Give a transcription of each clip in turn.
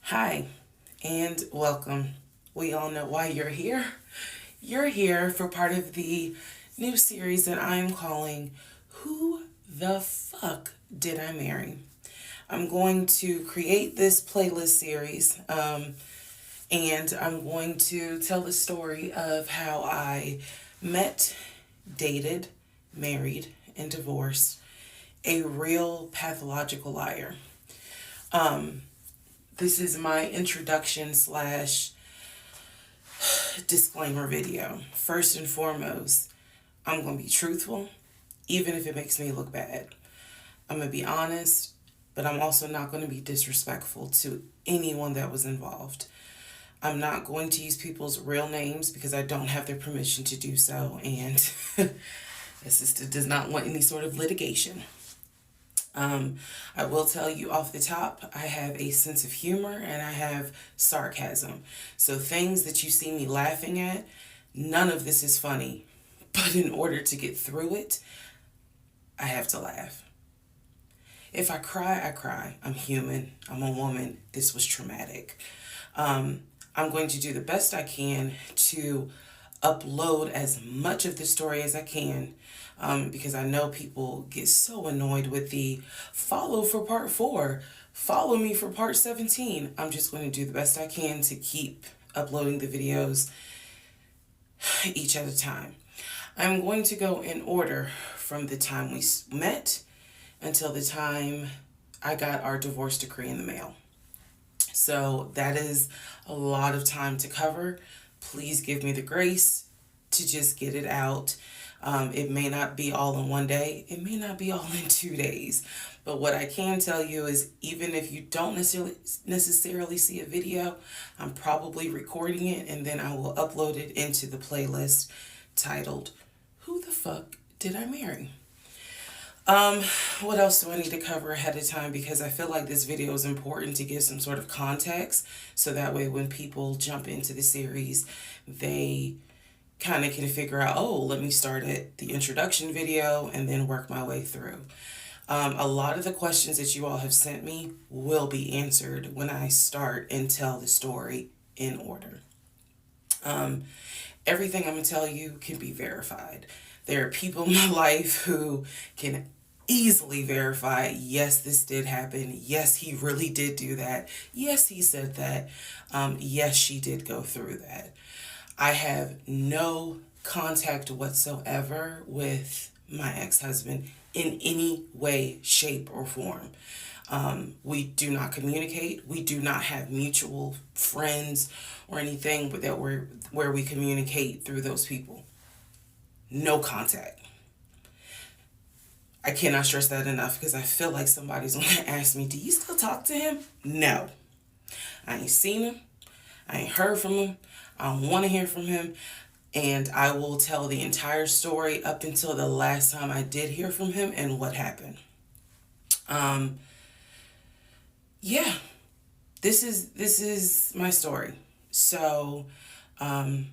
Hi, and welcome. We all know why you're here. You're here for part of the new series that I'm calling Who the Fuck Did I Marry? I'm going to create this playlist series, and I'm going to tell the story of how I met, dated, married, and divorced a real pathological liar. This is my introduction slash disclaimer video. First and foremost, I'm going to be truthful, even if it makes me look bad. I'm going to be honest, but I'm also not going to be disrespectful to anyone that was involved. I'm not going to use people's real names because I don't have their permission to do so, and the sister does not want any sort of litigation. I will tell you off the top, I have a sense of humor and I have sarcasm. So things that you see me laughing at, none of this is funny. But in order to get through it, I have to laugh. If I cry, I cry. I'm human. I'm a woman. This was traumatic. I'm going to do the best I can to upload as much of the story as I can, because I know people get so annoyed with the follow for part 4, follow me for part 17. I'm just going to do the best I can to keep uploading the videos each at a time. I'm going to go in order from the time we met until the time I got our divorce decree in the mail. So that is a lot of time to cover. Please give me the grace to just get it out. It may not be all in one day. It may not be all in 2 days. But what I can tell you is even if you don't necessarily see a video, I'm probably recording it and then I will upload it into the playlist titled, Who the Fuck Did I Marry? What else do I need to cover ahead of time? Because I feel like this video is important to give some sort of context. So that way when people jump into the series, they kind of can figure out, oh, let me start at the introduction video and then work my way through. A lot of the questions that you all have sent me will be answered when I start and tell the story in order. Everything I'm going to tell you can be verified. There are people in my life who can easily verify, yes, this did happen. Yes, he really did do that. Yes, he said that. Yes, she did go through that. I have no contact whatsoever with my ex-husband in any way, shape, or form. We do not communicate. We do not have mutual friends or anything where we communicate through those people. No contact. I cannot stress that enough because I feel like somebody's going to ask me, do you still talk to him? No. I ain't seen him. I ain't heard from him. I don't want to hear from him. And I will tell the entire story up until the last time I did hear from him and what happened. Yeah, this is my story. So, I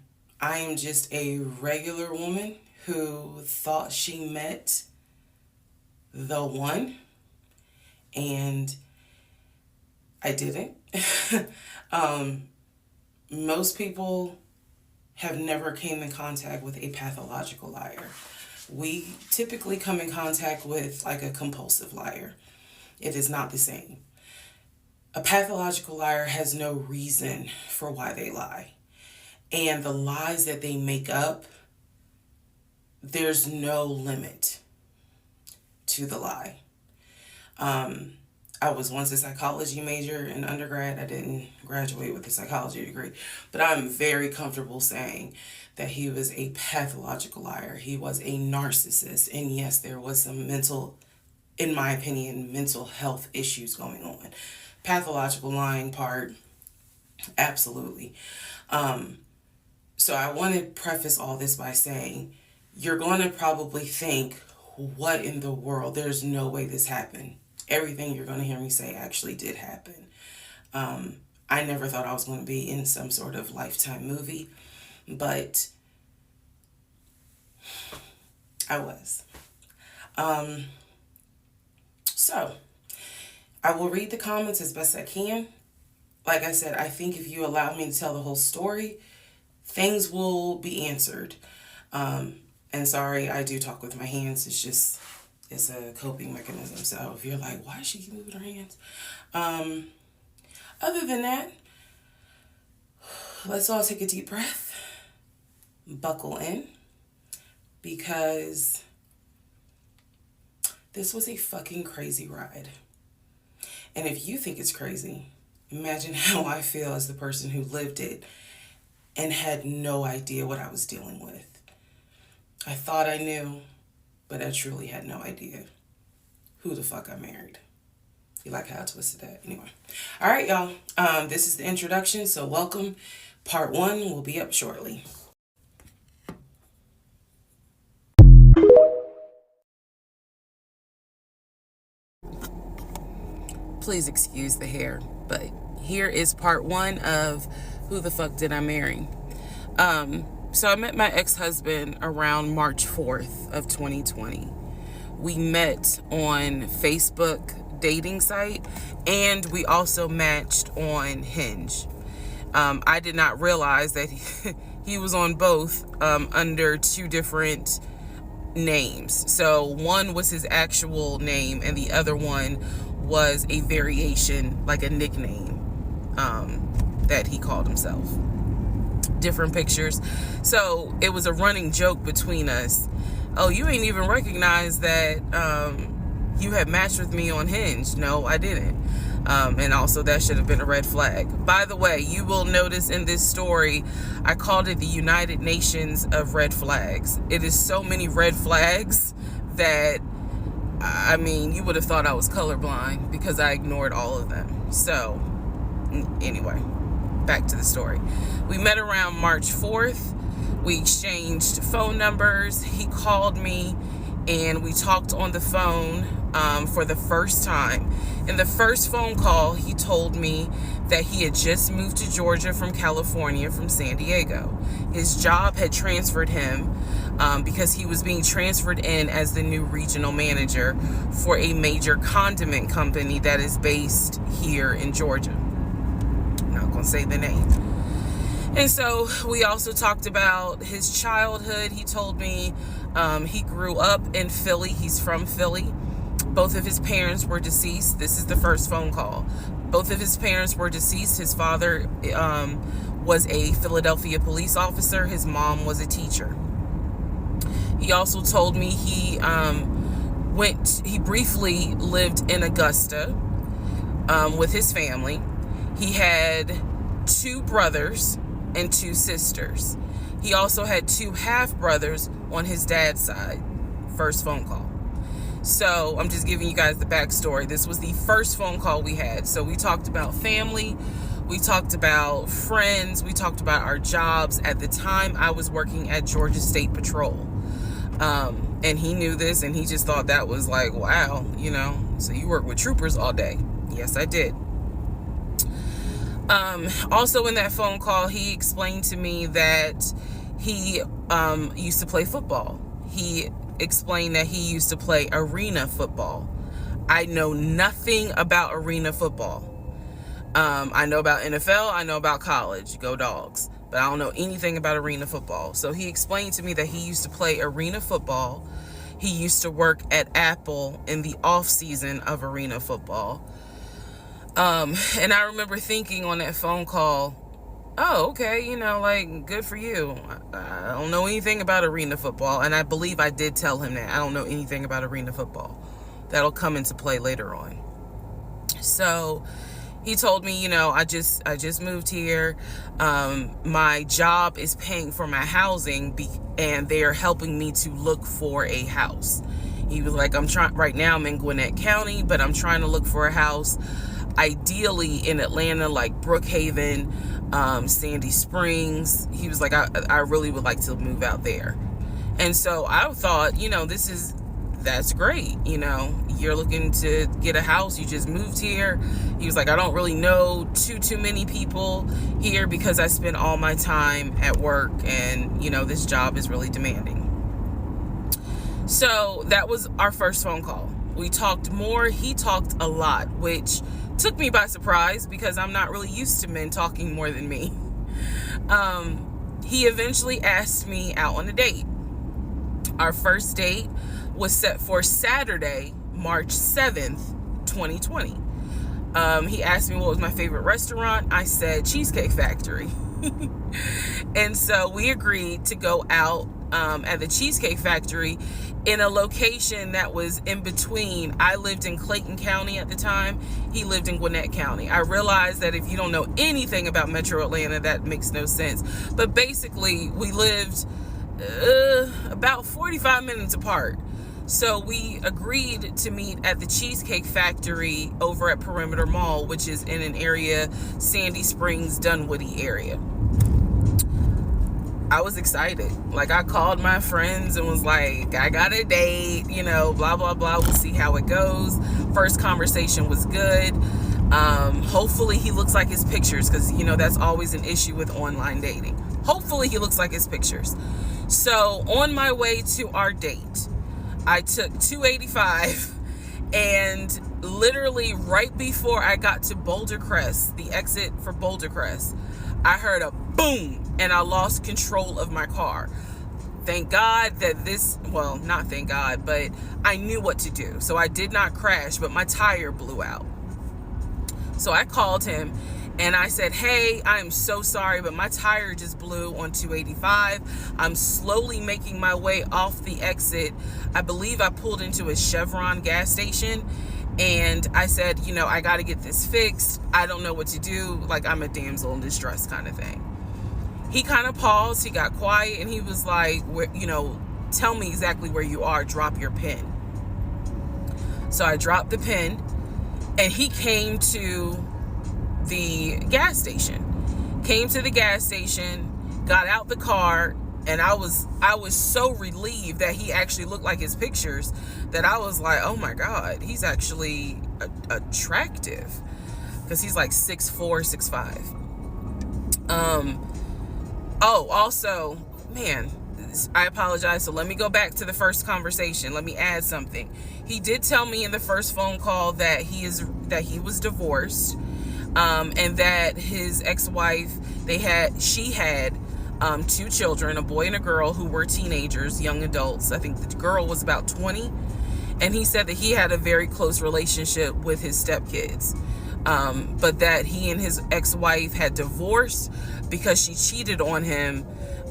am just a regular woman who thought she met the one, and I didn't. Most people have never came in contact with a pathological liar. We typically come in contact with like a compulsive liar. It is not the same. A pathological liar has no reason for why they lie. And the lies that they make up, there's no limit to the lie. I was once a psychology major in undergrad. I didn't graduate with a psychology degree, but I'm very comfortable saying that he was a pathological liar. He was a narcissist. And yes, there was some in my opinion, mental health issues going on. Pathological lying part, absolutely. So I want to preface all this by saying, you're going to probably think, what in the world? There's no way this happened. Everything you're going to hear me say actually did happen. I never thought I was going to be in some sort of Lifetime movie, but I was. So I will read the comments as best I can. like I said, I think if you allow me to tell the whole story, things will be answered. And sorry, I do talk with my hands. It's a coping mechanism. So if you're like, why is she keep moving her hands? Other than that, let's all take a deep breath, buckle in, because this was a fucking crazy ride. And if you think it's crazy, imagine how I feel as the person who lived it and had no idea what I was dealing with. I thought I knew, but I truly had no idea who the fuck I married. You like how I twisted that? Anyway. All right, y'all. This is the introduction, so welcome. Part 1 will be up shortly. Please excuse the hair, but here is part 1 of Who the Fuck Did I Marry? So I met my ex-husband around March 4th of 2020. We met on Facebook dating site, and we also matched on Hinge. I did not realize that he was on both under 2 different names. So one was his actual name, and the other one was a variation, like a nickname that he called himself. Different pictures. So it was a running joke between us. Oh, you ain't even recognize that you had matched with me on Hinge. No, I didn't. And also that should have been a red flag. By the way, you will notice in this story, I called it the United Nations of red flags. It is so many red flags that, I mean, you would have thought I was colorblind because I ignored all of them. So anyway, back to the story. We met around March 4th. We exchanged phone numbers. He called me and we talked on the phone for the first time. In the first phone call, he told me that he had just moved to Georgia from California, from San Diego. His job had transferred him because he was being transferred in as the new regional manager for a major condiment company that is based here in Georgia. I'm not going to say the name. And so we also talked about his childhood. He told me he grew up in Philly. He's from Philly. Both of his parents were deceased. This is the first phone call. Both of his parents were deceased. His father was a Philadelphia police officer. His mom was a teacher. He also told me he briefly lived in Augusta with his family. He had 2 brothers and 2 sisters. He also had 2 half-brothers on his dad's side. First phone call. So I'm just giving you guys the backstory. This was the first phone call we had. So we talked about family. We talked about friends. We talked about our jobs. At the time, I was working at Georgia State Patrol. And he knew this, and he just thought that was like, wow, so you work with troopers all day. Yes, I did. Also in that phone call, he explained to me that he used to play football. He explained that he used to play arena football. I know nothing about arena football. I know about NFL. I know about college. Go Dogs. But I don't know anything about arena football. So he explained to me that he used to play arena football. He used to work at Apple in the off season of arena football. And I remember thinking on that phone call, oh, okay, good for you. I don't know anything about arena football. And I believe I did tell him that. I don't know anything about arena football. That'll come into play later on. So he told me, I just moved here. My job is paying for my housing and they're helping me to look for a house. He was like, right now I'm in Gwinnett County, but I'm trying to look for a house ideally in Atlanta, like Brookhaven, Sandy Springs. He was like, I really would like to move out there. And so I thought, that's great. You're looking to get a house. You just moved here. He was like, I don't really know too many people here because I spend all my time at work and, this job is really demanding. So that was our first phone call. We talked more. He talked a lot, which took me by surprise because I'm not really used to men talking more than me. He eventually asked me out on a date. Our first date was set for Saturday, March 7th, 2020. He asked me what was my favorite restaurant. I said Cheesecake Factory. And so we agreed to go out at the Cheesecake Factory in a location that was in between. I lived in Clayton County at the time. He lived in Gwinnett County. I realized that if you don't know anything about Metro Atlanta, that makes no sense. But basically, we lived about 45 minutes apart. So we agreed to meet at the Cheesecake Factory over at Perimeter Mall, which is in an area, Sandy Springs, Dunwoody area. I was excited. Like, I called my friends and was like, I got a date, blah, blah, blah. We'll see how it goes. First conversation was good. Hopefully he looks like his pictures, because, that's always an issue with online dating. Hopefully he looks like his pictures. So on my way to our date, I took 285, and literally right before I got to Boulder Crest, the exit for Boulder Crest, I heard a boom, and I lost control of my car. Thank God that not thank God, but I knew what to do. So I did not crash, but my tire blew out. So I called him and I said, hey, I am so sorry, but my tire just blew on 285. I'm slowly making my way off the exit. I believe I pulled into a Chevron gas station. And I said, I got to get this fixed. I don't know what to do. Like, I'm a damsel in distress kind of thing. He kind of paused. He got quiet. And he was like, tell me exactly where you are. Drop your pin. So I dropped the pin. And he came to the gas station. Got out the car. And I was so relieved that he actually looked like his pictures that I was like, oh my God, he's actually attractive, because he's like 6'4", 6'5". Also, man, I apologize. So let me go back to the first conversation. Let me add something. He did tell me in the first phone call that he was divorced, and that his ex-wife, she had 2 children, a boy and a girl, who were teenagers, young adults. I think the girl was about 20. And he said that he had a very close relationship with his stepkids. But that he and his ex-wife had divorced because she cheated on him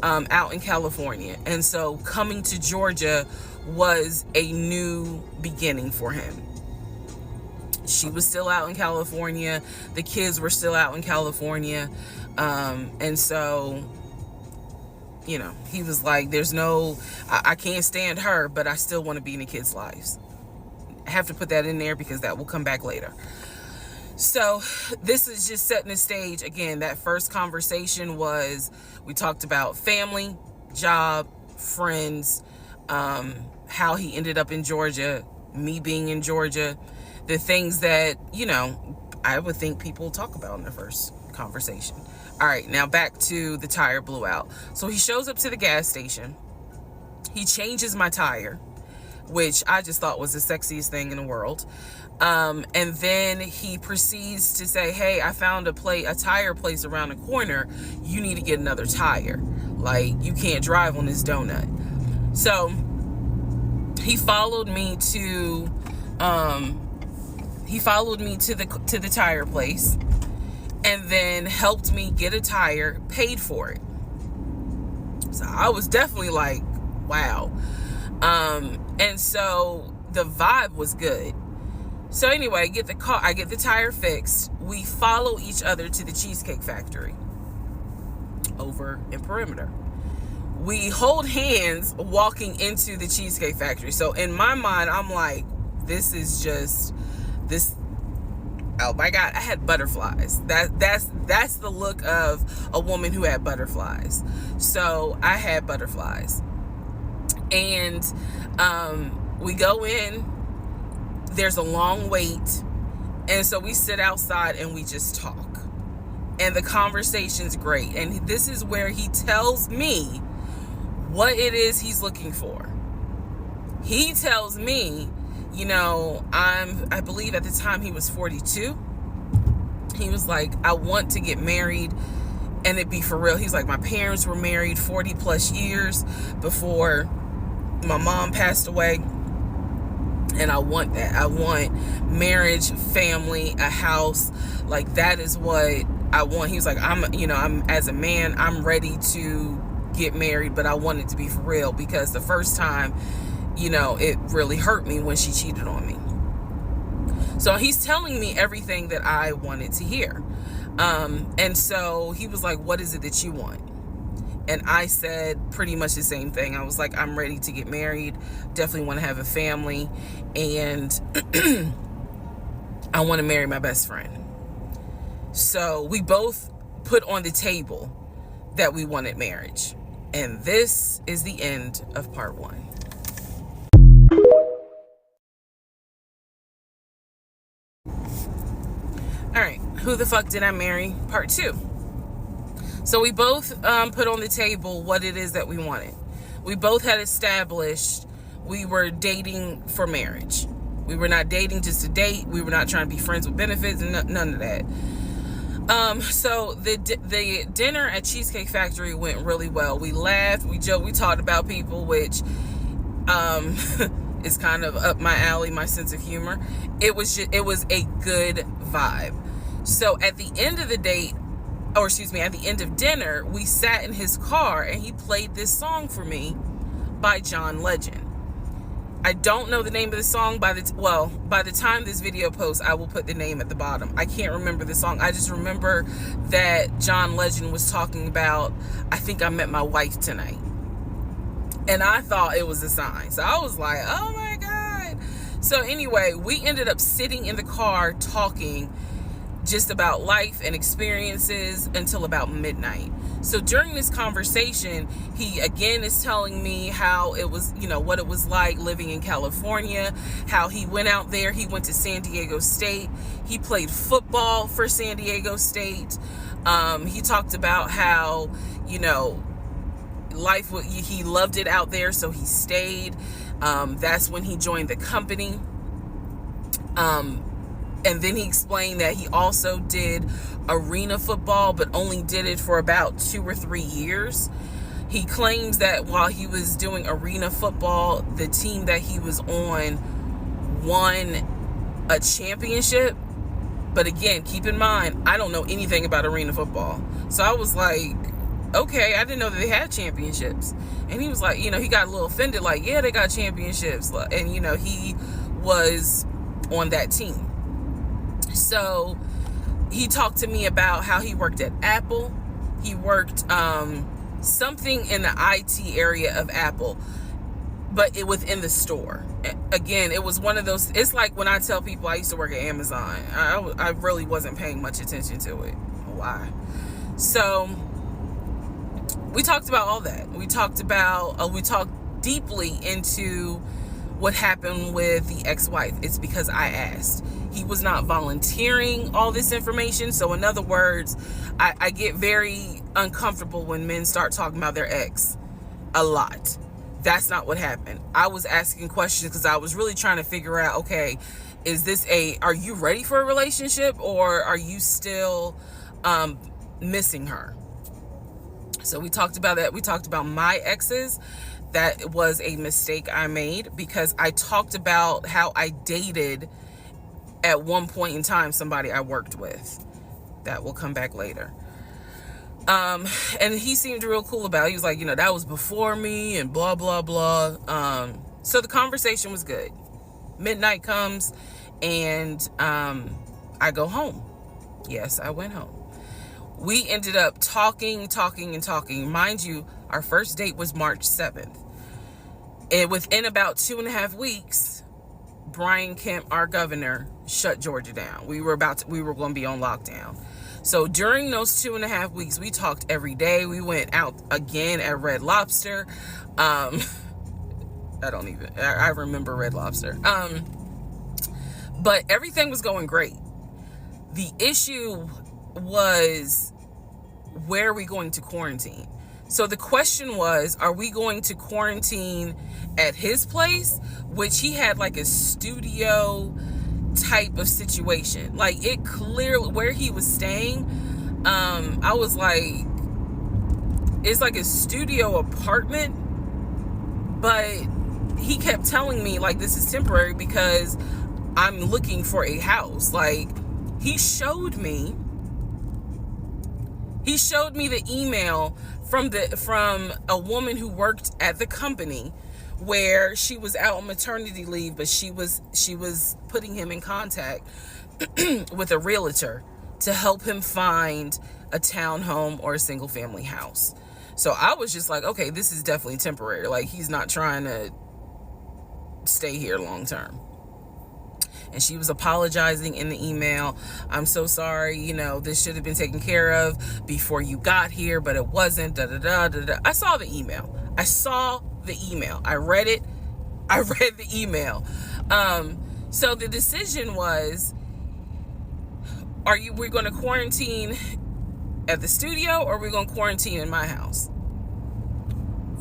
out in California. And so coming to Georgia was a new beginning for him. She was still out in California. The kids were still out in California. And so, he was like, I can't stand her, but I still want to be in the kids' lives. I have to put that in there because that will come back later. So this is just setting the stage. Again, that first conversation we talked about family, job, friends, how he ended up in Georgia, me being in Georgia, the things that, I would think people talk about in the first conversation. All right, now back to the tire blew out. So he shows up to the gas station. He changes my tire, which I just thought was the sexiest thing in the world. And then he proceeds to say, hey, I found a tire place around the corner. You need to get another tire. Like, you can't drive on this donut. So he followed me to the tire place, and then helped me get a tire, paid for it. So I was definitely like, wow. And so the vibe was good. So anyway, I get the tire fixed. We follow each other to the Cheesecake Factory over in Perimeter. We hold hands walking into the Cheesecake Factory. So in my mind, I'm like, this. Oh my God, I had butterflies. That's the look of a woman who had butterflies. So I had butterflies. And we go in. There's a long wait. And so we sit outside and we just talk. And the conversation's great. And this is where he tells me what it is he's looking for. He tells me I believe at the time he was 42. He was like, I want to get married and it be for real. He's like, my parents were married 40 plus years before my mom passed away. And I want that. I want marriage, family, a house. Like, that is what I want. He was like, I'm as a man, I'm ready to get married, but I want it to be for real, because the first time, it really hurt me when she cheated on me. So he's telling me everything that I wanted to hear. And so he was like, what is it that you want? And I said pretty much the same thing. I was like, I'm ready to get married. Definitely want to have a family. And I want to marry my best friend. So we both put on the table that we wanted marriage. And this is the end of part 1. All right, who the fuck did I marry? Part 2. So we both put on the table what it is that we wanted. We both had established we were dating for marriage. We were not dating just to date. We were not trying to be friends with benefits and none of that. So the dinner at Cheesecake Factory went really well. We laughed, we joked, we talked about people, which is kind of up my alley, my sense of humor. It was a good vibe. So at the end of the date, at the end of dinner, we sat in his car and he played this song for me by John Legend. I don't know the name of the song. By the time this video posts, I will put the name at the bottom. I can't remember the song. I just remember that John Legend was talking about, I think I met my wife tonight. And I thought it was a sign. So I was like, oh my God. So anyway, we ended up sitting in the car talking just about life and experiences until about midnight. So during this conversation, he again is telling me how it was, what it was like living in California, how he went out there. He went to San Diego State. He played football for San Diego State. He talked about how, he loved it out there, so he stayed. That's when he joined the company. And then he explained that he also did arena football, but only did it for about 2 or 3 years. He claims that while he was doing arena football, the team that he was on won a championship. But again, keep in mind, I don't know anything about arena football. So I was like, okay, I didn't know that they had championships. And he was like, he got a little offended, like, yeah, they got championships. And, he was on that team. So he talked to me about how he worked at Apple. He worked something in the IT area of Apple, but it within the store. Again, it was one of those, it's like when I tell people I used to work at Amazon. I really wasn't paying much attention to it. Why? So we talked about all that. We talked deeply into what happened with the ex-wife. It's because I asked. He was not volunteering all this information. So in other words, I get very uncomfortable when men start talking about their ex a lot. That's not what happened. I was asking questions because I was really trying to figure out, okay, are you ready for a relationship, or are you still missing her? So we talked about that. We talked about my exes. That was a mistake I made because I talked about how I dated at one point in time somebody I worked with. That will come back later. And he seemed real cool about it. He was like, that was before me and blah, blah, blah. So the conversation was good. Midnight comes and I go home. Yes, I went home. We ended up talking. Mind you, our first date was March 7th. And within about 2.5 weeks, Brian Kemp, our governor, shut Georgia down. We were going to be on lockdown. So during those 2.5 weeks, we talked every day. We went out again at Red Lobster. I remember Red Lobster. But everything was going great. The issue was, where are we going to quarantine? So the question was, are we going to quarantine at his place, which he had like a studio type of situation. Like, it clearly, where he was staying, I was like, it's like a studio apartment, but he kept telling me like, this is temporary because I'm looking for a house. Like, he showed me the email from a woman who worked at the company where she was out on maternity leave, but she was putting him in contact with a realtor to help him find a townhome or a single family house. So I was just like, okay, this is definitely temporary. Like, he's not trying to stay here long term. And she was apologizing in the email. I'm so sorry, this should have been taken care of before you got here, but it wasn't, I saw the email. I read it. I read the email. So the decision was, we're going to quarantine at the studio, or we're going to quarantine in my house?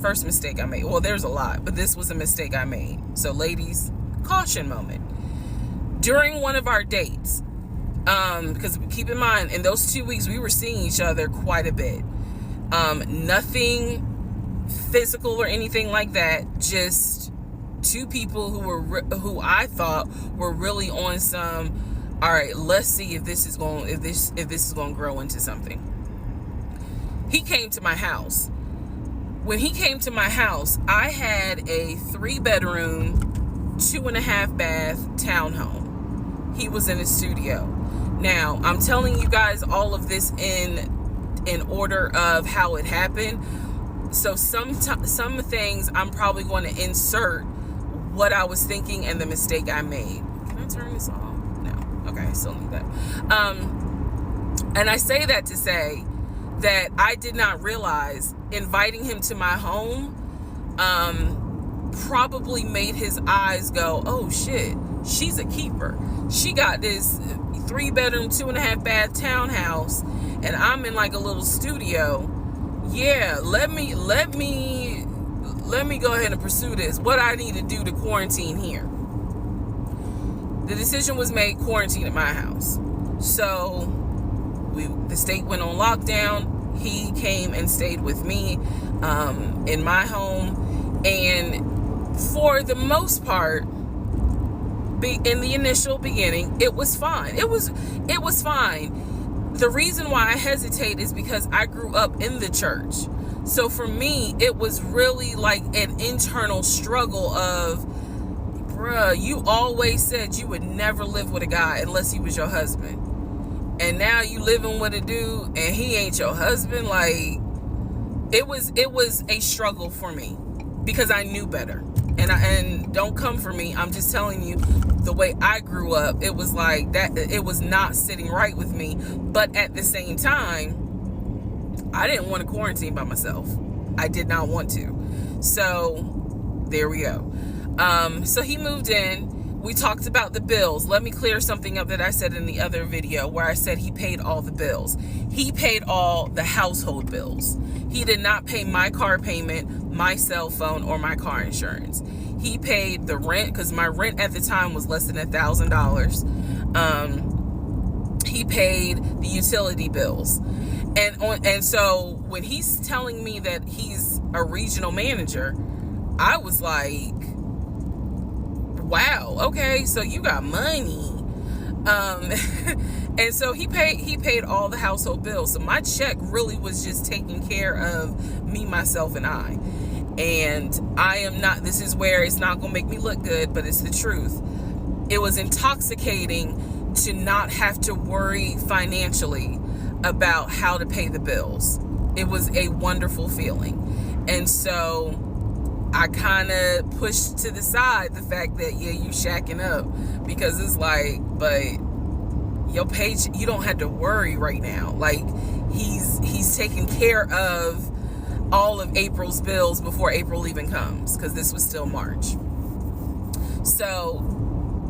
First mistake I made. Well, there's a lot, but this was a mistake I made. So ladies, caution moment. During one of our dates, because keep in mind, in those 2 weeks, we were seeing each other quite a bit. Nothing physical or anything like that. Just two people who I thought were really on some, all right, let's see if this is going to grow into something. He came to my house. When he came to my house, I had a 3-bedroom, 2.5-bath townhome. He was in a studio. Now, I'm telling you guys all of this in order of how it happened. So some things I'm probably going to insert what I was thinking and the mistake I made. Can I turn this off? No. Okay, I still need that. And I say that to say that I did not realize inviting him to my home probably made his eyes go, oh shit, she's a keeper. She got this 3-bedroom, 2.5-bath townhouse, and I'm in like a little studio. Yeah, let me go ahead and pursue this. What I need to do to quarantine here. The decision was made, quarantine at my house. So the state went on lockdown. He came and stayed with me in my home, and for the most part, in the initial beginning, it was fine. It was fine. The reason why I hesitate is because I grew up in the church. So for me, it was really like an internal struggle of, bruh, you always said you would never live with a guy unless he was your husband. And now you living with a dude and he ain't your husband. Like, it was a struggle for me because I knew better. And don't come for me. I'm just telling you the way I grew up. It was like that. It was not sitting right with me. But at the same time, I didn't want to quarantine by myself. I did not want to. So there we go. So he moved in. We talked about the bills. Let me clear something up that I said in the other video where I said he paid all the bills. He paid all the household bills. He did not pay my car payment, my cell phone, or my car insurance. He paid the rent, because my rent at the time was less than $1,000. He paid the utility bills. And so when he's telling me that he's a regional manager, I was like, wow, okay, so you got money. And so he paid all the household bills. So my check really was just taking care of me, myself, and I. And I am not, this is where it's not going to make me look good, but it's the truth. It was intoxicating to not have to worry financially about how to pay the bills. It was a wonderful feeling. And so I kind of pushed to the side the fact that, yeah, you shacking up, because it's like, but your page, you don't have to worry right now. Like, he's taking care of all of April's bills before April even comes, because this was still March. So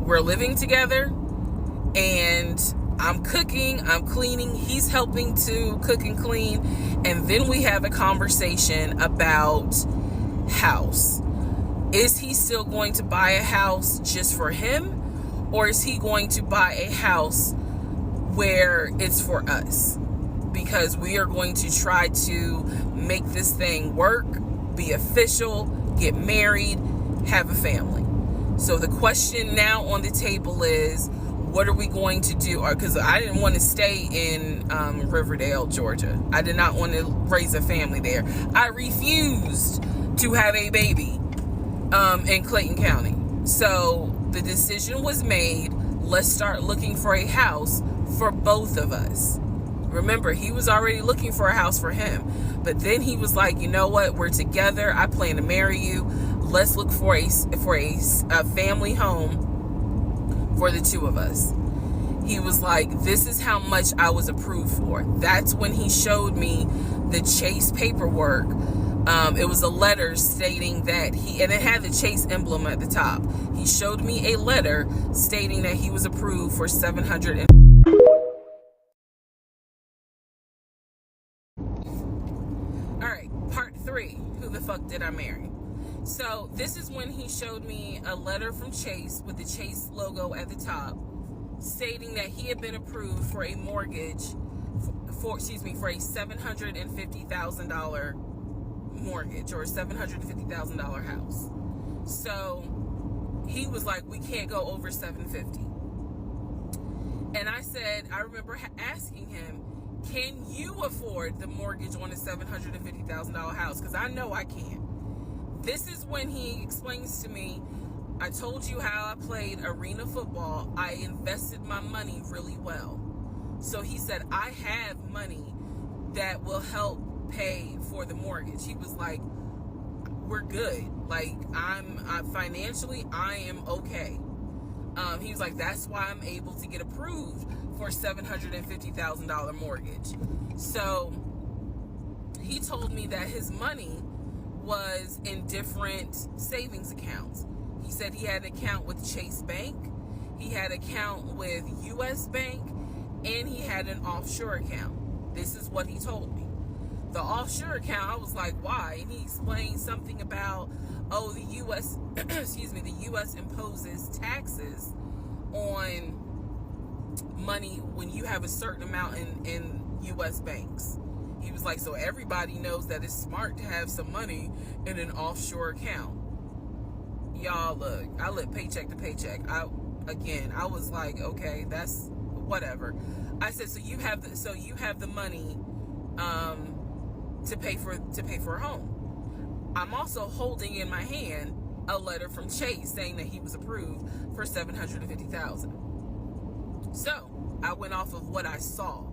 we're living together, and I'm cooking, I'm cleaning, he's helping to cook and clean, and then we have a conversation about house. Is he still going to buy a house just for him, or is he going to buy a house where it's for us? Because we are going to try to make this thing work, be official, get married, have a family. So the question now on the table is, what are we going to do? Because I didn't want to stay in Riverdale, Georgia. I did not want to raise a family there. I refused to have a baby in Clayton County. So the decision was made, let's start looking for a house for both of us. Remember, he was already looking for a house for him. But then he was like, you know what? We're together. I plan to marry you. Let's look for a family home for the two of us. He was like, this is how much I was approved for. That's when he showed me the Chase paperwork. It was a letter stating that and it had the Chase emblem at the top. He showed me a letter stating that he was approved for $700. All right, part 3. Who the fuck did I marry? So this is when he showed me a letter from Chase with the Chase logo at the top, stating that he had been approved for a mortgage for a $750,000 mortgage, or a $750,000 house. So he was like, we can't go over $750,000. And I said, I remember asking him, can you afford the mortgage on a $750,000 house? Because I know I can't. This is when he explains to me, I told you how I played arena football. I invested my money really well. So he said, I have money that will help pay for the mortgage. He was like, we're good. Like, I'm financially, I am okay. He was like, that's why I'm able to get approved for a $750,000 mortgage. So he told me that his money was in different savings accounts. He said he had an account with Chase Bank, he had an account with US Bank, and he had an offshore account. This is what he told me. The offshore account, I was like, why? And he explained something about, the US, the US imposes taxes on money when you have a certain amount in US banks. He was like, so everybody knows that it's smart to have some money in an offshore account. Y'all, look, I live paycheck to paycheck. I was like, okay, that's whatever. I said, so you have the money to pay for a home. I'm also holding in my hand a letter from Chase saying that he was approved for $750,000. So I went off of what I saw.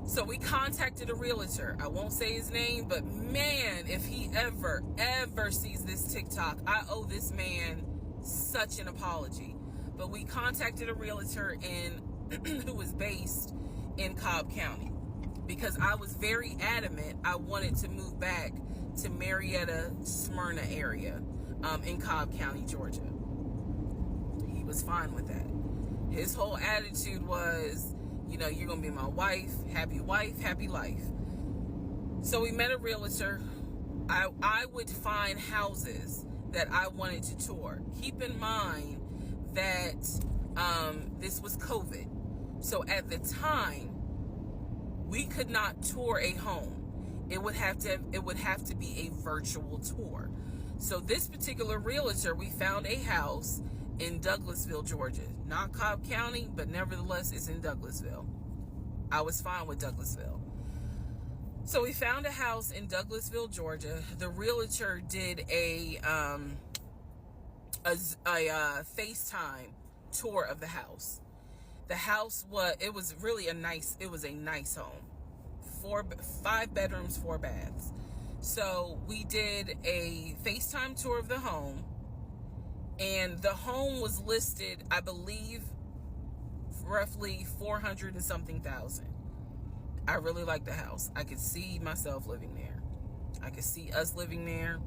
So we contacted a realtor. I won't say his name, but man, if he ever sees this TikTok, I owe this man such an apology. But we contacted a realtor who was based in Cobb County, because I was very adamant I wanted to move back to Marietta, Smyrna area in Cobb County, Georgia. He was fine with that. His whole attitude was, you're going to be my wife, happy life. So we met a realtor. I would find houses that I wanted to tour. Keep in mind that this was COVID. So at the time, we could not tour a home. It would have to be a virtual tour. So this particular realtor, we found a house in Douglasville, Georgia. Not Cobb County, but nevertheless, it's in Douglasville. I was fine with Douglasville. So we found a house in Douglasville, Georgia. The realtor did a FaceTime tour of the house. The house was a nice home. 5 bedrooms, 4 baths. So we did a FaceTime tour of the home, and the home was listed, I believe, roughly 400 and something thousand. I really like the house. I could see myself living there. I could see us living there.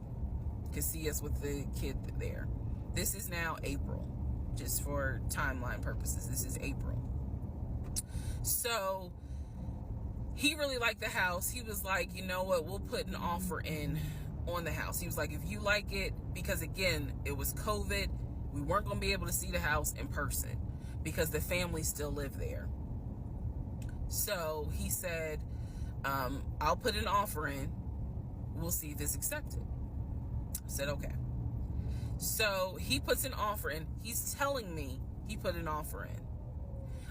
Could see us with the kid there. This is now April, just for timeline purposes. This is April. So he really liked the house. He was like, you know what, we'll put an offer in on the house. He was like, if you like it, because again, it was COVID, we weren't going to be able to see the house in person because the family still lived there. So he said, I'll put an offer in, we'll see if it's accepted. I said, okay. So he puts an offer in. He's telling me he put an offer in.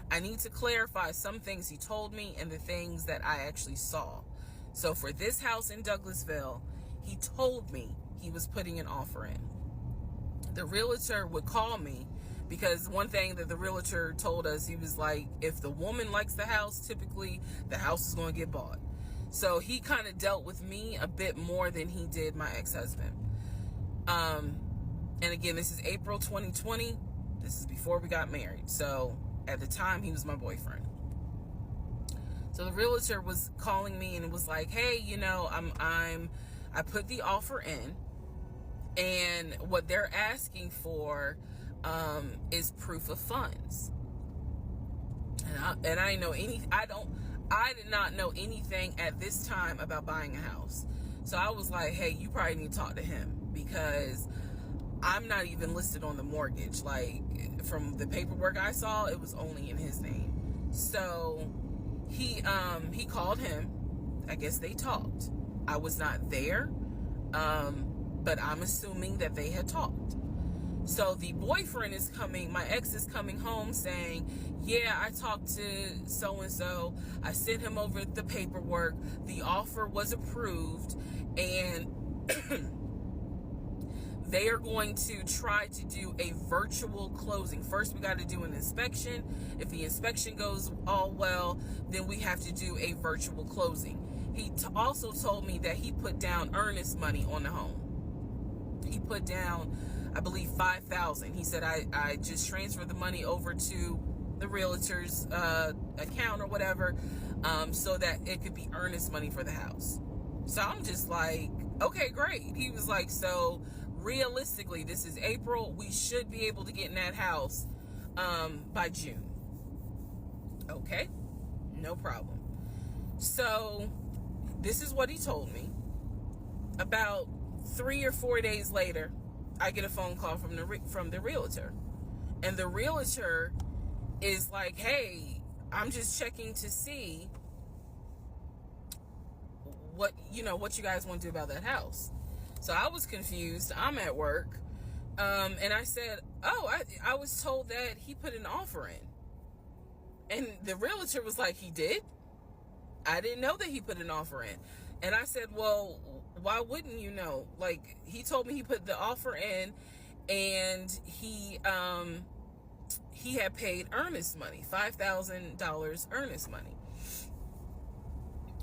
I need to clarify some things he told me and the things that I actually saw. So for this house in Douglasville, he told me he was putting an offer in. The realtor would call me because one thing that the realtor told us, he was like, if the woman likes the house, typically the house is going to get bought. So he kind of dealt with me a bit more than he did my ex-husband. And again, this is April 2020. This is before we got married. So at the time, he was my boyfriend. So the realtor was calling me and was like, hey, you know, I put the offer in, and what they're asking for is proof of funds. And I did not know anything at this time about buying a house. So I was like, hey, you probably need to talk to him because I'm not even listed on the mortgage. Like, from the paperwork I saw, it was only in his name. So he called him. I guess they talked. I was not there, but I'm assuming that they had talked. So the boyfriend is coming, my ex is coming home saying, yeah, I talked to so-and-so. I sent him over the paperwork. The offer was approved, and they are going to try to do a virtual closing. First, we got to do an inspection. If the inspection goes all well, then we have to do a virtual closing. He also told me that he put down earnest money on the home. He put down, I believe, $5,000. He said, I just transferred the money over to the realtor's account or whatever, so that it could be earnest money for the house. So I'm just like, okay, great. He was like, so realistically, this is April. We should be able to get in that house by June. Okay, no problem. So this is what he told me. About 3 or 4 days later, I get a phone call from the realtor, and the realtor is like, hey, I'm just checking to see what you guys want to do about that house. So I was confused. I'm at work, and I said, oh, I was told that he put an offer in. And the realtor was like, he did? I didn't know that he put an offer in. And I said, well, why wouldn't you know? Like, he told me he put the offer in, and he had paid earnest money, $5,000 earnest money.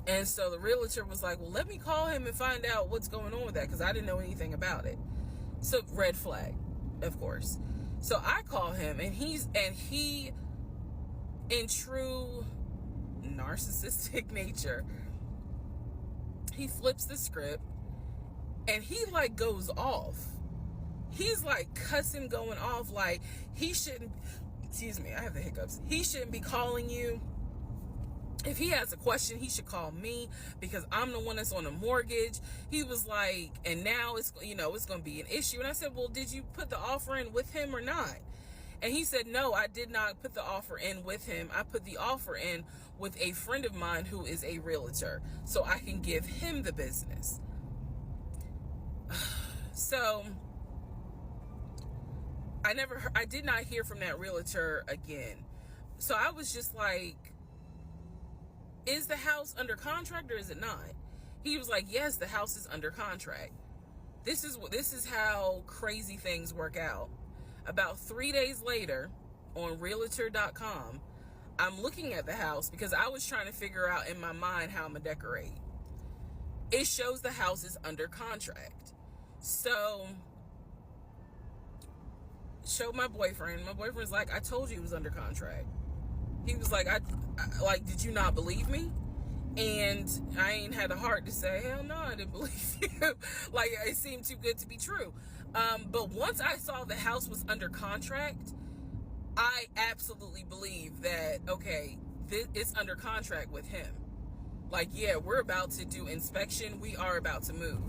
And so the realtor was like, well, let me call him and find out what's going on with that, because I didn't know anything about it. So red flag, of course. So I call him, and he, in true narcissistic nature, he flips the script, and he like goes off. He's like cussing, going off, like he shouldn't, excuse me, I have the hiccups. He shouldn't be calling you. If he has a question, he should call me because I'm the one that's on the mortgage. He was like, and now it's going to be an issue. And I said, well, did you put the offer in with him or not? And he said, no, I did not put the offer in with him. I put the offer in with a friend of mine who is a realtor, so I can give him the business. So I did not hear from that realtor again. So I was just like, is the house under contract or is it not? He was like, yes, the house is under contract. This is how crazy things work out. About 3 days later, on realtor.com, I'm looking at the house because I was trying to figure out in my mind how I'm gonna decorate. It shows the house is under contract. So, showed my boyfriend. My boyfriend's like, I told you it was under contract. He was like, I did you not believe me? And I ain't had the heart to say, hell no, I didn't believe you. Like, it seemed too good to be true. But once I saw the house was under contract, I absolutely believe that, okay, it's under contract with him. Like, yeah, we're about to do inspection. We are about to move.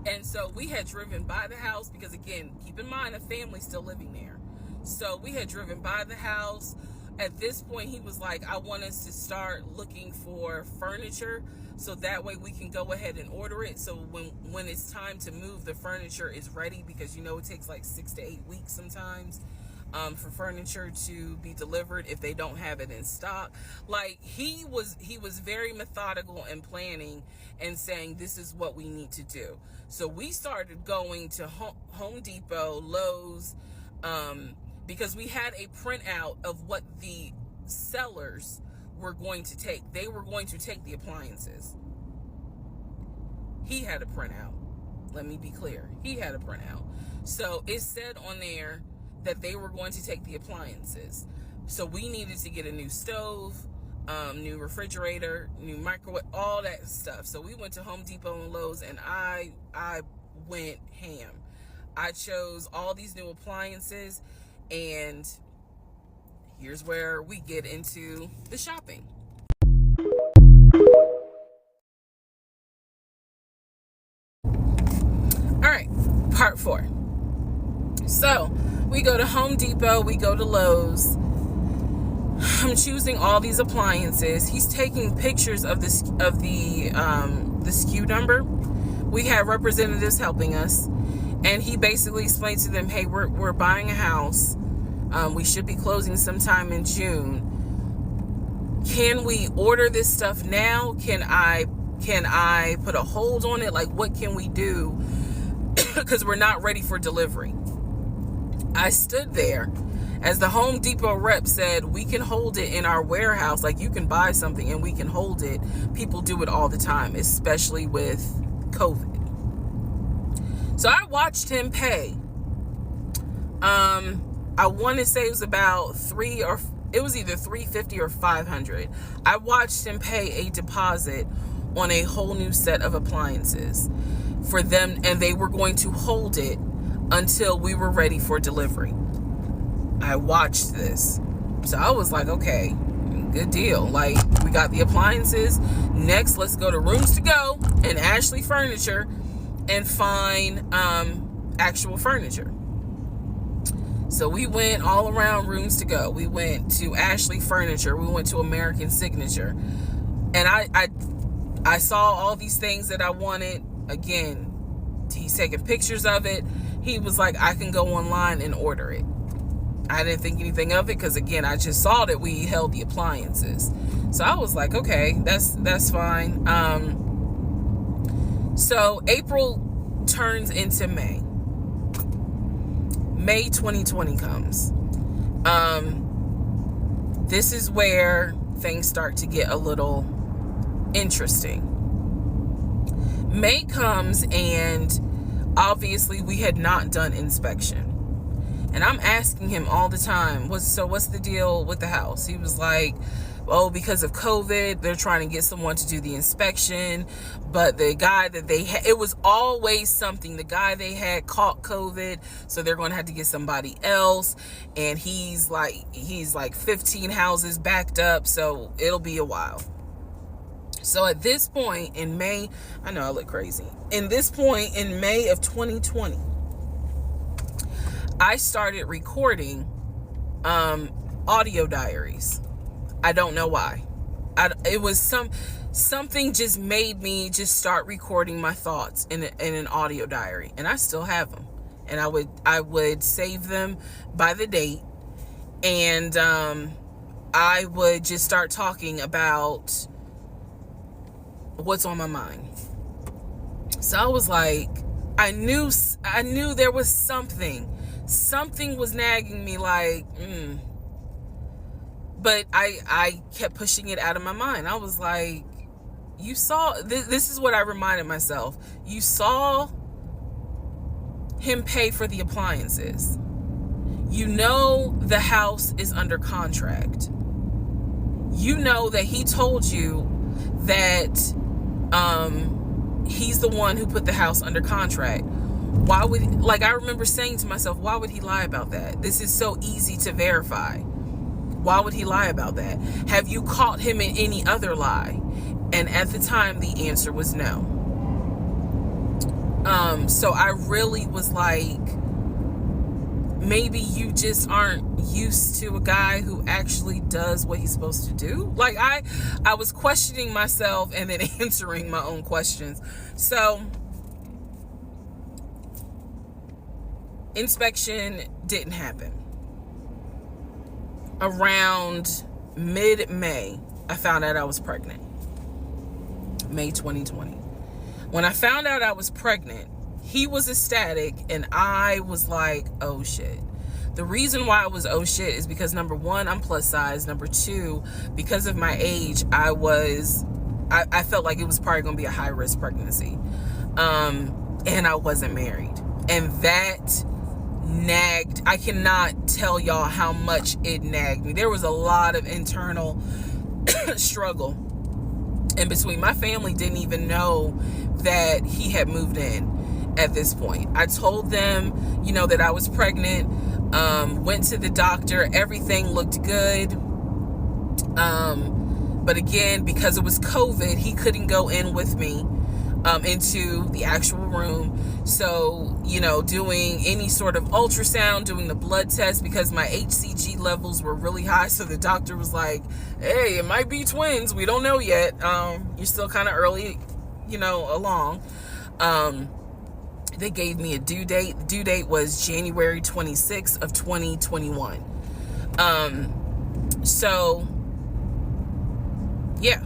And so we had driven by the house because, again, keep in mind, a family's still living there. So we had driven by the house. At this point, he was like, I want us to start looking for furniture so that way we can go ahead and order it. So when it's time to move, the furniture is ready, because, it takes like 6 to 8 weeks sometimes for furniture to be delivered if they don't have it in stock. Like, he was very methodical and planning and saying, this is what we need to do. So we started going to Home Depot, Lowe's, because we had a printout of what the sellers were going to take. They were going to take the appliances. He had a printout. Let me be clear. He had a printout. So it said on there that they were going to take the appliances. So we needed to get a new stove, new refrigerator, new microwave, all that stuff. So we went to Home Depot and Lowe's, and I went ham. I chose all these new appliances, and here's where we get into the shopping. All right, part 4. So we go to Home Depot, we go to Lowe's. I'm choosing all these appliances. He's taking pictures of the SKU number. We had representatives helping us, and he basically explained to them, hey, we're buying a house. We should be closing sometime in June. Can we order this stuff now? Can I put a hold on it? Like, what can we do? Because we're not ready for delivery. I stood there as the Home Depot rep said, we can hold it in our warehouse. Like, you can buy something and we can hold it. People do it all the time, especially with COVID. So I watched him pay. I want to say it was about it was either $350 or $500. I watched him pay a deposit on a whole new set of appliances for them, and they were going to hold it until we were ready for delivery. I watched this. So I was like, okay, good deal. Like, we got the appliances. Next, let's go to Rooms to Go and Ashley Furniture and find actual furniture. So we went all around Rooms to Go. We went to Ashley Furniture. We went to American Signature. And I saw all these things that I wanted. Again, he's taking pictures of it. He was like, I can go online and order it. I didn't think anything of it because, again, I just saw that we held the appliances. So I was like, okay, that's fine. So April turns into May. May 2020 comes. This is where things start to get a little interesting. May comes, and obviously we had not done inspection. And I'm asking him all the time, what's the deal with the house? He was like, oh, because of COVID, they're trying to get someone to do the inspection. But the guy that they had, it was always something. The guy they had caught COVID, so they're going to have to get somebody else. And he's like 15 houses backed up, so it'll be a while. So at this point in May, I know I look crazy. In this point in May of 2020, I started recording audio diaries. I don't know why. It was something just made me just start recording my thoughts in an audio diary, and I still have them. And I would save them by the date, and I would just start talking about what's on my mind. So I was like, I knew there was something was nagging me, like, but I kept pushing it out of my mind. I was like, you saw, this is what I reminded myself. You saw him pay for the appliances. You know the house is under contract. You know that he told you that he's the one who put the house under contract. Why would, like, I remember saying to myself, why would he lie about that? This is so easy to verify. Why would he lie about that? Have you caught him in any other lie? And at the time, the answer was no. So I really was like, maybe you just aren't used to a guy who actually does what he's supposed to do. Like, I was questioning myself and then answering my own questions. So inspection didn't happen. Around mid-May, I found out I was pregnant. May 2020. When I found out I was pregnant, he was ecstatic and I was like, oh shit. The reason why I was oh shit is because, number one, I'm plus size. Number two, because of my age, I felt like it was probably going to be a high risk pregnancy. And I wasn't married. And that nagged. I cannot tell y'all how much it nagged me. There was a lot of internal struggle in between. My family didn't even know that he had moved in at this point. I told them, that I was pregnant, went to the doctor, everything looked good. But again, because it was COVID, he couldn't go in with me into the actual room. So, doing any sort of ultrasound, doing the blood test, because my HCG levels were really high. So the doctor was like, hey, it might be twins. We don't know yet. You're still kind of early, along. They gave me a due date. The due date was January 26th of 2021. So yeah,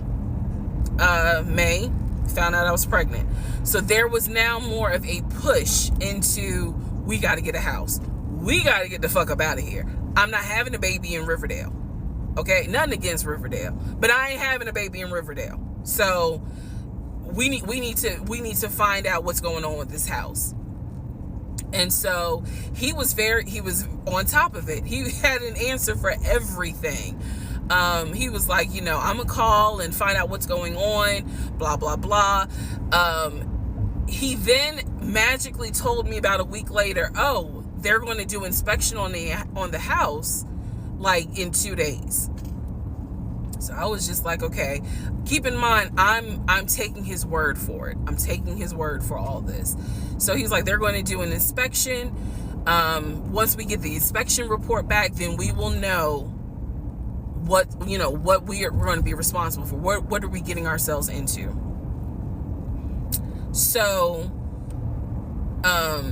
May, found out I was pregnant. So there was now more of a push into, we got to get a house. We got to get the fuck up out of here. I'm not having a baby in Riverdale. Okay, nothing against Riverdale, but I ain't having a baby in Riverdale. So we need to find out what's going on with this house. And so he was on top of it. He had an answer for everything. He was like, I'm gonna call and find out what's going on, blah, blah, blah. He then magically told me about a week later, oh, they're going to do inspection on the house, like in 2 days. So I was just like, okay, keep in mind, I'm taking his word for it. I'm taking his word for all this. So he's like, they're going to do an inspection. Once we get the inspection report back, then we will know what we're going to be responsible for. What are we getting ourselves into? So, I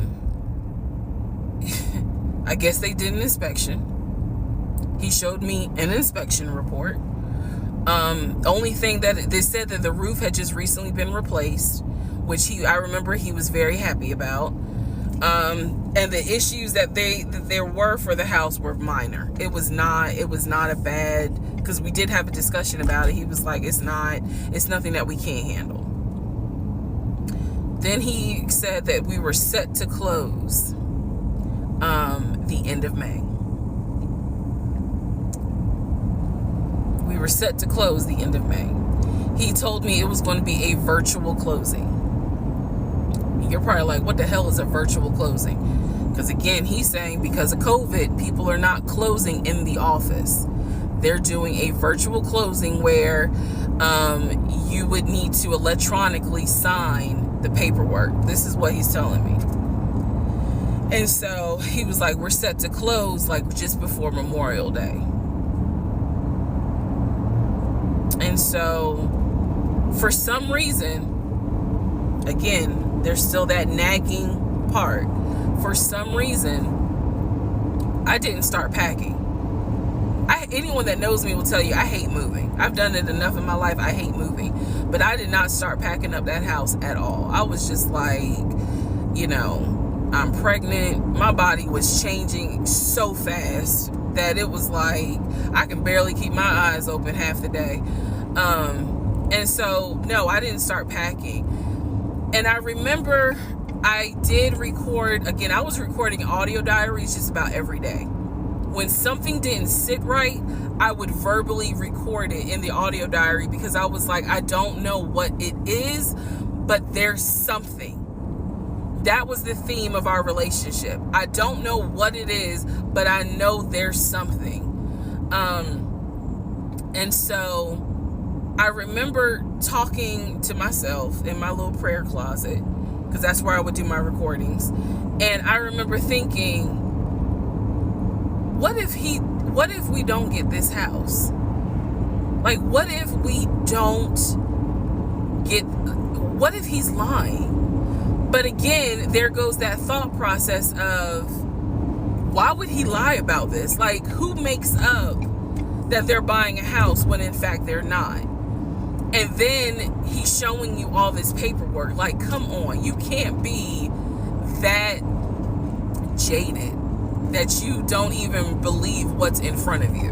guess they did an inspection. He showed me an inspection report. Only thing that they said that the roof had just recently been replaced, which I remember he was very happy about. And the issues that there were for the house were minor. It was not a bad, because we did have a discussion about it. He was like, it's nothing that we can't handle. Then he said that we were set to close the end of May. We were set to close the end of May. He told me it was going to be a virtual closing. You're probably like, what the hell is a virtual closing? Because again, he's saying because of COVID, people are not closing in the office. They're doing a virtual closing where you would need to electronically sign the paperwork. This is what he's telling me. And so he was like, we're set to close like just before Memorial Day. And so for some reason, again, there's still that nagging part. For some reason, I didn't start packing. Anyone that knows me will tell you I hate moving. I've done it enough in my life. I hate moving. But I did not start packing up that house at all. I was just like, I'm pregnant. My body was changing so fast that it was like I can barely keep my eyes open half the day. And so, no, I didn't start packing. And I remember I did record, again, I was recording audio diaries just about every day. When something didn't sit right, I would verbally record it in the audio diary because I was like, I don't know what it is, but there's something. That was the theme of our relationship. I don't know what it is, but I know there's something. And so I remember talking to myself in my little prayer closet, because that's where I would do my recordings. And I remember thinking, what if we don't get this house? Like, what if he's lying? But again, there goes that thought process of, why would he lie about this? Like, who makes up that they're buying a house when in fact they're not? And then he's showing you all this paperwork. Like, come on, you can't be that jaded that you don't even believe what's in front of you.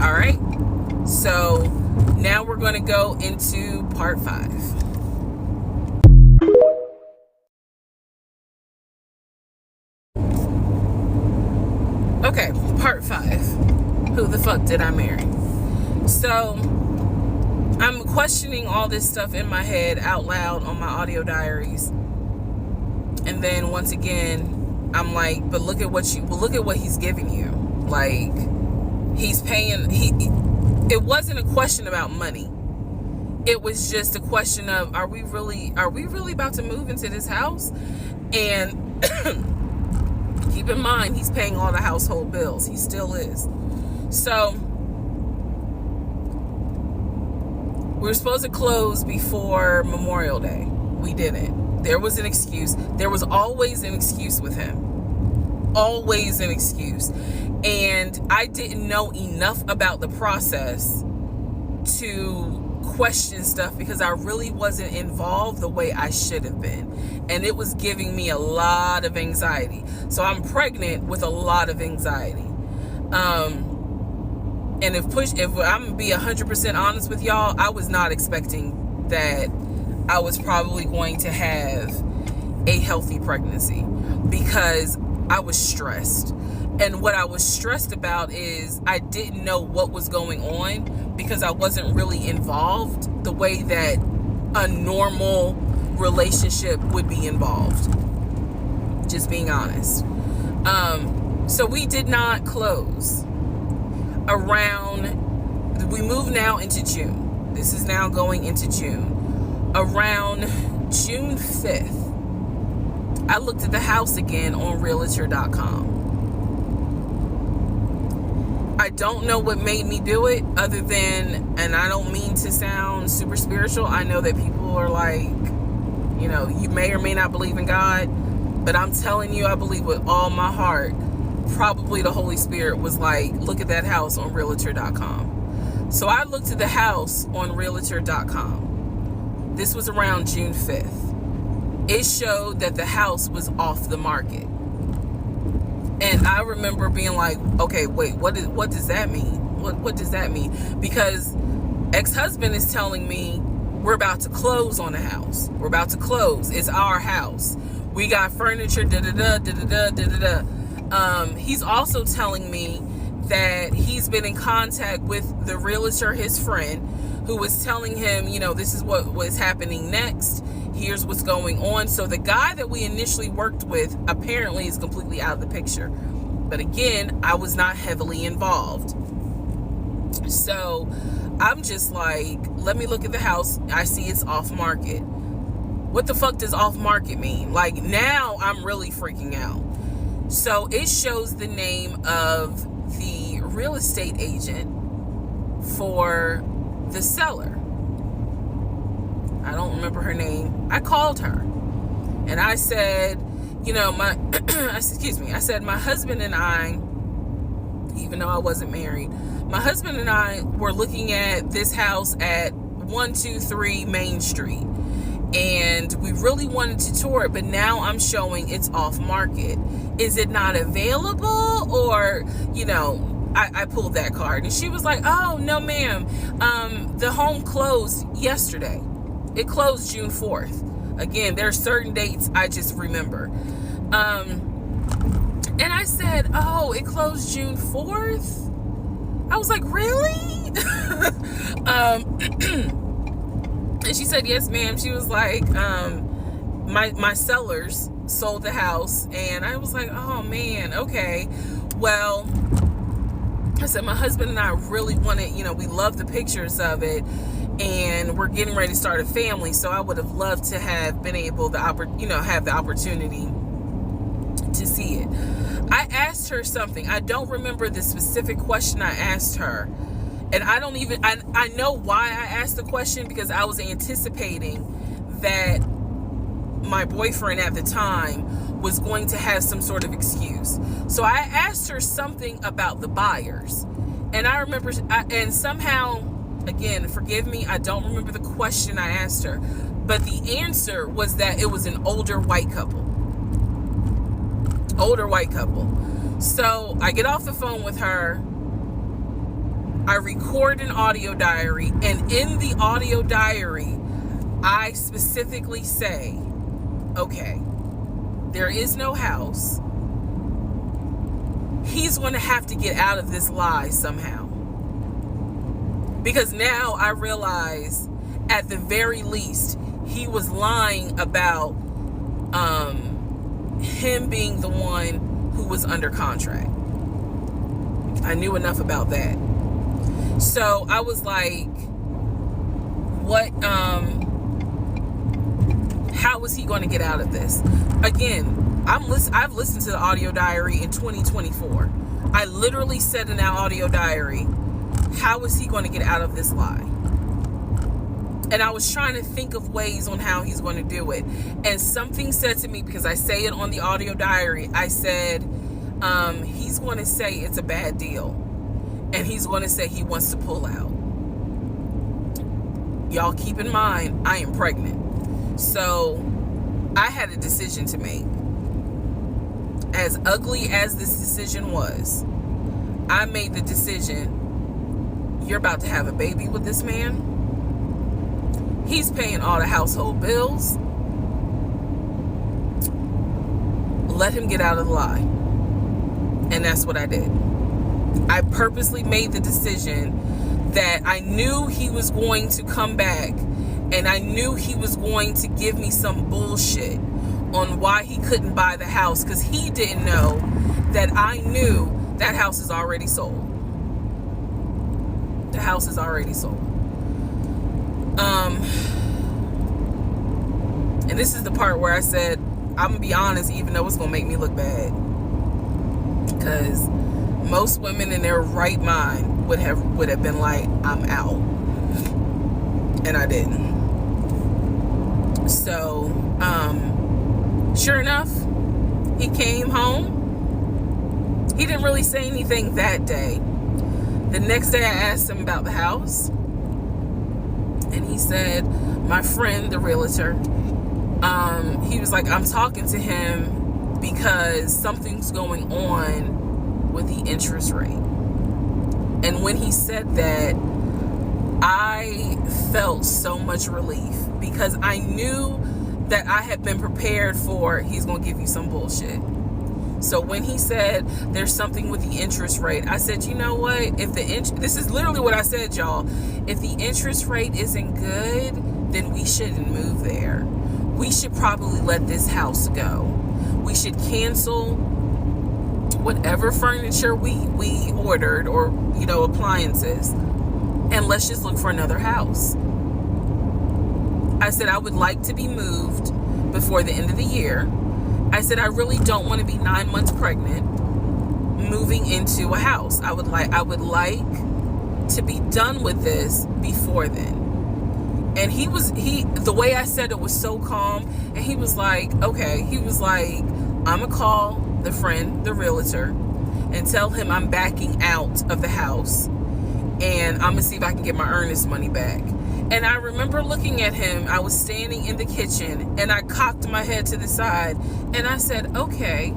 All right? So now we're going to go into part 5. Okay, part 5. Who the fuck did I marry? So I'm questioning all this stuff in my head out loud on my audio diaries. And then once again, I'm like, but look at what he's giving you. Like, he's paying, it wasn't a question about money. It was just a question of, are we really about to move into this house? And keep in mind, he's paying all the household bills. He still is. So we were supposed to close before Memorial Day. We didn't. There was an excuse. There was always an excuse with him. Always an excuse. And I didn't know enough about the process to question stuff, because I really wasn't involved the way I should have been. And it was giving me a lot of anxiety. So I'm pregnant with a lot of anxiety. And if I'm gonna be 100% honest with y'all, I was not expecting that I was probably going to have a healthy pregnancy, because I was stressed. And what I was stressed about is I didn't know what was going on, because I wasn't really involved the way that a normal relationship would be involved. Just being honest. So we did not close. We move now into June. This is now going into June. Around June 5th, I looked at the house again on Realtor.com. I don't know what made me do it, other than, and I don't mean to sound super spiritual. I know that people are like, you may or may not believe in God, but I'm telling you, I believe with all my heart. Probably the Holy Spirit was like, look at that house on Realtor.com. So I looked at the house on Realtor.com. This was around June 5th. It showed that the house was off the market. And I remember being like, okay, wait, what does that mean? What does that mean? Because ex-husband is telling me we're about to close on the house. We're about to close. It's our house. We got furniture, da-da-da, da-da-da, da-da-da. He's also telling me that he's been in contact with the realtor, his friend, who was telling him, this is what was happening next. Here's what's going on. So the guy that we initially worked with apparently is completely out of the picture. But again, I was not heavily involved. So I'm just like, let me look at the house. I see it's off market. What the fuck does off market mean? Like, now I'm really freaking out. So it shows the name of the real estate agent for the seller. I don't remember her name. I called her and I said, I said, my husband and I, even though I wasn't married, my husband and I were looking at this house at 123 Main Street. And we really wanted to tour it, but now I'm showing it's off market. Is it not available? Or, I pulled that card. And she was like, oh, no, ma'am. The home closed yesterday. It closed June 4th. Again, there are certain dates I just remember. And I said, oh, it closed June 4th? I was like, really? And she said, yes, ma'am. She was like, my sellers sold the house. And I was like, oh, man, okay. Well, I said, my husband and I really wanted, we love the pictures of it, and we're getting ready to start a family. So I would have loved to have been able to, have the opportunity to see it. I asked her something. I don't remember the specific question I asked her. And I know why I asked the question, because I was anticipating that my boyfriend at the time was going to have some sort of excuse. So I asked her something about the buyers. And I remember, and somehow, again, forgive me, I don't remember the question I asked her. But the answer was that it was an older white couple. So I get off the phone with her. I record an audio diary. And in the audio diary, I specifically say, okay, there is no house. He's going to have to get out of this lie somehow. Because now I realize, at the very least, he was lying about him being the one who was under contract. I knew enough about that. So I was like, what, how was he going to get out of this? Again, I've listened to the audio diary in 2024. I literally said in that audio diary, how is he going to get out of this lie? And I was trying to think of ways on how he's going to do it. And something said to me, because I say it on the audio diary, I said, he's going to say it's a bad deal. And he's going to say he wants to pull out. Y'all keep in mind, I am pregnant. So I had a decision to make. As ugly as this decision was, I made the decision, you're about to have a baby with this man. He's paying all the household bills. Let him get out of the lie. And that's what I did. I purposely made the decision that I knew he was going to come back, and I knew he was going to give me some bullshit on why he couldn't buy the house, because he didn't know that I knew that house is already sold. The house is already sold. And this is the part where I said, I'm gonna be honest, even though it's gonna make me look bad, because most women in their right mind would have been like, I'm out. And I didn't. So sure enough, he came home. He didn't really say anything that day. The next day I asked him about the house, and he said, my friend, the realtor, he was like, I'm talking to him because something's going on with the interest rate. And when he said that, I felt so much relief, because I knew that I had been prepared for, he's going to give you some bullshit. So when he said there's something with the interest rate, I said, you know what? This is literally what I said, y'all. If the interest rate isn't good, then we shouldn't move there. We should probably let this house go. We should cancel whatever furniture we ordered, or, appliances, and let's just look for another house. I said, I would like to be moved before the end of the year. I said, I really don't want to be 9 months pregnant moving into a house. I would like to be done with this before then. And the way I said it was so calm, and he was like, okay. He was like, I'm gonna call the friend, the realtor, and tell him I'm backing out of the house, and I'm gonna see if I can get my earnest money back. And I remember looking at him. I was standing in the kitchen, and I cocked my head to the side, and I said, okay,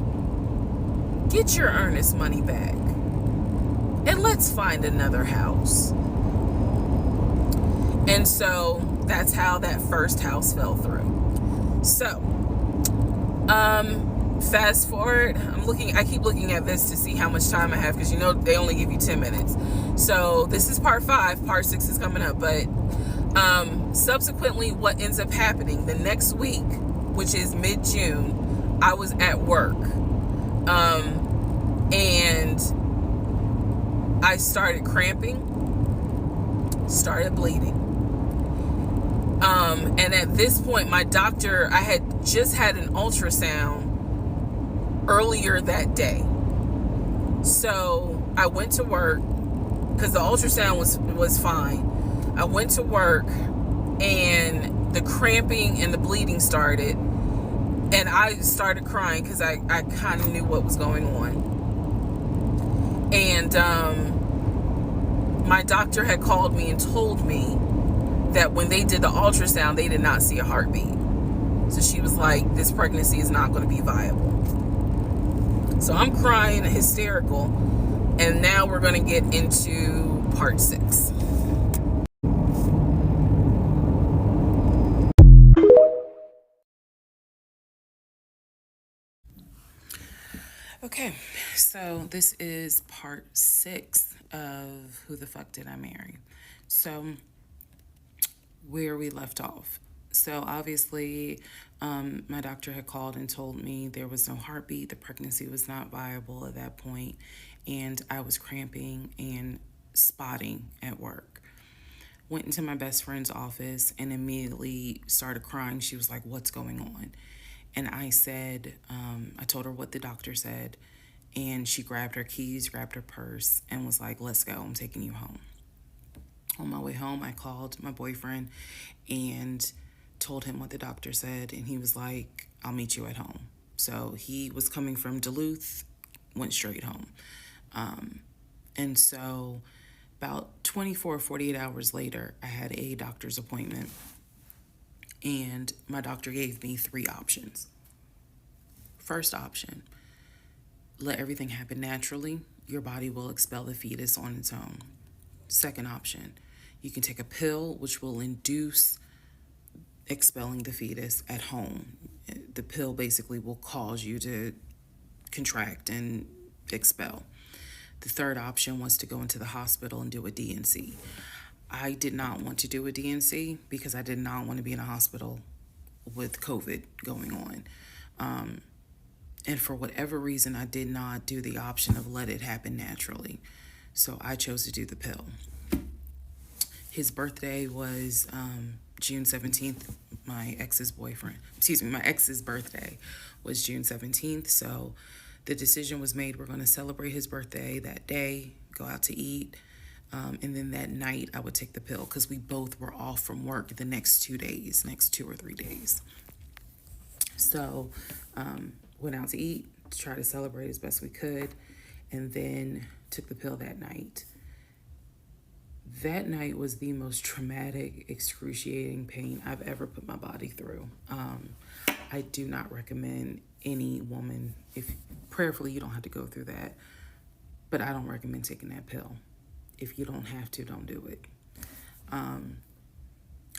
get your earnest money back, and let's find another house. And so that's how that first house fell through. So fast forward, I keep looking at this to see how much time I have, because they only give you 10 minutes. So this is part 5, part 6 is coming up. But subsequently, what ends up happening the next week, which is mid-June, I was at work, and I started cramping, started bleeding. And at this point, my doctor, I had just had an ultrasound earlier that day. So I went to work because the ultrasound was fine. I went to work and the cramping and the bleeding started. And I started crying because I kind of knew what was going on. And my doctor had called me and told me that when they did the ultrasound, they did not see a heartbeat. So she was like, this pregnancy is not going to be viable. So I'm crying, hysterical. And now we're going to get into part 6. Okay, so this is part 6 of Who the Fuck Did I Marry? So, where we left off. So, obviously, my doctor had called and told me there was no heartbeat, the pregnancy was not viable at that point, and I was cramping and spotting at work. Went into my best friend's office and immediately started crying. She was like, "What's going on?" And I said, I told her what the doctor said, and she grabbed her keys, grabbed her purse, and was like, "Let's go, I'm taking you home." On my way home, I called my boyfriend and told him what the doctor said, and he was like, "I'll meet you at home." So he was coming from Duluth, went straight home. And so about 24 or 48 hours later, I had a doctor's appointment. And my doctor gave me 3 options. First option, let everything happen naturally. Your body will expel the fetus on its own. Second option, you can take a pill which will induce expelling the fetus at home. The pill basically will cause you to contract and expel. The third option was to go into the hospital and do a D&C. I did not want to do a D&C because I did not want to be in a hospital with COVID going on. And for whatever reason, I did not do the option of let it happen naturally. So I chose to do the pill. His birthday was June 17th. My ex's birthday was June 17th. So the decision was made, we're going to celebrate his birthday that day, go out to eat. And then that night I would take the pill because we both were off from work the next 2 or 3 days. So went out to eat to try to celebrate as best we could, and then took the pill that night. That night was the most traumatic, excruciating pain I've ever put my body through. I do not recommend any woman, if prayerfully you don't have to go through that, but I don't recommend taking that pill. If you don't have to, don't do it.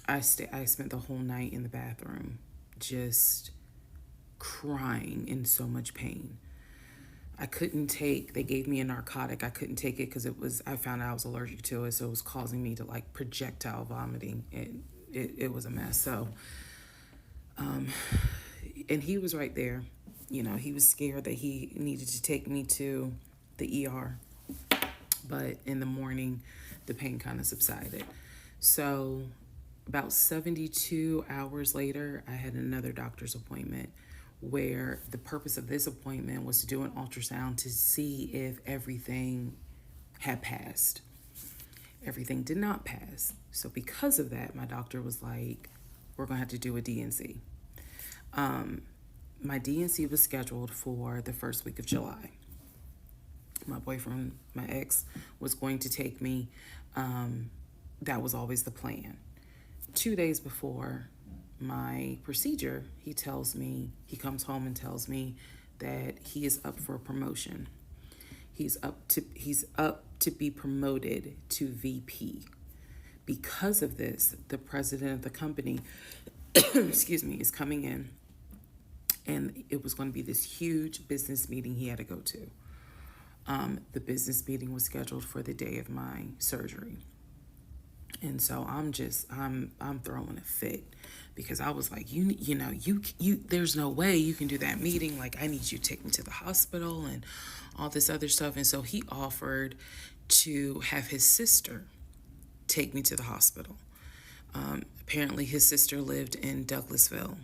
I spent the whole night in the bathroom just crying in so much pain. They gave me a narcotic. I couldn't take it because I found out I was allergic to it, so it was causing me to like projectile vomiting. It was a mess. So, and he was right there. He was scared that he needed to take me to the ER. But in the morning, the pain kind of subsided. So about 72 hours later, I had another doctor's appointment where the purpose of this appointment was to do an ultrasound to see if everything had passed. Everything did not pass. So because of that, my doctor was like, we're going to have to do a D&C. My D&C was scheduled for the first week of July. My boyfriend, my ex, was going to take me. That was always the plan. 2 days before my procedure, he comes home and tells me that he is up for a promotion. He's up to be promoted to VP. Because of this, the president of the company, is coming in, and it was going to be this huge business meeting he had to go to. The business meeting was scheduled for the day of my surgery. And so I'm throwing a fit because I was like, you there's no way you can do that meeting. Like, I need you to take me to the hospital and all this other stuff. And so he offered to have his sister take me to the hospital. Apparently, his sister lived in Douglasville.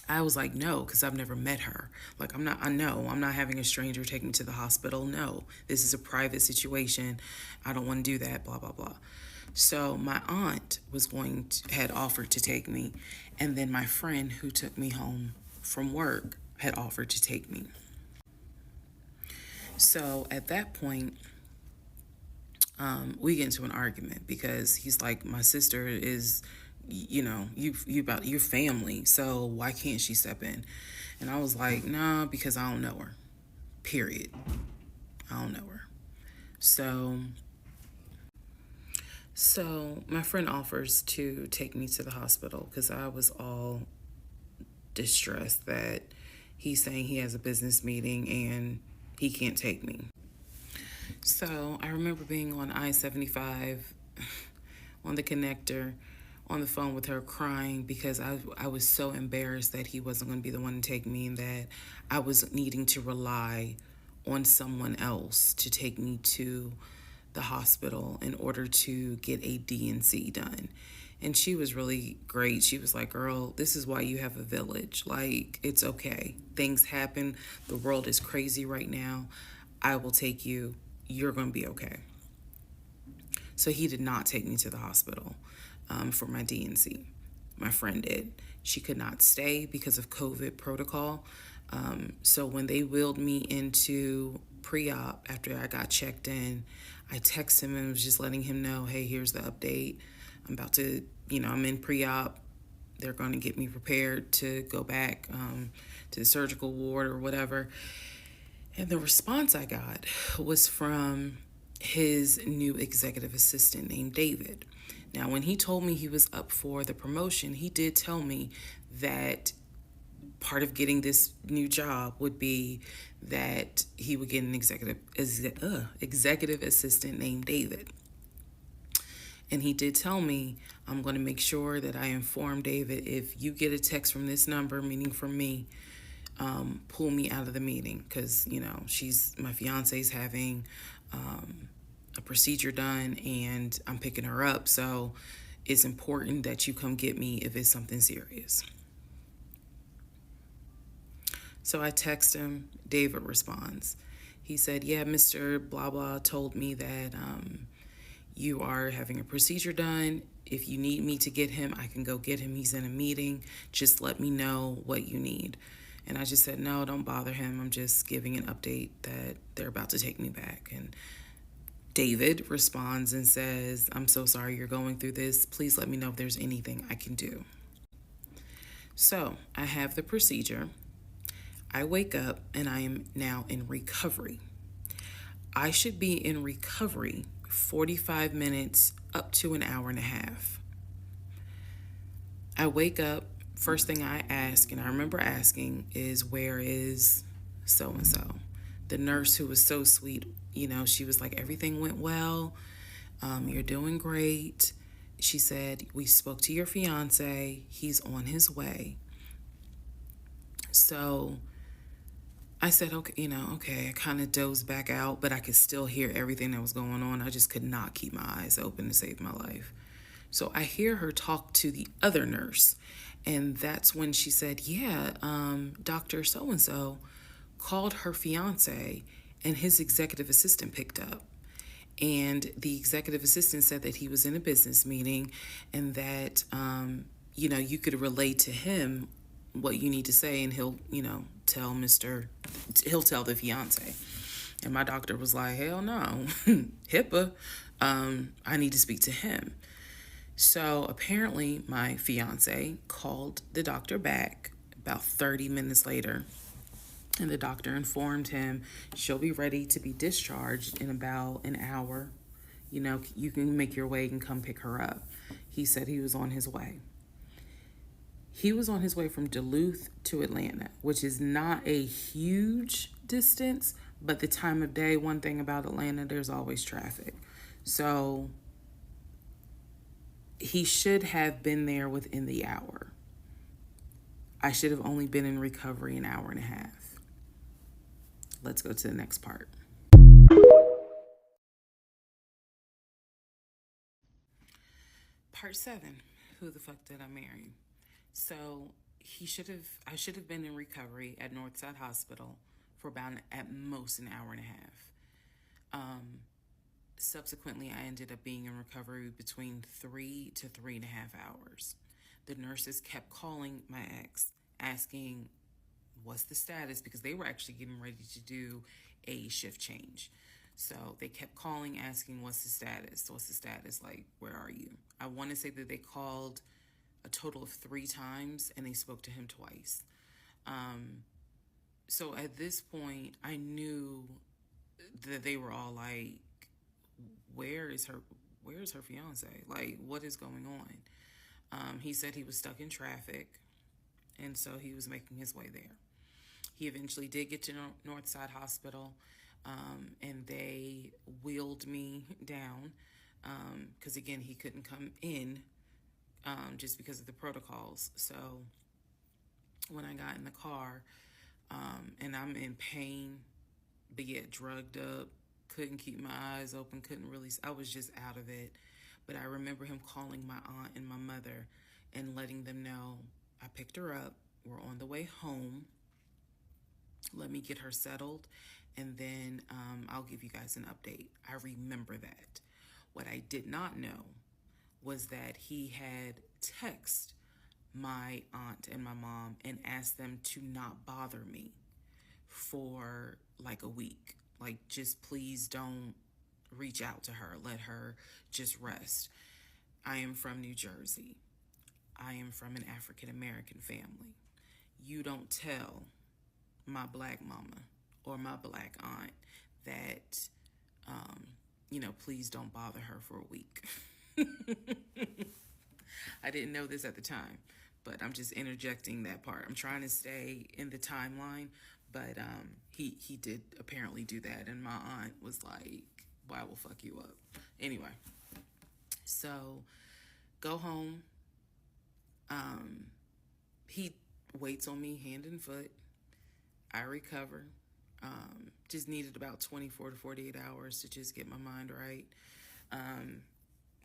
I was like, no, because I've never met her. Like, I'm not having a stranger take me to the hospital. No, this is a private situation. I don't want to do that, blah, blah, blah. So my aunt had offered to take me. And then my friend who took me home from work had offered to take me. So at that point, we get into an argument because he's like, my sister is, you about your family, so why can't she step in? And I was like, nah, because I don't know her. Period. I don't know her. So my friend offers to take me to the hospital because I was all distressed that he's saying he has a business meeting and he can't take me. So I remember being on I-75 on the connector on the phone with her crying because I was so embarrassed that he wasn't going to be the one to take me and that I was needing to rely on someone else to take me to the hospital in order to get a D&C done. And she was really great. She was like, girl, this is why you have a village. Like, it's okay. Things happen. The world is crazy right now. I will take you. You're going to be okay. So he did not take me to the hospital for my D&C. My friend did. She could not stay because of COVID protocol. So when they wheeled me into pre-op after I got checked in, I texted him and was just letting him know, hey, here's the update. I'm about to, I'm in pre-op. They're going to get me prepared to go back to the surgical ward or whatever. And the response I got was from his new executive assistant named David. Now, when he told me he was up for the promotion, he did tell me that part of getting this new job would be that he would get an executive assistant named David. And he did tell me, I'm going to make sure that I inform David if you get a text from this number, meaning from me, pull me out of the meeting because, my fiance's having a procedure done and I'm picking her up. So it's important that you come get me if it's something serious. So I text him. David responds. He said, yeah, Mr. Blah Blah told me that you are having a procedure done. If you need me to get him, I can go get him. He's in a meeting. Just let me know what you need. And I just said, no, don't bother him. I'm just giving an update that they're about to take me back. And David responds and says, I'm so sorry you're going through this. Please let me know if there's anything I can do. So I have the procedure. I wake up and I am now in recovery. I should be in recovery 45 minutes up to an hour and a half. I wake up, first thing I ask, and I remember asking, is where is so-and-so? The nurse who was so sweet, she was like, everything went well. You're doing great. She said, we spoke to your fiance. He's on his way. So I said, okay, I kind of dozed back out, but I could still hear everything that was going on. I just could not keep my eyes open to save my life. So I hear her talk to the other nurse. And that's when she said, yeah, Dr. So-and-so called her fiance and his executive assistant picked up. And the executive assistant said that he was in a business meeting and that, you could relate to him what you need to say and he'll tell the fiance. And my doctor was like, hell no, HIPAA, I need to speak to him. So apparently my fiance called the doctor back about 30 minutes later, and the doctor informed him she'll be ready to be discharged in about an hour. You can make your way and come pick her up. He said he was on his way. He was on his way from Duluth to Atlanta, which is not a huge distance, but the time of day, one thing about Atlanta, there's always traffic. So he should have been there within the hour. I should have only been in recovery an hour and a half. Let's go to the next part. Part 7. Who the fuck did I marry? So I should have been in recovery at Northside Hospital for about at most an hour and a half. Subsequently, I ended up being in recovery between 3 to 3.5 hours. The nurses kept calling my ex, asking what's the status, because they were actually getting ready to do a shift change. So they kept calling, asking what's the status? What's the status? Like, where are you? I want to say that they called a total of 3 times and they spoke to him twice. So at this point, I knew that they were all like, where's her fiance? Like, what is going on? He said he was stuck in traffic, and so he was making his way there. He eventually did get to Northside Hospital, and they wheeled me down because, again, he couldn't come in just because of the protocols. So when I got in the car, and I'm in pain, but yet drugged up, couldn't keep my eyes open, I was just out of it. But I remember him calling my aunt and my mother and letting them know I picked her up, we're on the way home, let me get her settled, and then I'll give you guys an update. I remember that. What I did not know was that he had texted my aunt and my mom and asked them to not bother me for like a week. Like, just please don't reach out to her. Let her just rest. I am from New Jersey. I am from an African American family. You don't tell my black mama or my black aunt that, please don't bother her for a week. I didn't know this at the time, but I'm just interjecting that part. I'm trying to stay in the timeline, but he did apparently do that, and my aunt was like, "Well, I will fuck you up." Anyway, so go home. He waits on me hand and foot. I recover. Just needed about 24 to 48 hours to just get my mind right.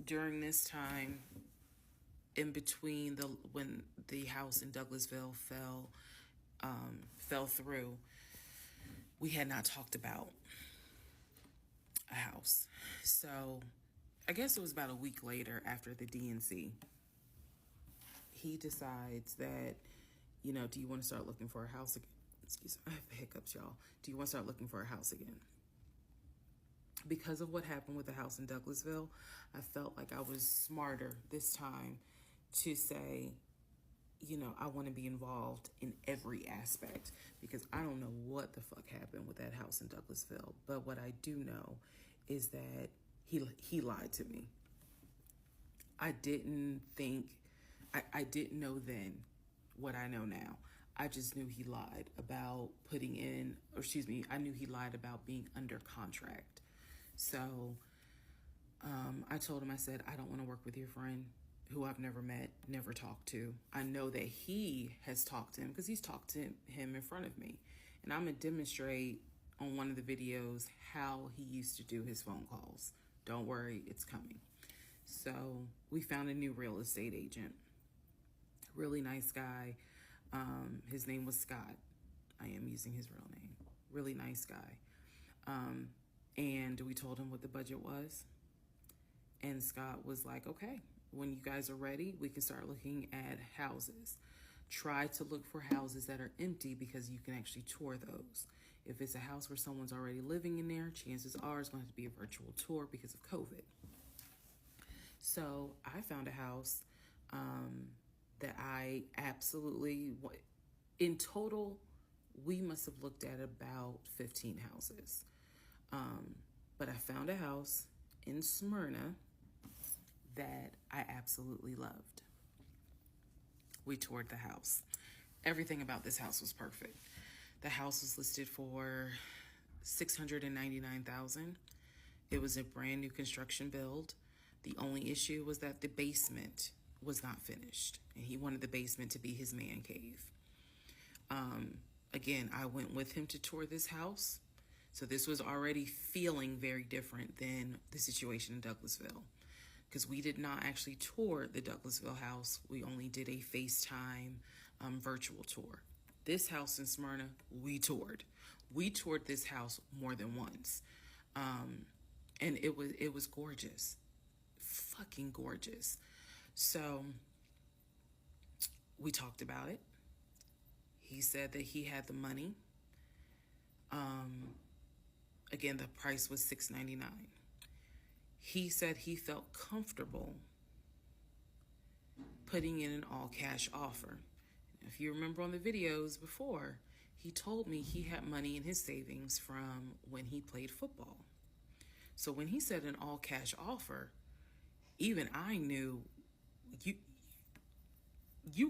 During this time, in between when the house in Douglasville fell through, we had not talked about a house. So I guess it was about a week later, after the DNC, he decides that, do you want to start looking for a house again? Excuse me, I have hiccups, y'all. Do you want to start looking for a house again? Because of what happened with the house in Douglasville, I felt like I was smarter this time to say, I want to be involved in every aspect, because I don't know what the fuck happened with that house in Douglasville. But what I do know is that he lied to me. I didn't know then what I know now. I just knew he lied about I knew he lied about being under contract. So I told him, I said, I don't want to work with your friend who I've never met, never talked to. I know that he has talked to him because he's talked to him in front of me. And I'm going to demonstrate on one of the videos how he used to do his phone calls. Don't worry, it's coming. So we found a new real estate agent. Really nice guy. His name was Scott. I am using his real name. Really nice guy. And we told him what the budget was. And Scott was like, okay, when you guys are ready, we can start looking at houses. Try to look for houses that are empty, because you can actually tour those. If it's a house where someone's already living in there, chances are it's going to have to be a virtual tour because of COVID. So I found a house that I absolutely, in total, we must have looked at about 15 houses. But I found a house in Smyrna that I absolutely loved. We toured the house. Everything about this house was perfect. The house was listed for $699,000. It was a brand new construction build. The only issue was that the basement was not finished, and he wanted the basement to be his man cave. Again, I went with him to tour this house. So this was already feeling very different than the situation in Douglasville. because we did not actually tour the Douglasville house. We only did a FaceTime virtual tour. This house in Smyrna, we toured. We toured this house more than once. And it was gorgeous. Fucking gorgeous. So we talked about it. He said that he had the money. Again, the price was $699. He said he felt comfortable putting in an all-cash offer. If you remember on the videos before, he told me he had money in his savings from when he played football. So when he said an all-cash offer, even I knew, you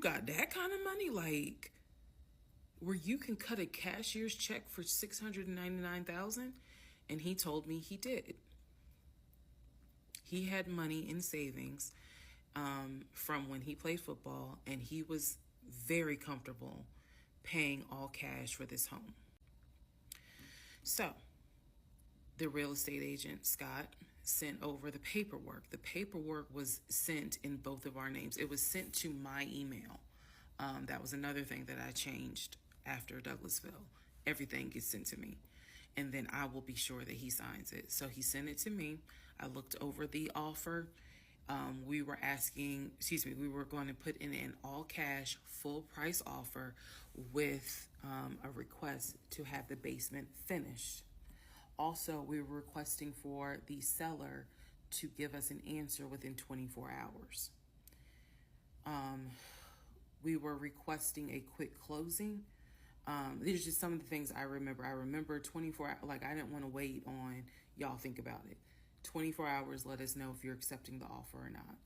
got that kind of money? Like, where you can cut a cashier's check for $699,000? And he told me he did. He had money in savings from when he played football, and he was very comfortable paying all cash for this home. So the real estate agent, Scott, sent over the paperwork. The paperwork was sent in both of our names. It was sent to my email. That was another thing that I changed after Douglasville. Everything gets sent to me, and then I will be sure that he signs it. So he sent it to me. I looked over the offer. We were going to put in an all cash, full price offer with a request to have the basement finished. Also, we were requesting for the seller to give us an answer within 24 hours. We were requesting a quick closing. These are just some of the things I remember. I remember 24 hours, like I didn't want to wait on, y'all think about it. 24 hours, let us know if you're accepting the offer or not.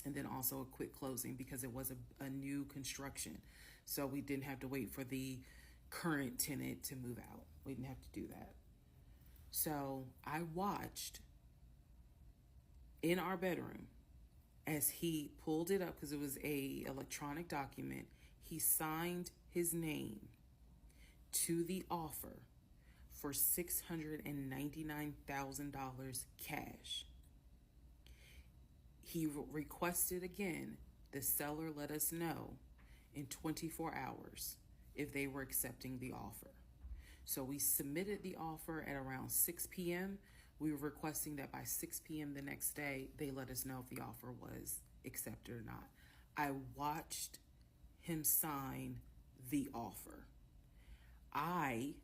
And then also a quick closing because it was a new construction. So we didn't have to wait for the current tenant to move out. We didn't have to do that. So I watched in our bedroom as he pulled it up, because it was a electronic document. He signed his name to the offer for $699,000 cash. He requested again, the seller let us know in 24 hours if they were accepting the offer. So we submitted the offer at around 6 p.m. We were requesting that by 6 p.m. the next day, they let us know if the offer was accepted or not. I watched him sign the offer. I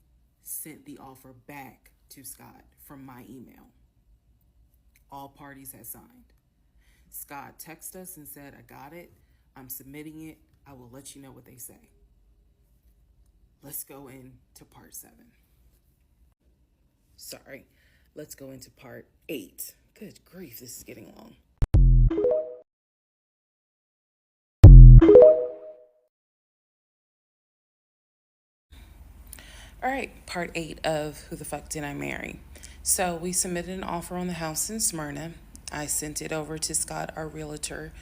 sent the offer back to Scott from my email. All parties had signed. Scott texted us and said, I got it. I'm submitting it. I will let you know what they say. Let's go into part 7. Sorry. Let's go into part 8. Good grief, this is getting long. All right, part 8 of Who the Fuck Did I Marry? So we submitted an offer on the house in Smyrna. I sent it over to Scott, our realtor,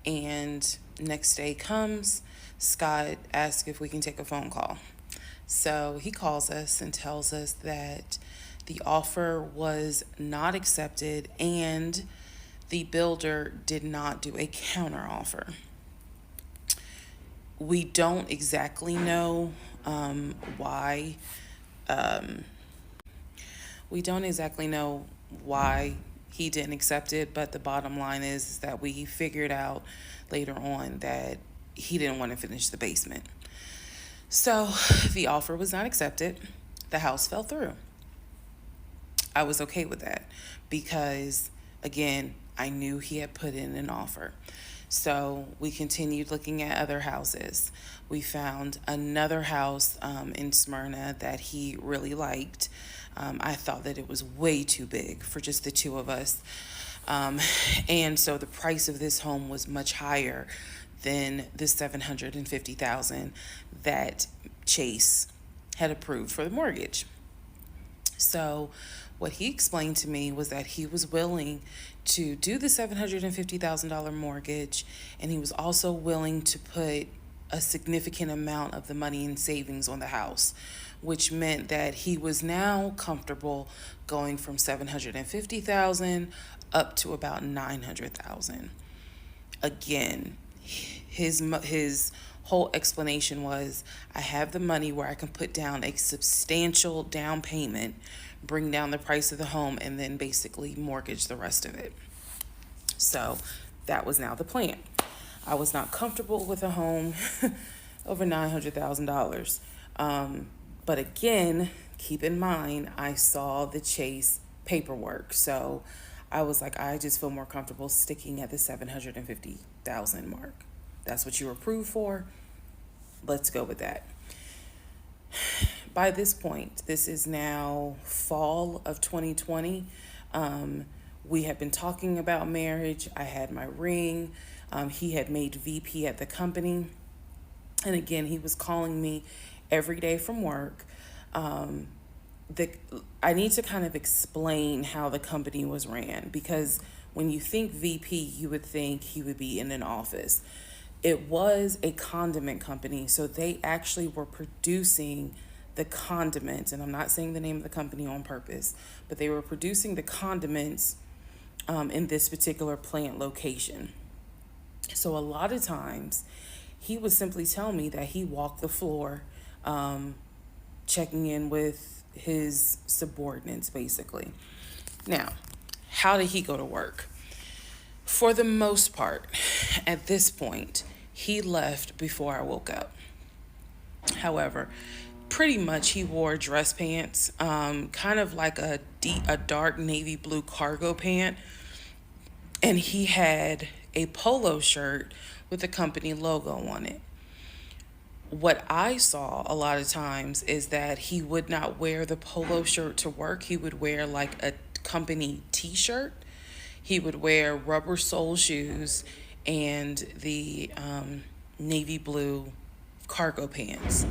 and next day comes, Scott asked if we can take a phone call. So he calls us and tells us that the offer was not accepted and the builder did not do a counter offer. We don't exactly know why. We don't exactly know why he didn't accept it, but the bottom line is that we figured out later on that he didn't want to finish the basement. So the offer was not accepted. The house fell through. I was okay with that because, again, I knew he had put in an offer. So we continued looking at other houses. We found another house in Smyrna that he really liked. I thought that it was way too big for just the two of us. And so the price of this home was much higher than the $750,000 that Chase had approved for the mortgage. So what he explained to me was that he was willing to do the $750,000 mortgage, and he was also willing to put a significant amount of the money in savings on the house, which meant that he was now comfortable going from $750,000 up to about 900,000. Again, his whole explanation was, I have the money where I can put down a substantial down payment, bring down the price of the home, and then basically mortgage the rest of it. So that was now the plan. I was not comfortable with a home over $900,000. But again, keep in mind, I saw the Chase paperwork. So I was like, I just feel more comfortable sticking at the 750,000 mark. That's what you were approved for. Let's go with that. By this point, this is now fall of 2020. We had been talking about marriage. I had my ring. He had made VP at the company. And again, he was calling me every day from work. I need to kind of explain how the company was ran, because when you think VP, you would think he would be in an office. It was a condiment company, so they actually were producing the condiments, and I'm not saying the name of the company on purpose, but they were producing the condiments in this particular plant location. So a lot of times, he would simply tell me that he walked the floor, checking in with his subordinates, basically. Now, how did he go to work? For the most part, at this point, he left before I woke up. However, pretty much he wore dress pants, kind of like a dark navy blue cargo pant, and he had a polo shirt with the company logo on it. What I saw a lot of times is that he would not wear the polo shirt to work. He would wear like a company t-shirt. He would wear rubber sole shoes and the navy blue cargo pants.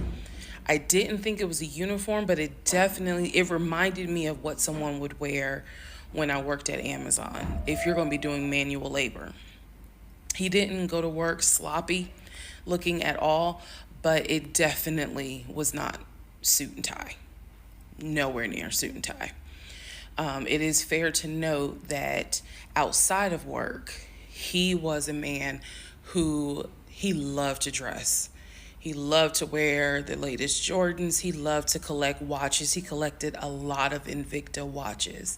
I didn't think it was a uniform, but it reminded me of what someone would wear when I worked at Amazon, if you're going to be doing manual labor. He didn't go to work sloppy looking at all, but it definitely was not suit and tie. Nowhere near suit and tie. It is fair to note that outside of work, he was a man who he loved to dress. He loved to wear the latest Jordans. He loved to collect watches. He collected a lot of Invicta watches.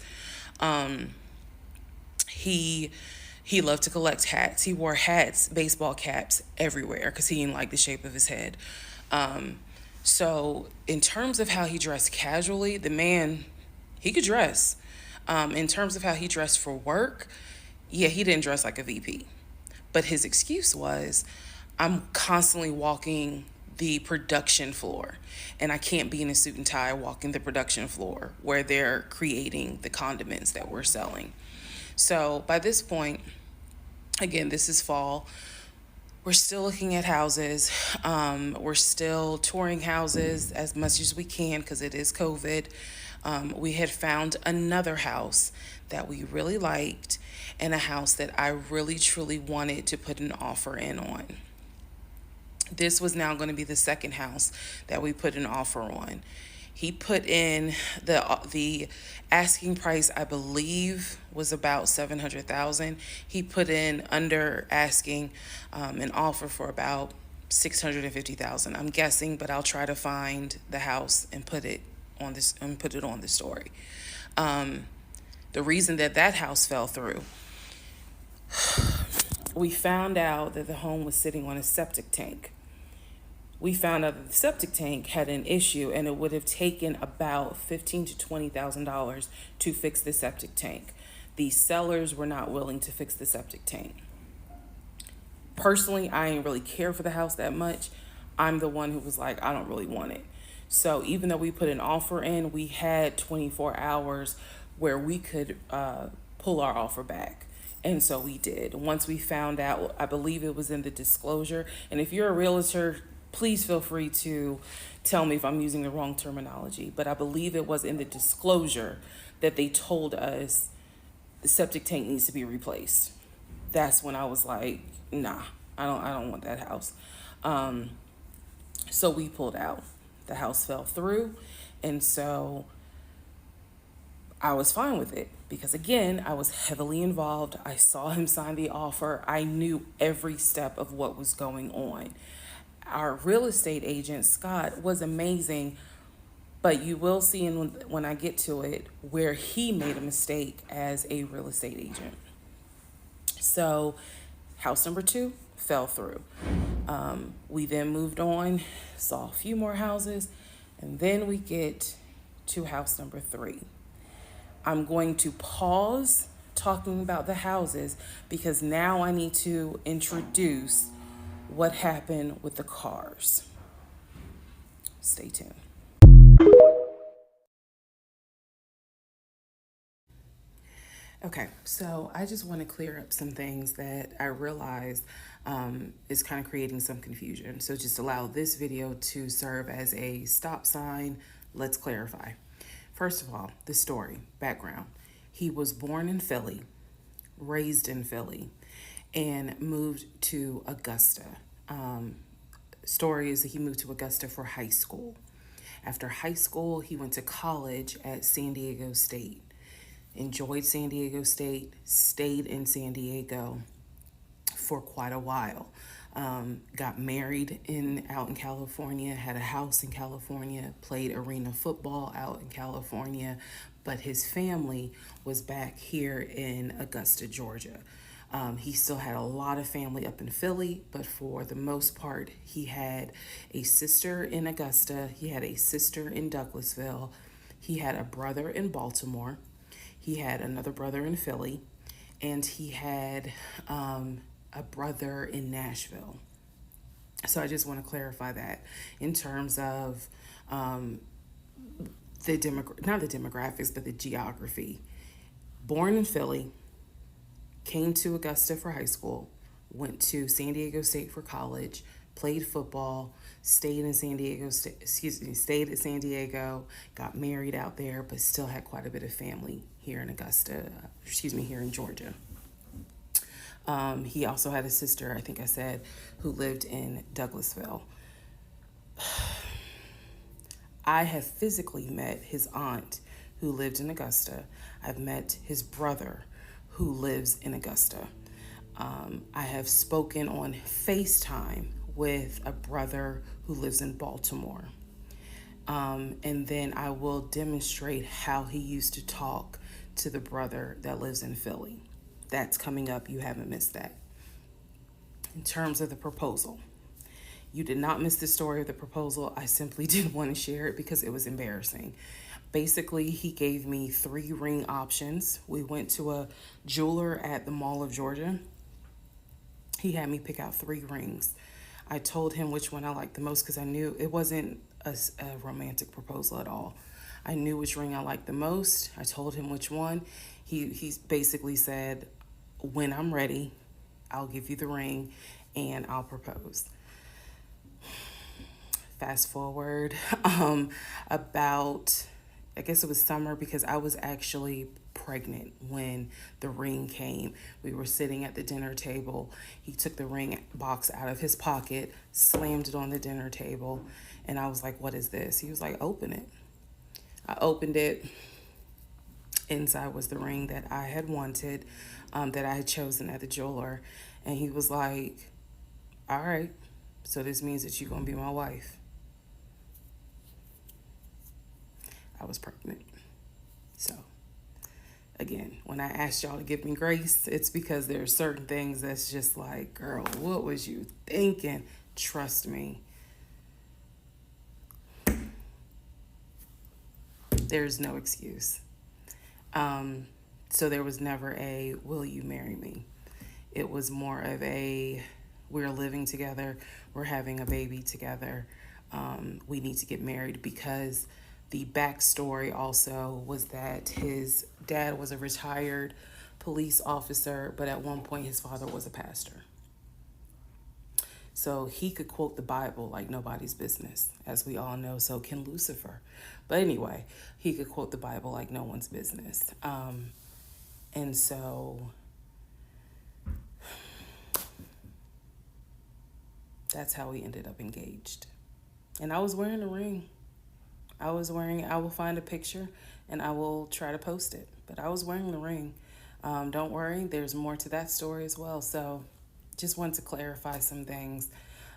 He loved to collect hats. He wore hats, baseball caps everywhere because he didn't like the shape of his head. So in terms of how he dressed casually, the man, he could dress. In terms of how he dressed for work, yeah, he didn't dress like a VP. But his excuse was, I'm constantly walking the production floor, and I can't be in a suit and tie walking the production floor where they're creating the condiments that we're selling. So by this point, again, this is fall. We're still looking at houses. We're still touring houses as much as we can because it is COVID. We had found another house that we really liked and a house that I really, truly wanted to put an offer in on. This was now going to be the second house that we put an offer on. He put in the asking price, I believe, was about 700,000. He put in under asking an offer for about 650,000. I'm guessing, but I'll try to find the house and put it on the story. The reason that house fell through, we found out that the home was sitting on a septic tank. We found out that the septic tank had an issue, and it would have taken about $15,000 to $20,000 to fix the septic tank. The sellers were not willing to fix the septic tank. Personally, I didn't really care for the house that much. I'm the one who was like, I don't really want it. So even though we put an offer in, we had 24 hours where we could pull our offer back. And so we did. Once we found out, I believe it was in the disclosure. And if you're a realtor, please feel free to tell me if I'm using the wrong terminology. But I believe it was in the disclosure that they told us the septic tank needs to be replaced. That's when I was like, nah, I don't want that house. So we pulled out. The house fell through. And so I was fine with it because, again, I was heavily involved. I saw him sign the offer. I knew every step of what was going on. Our real estate agent, Scott, was amazing, but you will see when I get to it where he made a mistake as a real estate agent. So, house number 2 fell through. We then moved on, saw a few more houses, and then we get to house number 3. I'm going to pause talking about the houses because now I need to introduce what happened with the cars. Stay tuned. Okay, so I just want to clear up some things that I realized is kind of creating some confusion. So just allow this video to serve as a stop sign. Let's clarify. First of all, the story, background. He was born in Philly, raised in Philly, and moved to Augusta. Story is that he moved to Augusta for high school. After high school, he went to college at San Diego State. Enjoyed San Diego State, stayed in San Diego for quite a while. Got married out in California, had a house in California, played arena football out in California, but his family was back here in Augusta, Georgia. He still had a lot of family up in Philly, but for the most part, he had a sister in Augusta, he had a sister in Douglasville, he had a brother in Baltimore, he had another brother in Philly, and he had a brother in Nashville. So I just want to clarify that in terms of not the demographics, but the geography. Born in Philly, came to Augusta for high school, went to San Diego State for college, played football, stayed at San Diego, got married out there, but still had quite a bit of family here in here in Georgia. He also had a sister, I think I said, who lived in Douglasville. I have physically met his aunt who lived in Augusta. I've met his brother who lives in Augusta. I have spoken on FaceTime with a brother who lives in Baltimore. And then I will demonstrate how he used to talk to the brother that lives in Philly. That's coming up. You haven't missed that. In terms of the proposal, you did not miss the story of the proposal. I simply didn't want to share it because it was embarrassing. Basically, he gave me 3 ring options. We went to a jeweler at the Mall of Georgia. He had me pick out 3 rings. I told him which one I liked the most because I knew it wasn't a romantic proposal at all. I knew which ring I liked the most. I told him which one. He basically said, when I'm ready, I'll give you the ring and I'll propose. Fast forward about, I guess it was summer because I was actually pregnant when the ring came. We were sitting at the dinner table. He took the ring box out of his pocket, slammed it on the dinner table, and I was like, what is this? He was like, open it. I opened it. Inside was the ring that I had wanted, that I had chosen at the jeweler. And he was like, all right, so this means that you're going to be my wife. I was pregnant. So, again, when I asked y'all to give me grace, it's because there are certain things that's just like, girl, what was you thinking? Trust me. There's no excuse. So there was never a, will you marry me? It was more of a, we're living together, we're having a baby together, we need to get married, because the backstory also was that his dad was a retired police officer, but at one point his father was a pastor. So he could quote the Bible like nobody's business, as we all know. So can Lucifer. But anyway, he could quote the Bible like no one's business. And so that's how we ended up engaged. And I was wearing a ring. I was wearing, I will find a picture and I will try to post it. But I was wearing the ring. Don't worry, there's more to that story as well. So just wanted to clarify some things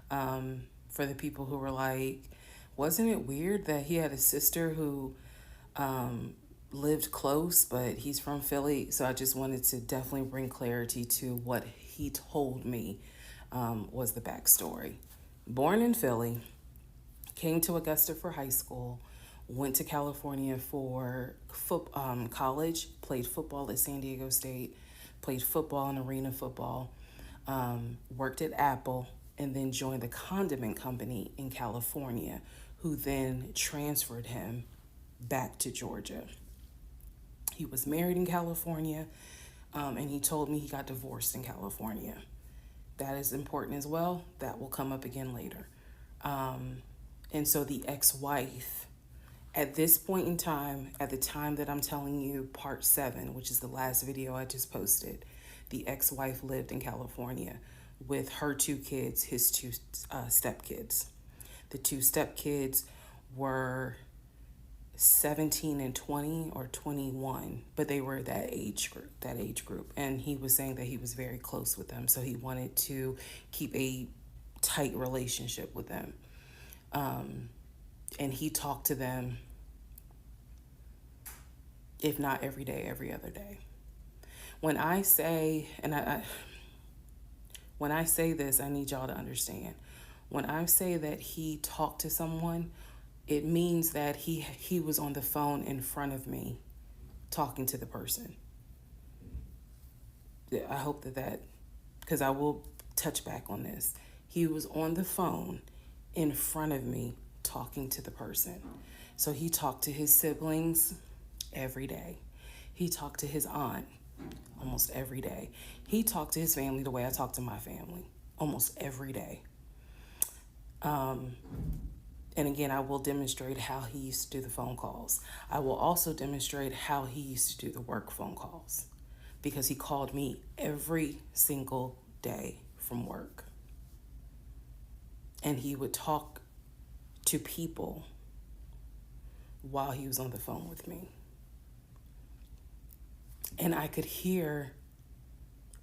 for the people who were like, wasn't it weird that he had a sister who lived close, but he's from Philly? So I just wanted to definitely bring clarity to what he told me was the backstory. Born in Philly, came to Augusta for high school, went to California for college, played football at San Diego State, played football and arena football, worked at Apple, and then joined the condiment company in California, who then transferred him back to Georgia. He was married in California, and he told me he got divorced in California. That is important as well. That will come up again later. And so the ex-wife, at this point in time, at the time that I'm telling you, part 7, which is the last video I just posted, the ex-wife lived in California with her 2 kids, his 2 stepkids. The 2 stepkids were 17 and 20 or 21, but they were that age group. And he was saying that he was very close with them, so he wanted to keep a tight relationship with them. And he talked to them, if not every day, every other day. When I say, and when I say this, I need y'all to understand. When I say that he talked to someone, it means that he was on the phone in front of me talking to the person. I hope that, because I will touch back on this. He was on the phone in front of me talking to the person. So he talked to his siblings every day. He talked to his aunt almost every day. He talked to his family the way I talk to my family almost every day. And again, I will demonstrate how he used to do the phone calls. I will also demonstrate how he used to do the work phone calls, because he called me every single day from work. And he would talk to people while he was on the phone with me. And I could hear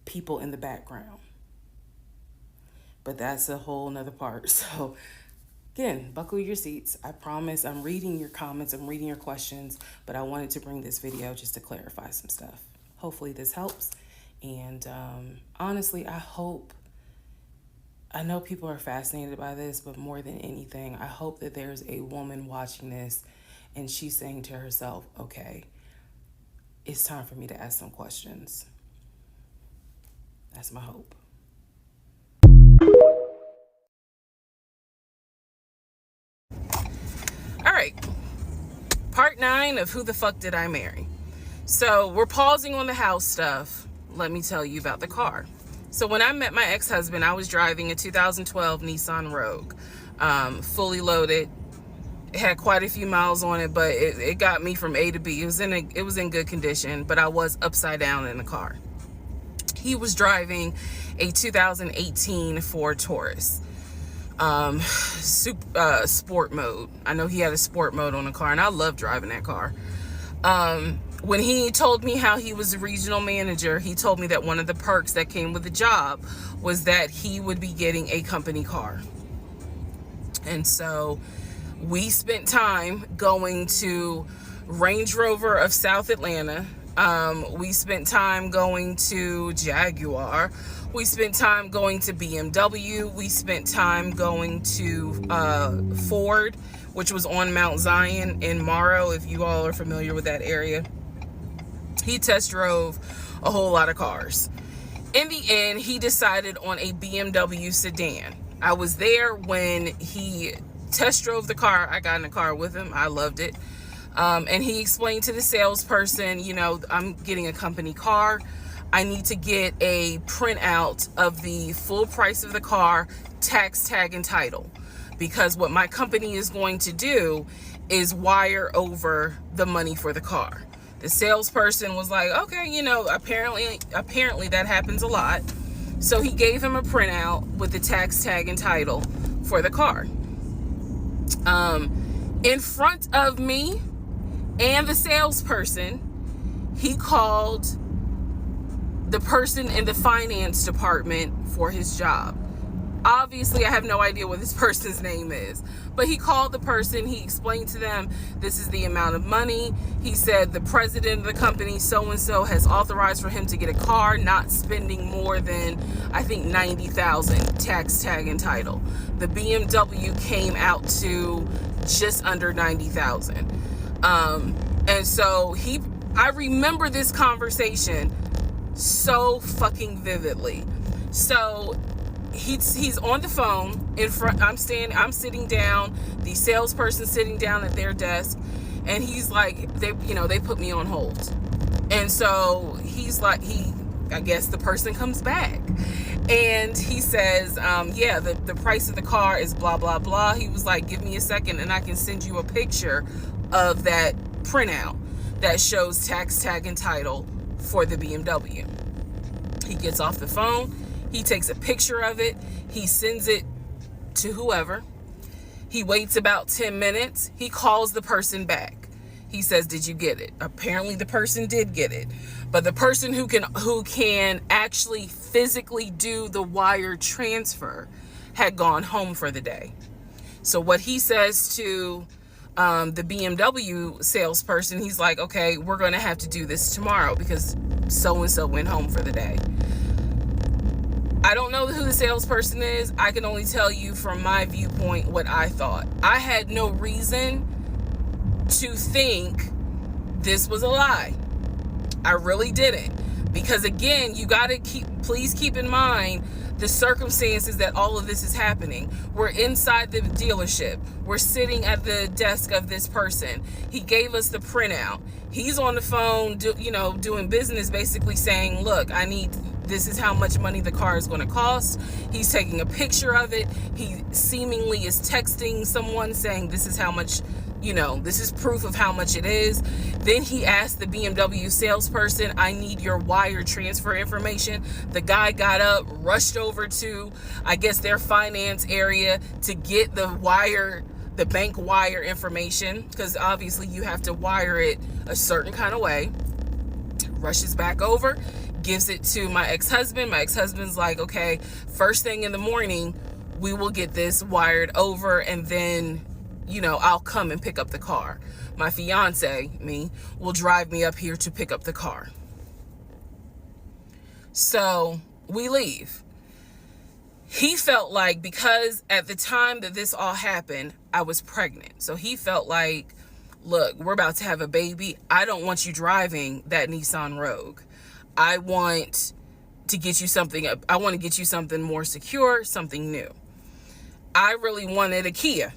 people in the background. But that's a whole nother part. So again, buckle your seats. I promise I'm reading your comments, I'm reading your questions, but I wanted to bring this video just to clarify some stuff. Hopefully this helps. And honestly, I know people are fascinated by this, but more than anything, I hope that there's a woman watching this and she's saying to herself, okay, it's time for me to ask some questions. That's my hope. All right, part 9 of Who the Fuck Did I Marry? So we're pausing on the house stuff. Let me tell you about the car. So when I met my ex-husband, I was driving a 2012 Nissan Rogue, fully loaded. It had quite a few miles on it, but it got me from A to B. It was in good condition, but I was upside down in the car. He was driving a 2018 Ford Taurus, sport mode. I know he had a sport mode on the car, and I love driving that car. When he told me how he was a regional manager, he told me that one of the perks that came with the job was that he would be getting a company car. And so we spent time going to Range Rover of South Atlanta. We spent time going to Jaguar. We spent time going to BMW. We spent time going to Ford, which was on Mount Zion in Morrow, if you all are familiar with that area. He test drove a whole lot of cars. In the end, he decided on a BMW sedan. I was there when he test drove the car. I got in the car with him. I loved it. And he explained to the salesperson, you know, I'm getting a company car. I need to get a printout of the full price of the car, tax, tag, and title. Because what my company is going to do is wire over the money for the car. The salesperson was like, okay, you know, apparently that happens a lot. So he gave him a printout with the tax, tag, and title for the car. In front of me and the salesperson, he called the person in the finance department for his job. Obviously, I have no idea what this person's name is, but he called the person. He explained to them, this is the amount of money. He said the president of the company, so-and-so, has authorized for him to get a car, not spending more than, I think, $90,000, tax, tag, and title. The BMW came out to just under $90,000. And so I remember this conversation so fucking vividly. So he's on the phone in front. I'm sitting down, the salesperson sitting down at their desk, and he's like, they put me on hold. And so he's like, I guess the person comes back and he says, the price of the car is blah, blah, blah. He was like, give me a second and I can send you a picture of that printout that shows tax, tag, and title for the BMW. He gets off the phone. He takes a picture of it. He sends it to whoever. He waits about 10 minutes. He calls the person back. He says, did you get it? Apparently the person did get it. But the person who can actually physically do the wire transfer had gone home for the day. So what he says to the BMW salesperson, he's like, okay, we're going to have to do this tomorrow because so-and-so went home for the day. I don't know who the salesperson is. I can only tell you from my viewpoint what I thought. I had no reason to think this was a lie. I really didn't. Because again, you got to please keep in mind the circumstances that all of this is happening. We're inside the dealership. We're sitting at the desk of this person. He gave us the printout. He's on the phone, doing business, basically saying, look, this is how much money the car is going to cost. He's taking a picture of it. He seemingly is texting someone saying, this is how much, this is proof of how much it is. Then he asked the BMW salesperson, I need your wire transfer information. The guy got up, rushed over to, I guess, their finance area to get the bank wire information, because obviously you have to wire it a certain kind of way. Rushes back over, gives it to my ex-husband. My ex-husband's like, okay, first thing in the morning, we will get this wired over, and then, I'll come and pick up the car. My fiance, will drive me up here to pick up the car. So we leave. He felt like, because at the time that this all happened, I was pregnant. So he felt like, look, we're about to have a baby. I don't want you driving that Nissan Rogue. I want to get you something. I want to get you something more secure, something new. I really wanted a Kia.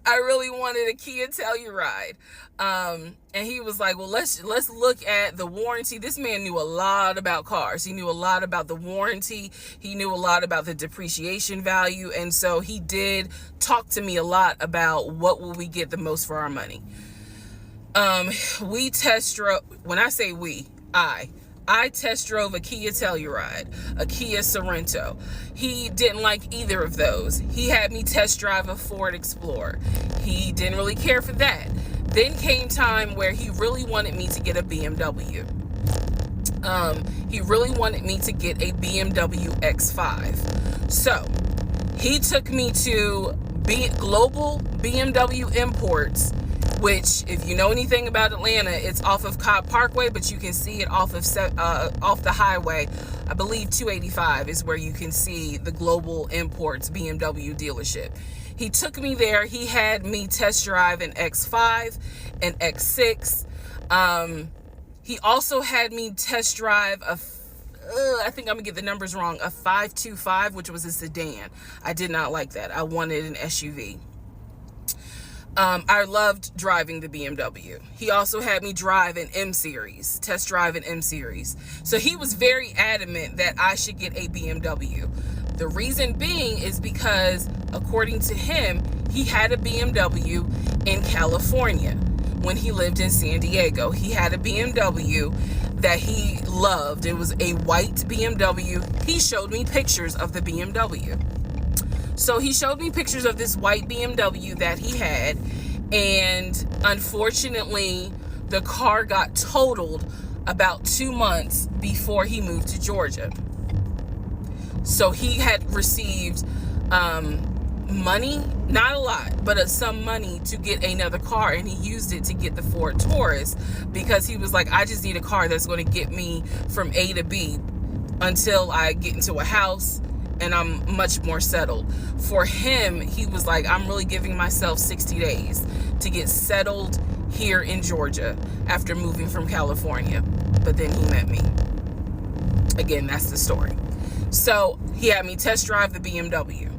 I really wanted a Kia Telluride. And he was like, well, let's look at the warranty. This man knew a lot about cars. He knew a lot about the warranty. He knew a lot about the depreciation value. And so he did talk to me a lot about what will we get the most for our money. We test drove, when I say we, I test drove a Kia Telluride, a Kia Sorento. He didn't like either of those. He had me test drive a Ford Explorer. He didn't really care for that. Then came time where he really wanted me to get a BMW. He really wanted me to get a BMW X5. So he took me to Global BMW Imports, which, if you know anything about Atlanta, it's off of Cobb Parkway, but you can see it off the highway. I believe 285 is where you can see the Global Imports BMW dealership. He took me there. He had me test drive an X5, an X6. He also had me test drive I think I'm gonna get the numbers wrong, a 525, which was a sedan. I did not like that. I wanted an SUV. I loved driving the BMW. He also had me drive an M-Series, test drive an M-Series. So he was very adamant that I should get a BMW. The reason being is because, according to him, he had a BMW in California when he lived in San Diego. He had a BMW that he loved. It was a white BMW. He showed me pictures of the BMW. So he showed me pictures of this white BMW that he had, And unfortunately, the car got totaled about 2 months before he moved to Georgia. So he had received money, not a lot, but some money to get another car, and he used it to get the Ford Taurus because he was like, I just need a car that's going to get me from A to B until I get into a house and I'm much more settled. For him, he was like, I'm really giving myself 60 days to get settled here in Georgia after moving from California. But then he met me. Again, that's the story. So he had me test drive the BMW.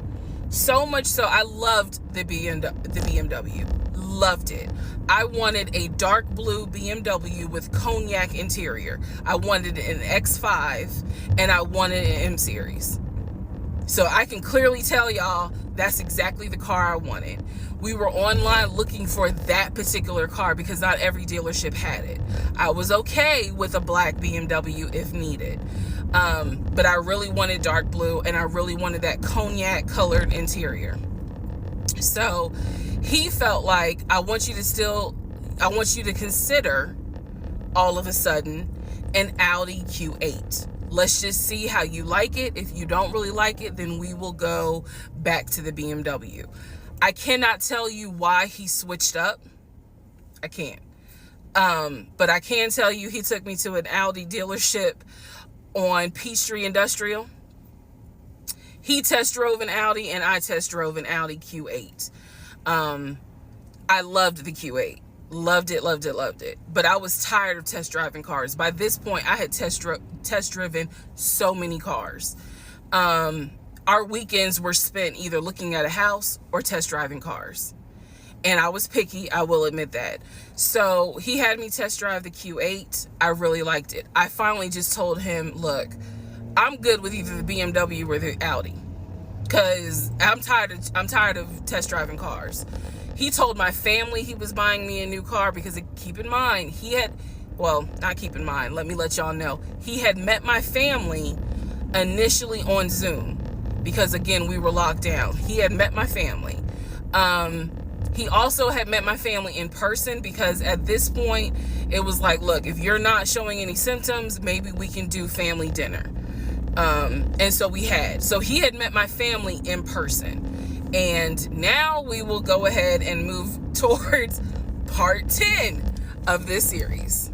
So much so, I loved the BMW. Loved it. I wanted a dark blue BMW with cognac interior. I wanted an X5 and I wanted an M Series. So I can clearly tell y'all that's exactly the car I wanted. We were online looking for that particular car because not every dealership had it. I was okay with a black BMW if needed. But I really wanted dark blue, and I really wanted that cognac colored interior. So he felt like, I want you to consider all of a sudden an Audi Q8. Let's just see how you like it. If you don't really like it, then we will go back to the BMW. I cannot tell you why he switched up. I can't. But I can tell you he took me to an Audi dealership on Peachtree Industrial. He test drove an Audi and I test drove an Audi Q8. I loved the Q8. Loved it. But I was tired of test driving cars. By this point, I had test driven so many cars. Our weekends were spent either looking at a house or test driving cars. And I was picky, I will admit that. So he had me test drive the Q8. I really liked it. I finally just told him, look, I'm good with either the BMW or the Audi, because I'm tired of test driving cars. He told my family he was buying me a new car because, keep in mind, let me let y'all know. He had met my family initially on Zoom because, again, we were locked down. He had met my family. He also had met my family in person because at this point, it was like, look, if you're not showing any symptoms, maybe we can do family dinner. And so we had. So he had met my family in person. And now we will go ahead and move towards part 10 of this series.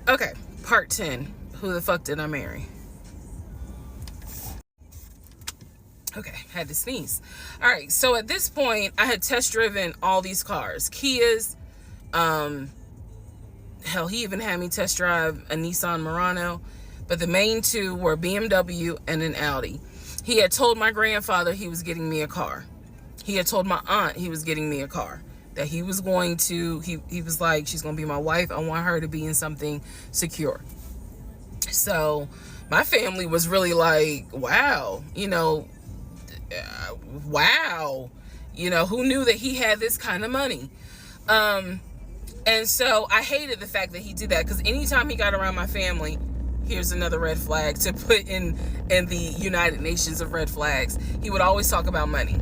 Okay, part 10. Who the fuck did I marry? Okay, had to sneeze. All right, so at this point, I had test driven all these cars. Kias, hell, he even had me test drive a Nissan Murano, but the main two were BMW and an Audi. He had told my grandfather he was getting me a car. He had told my aunt he was getting me a car, that he was going to, he was like, she's going to be my wife. I want her to be in something secure. So my family was really like, wow, who knew that he had this kind of money? And so I hated the fact that he did that, because anytime he got around my family, here's another red flag to put in the United Nations of red flags, he would always talk about money,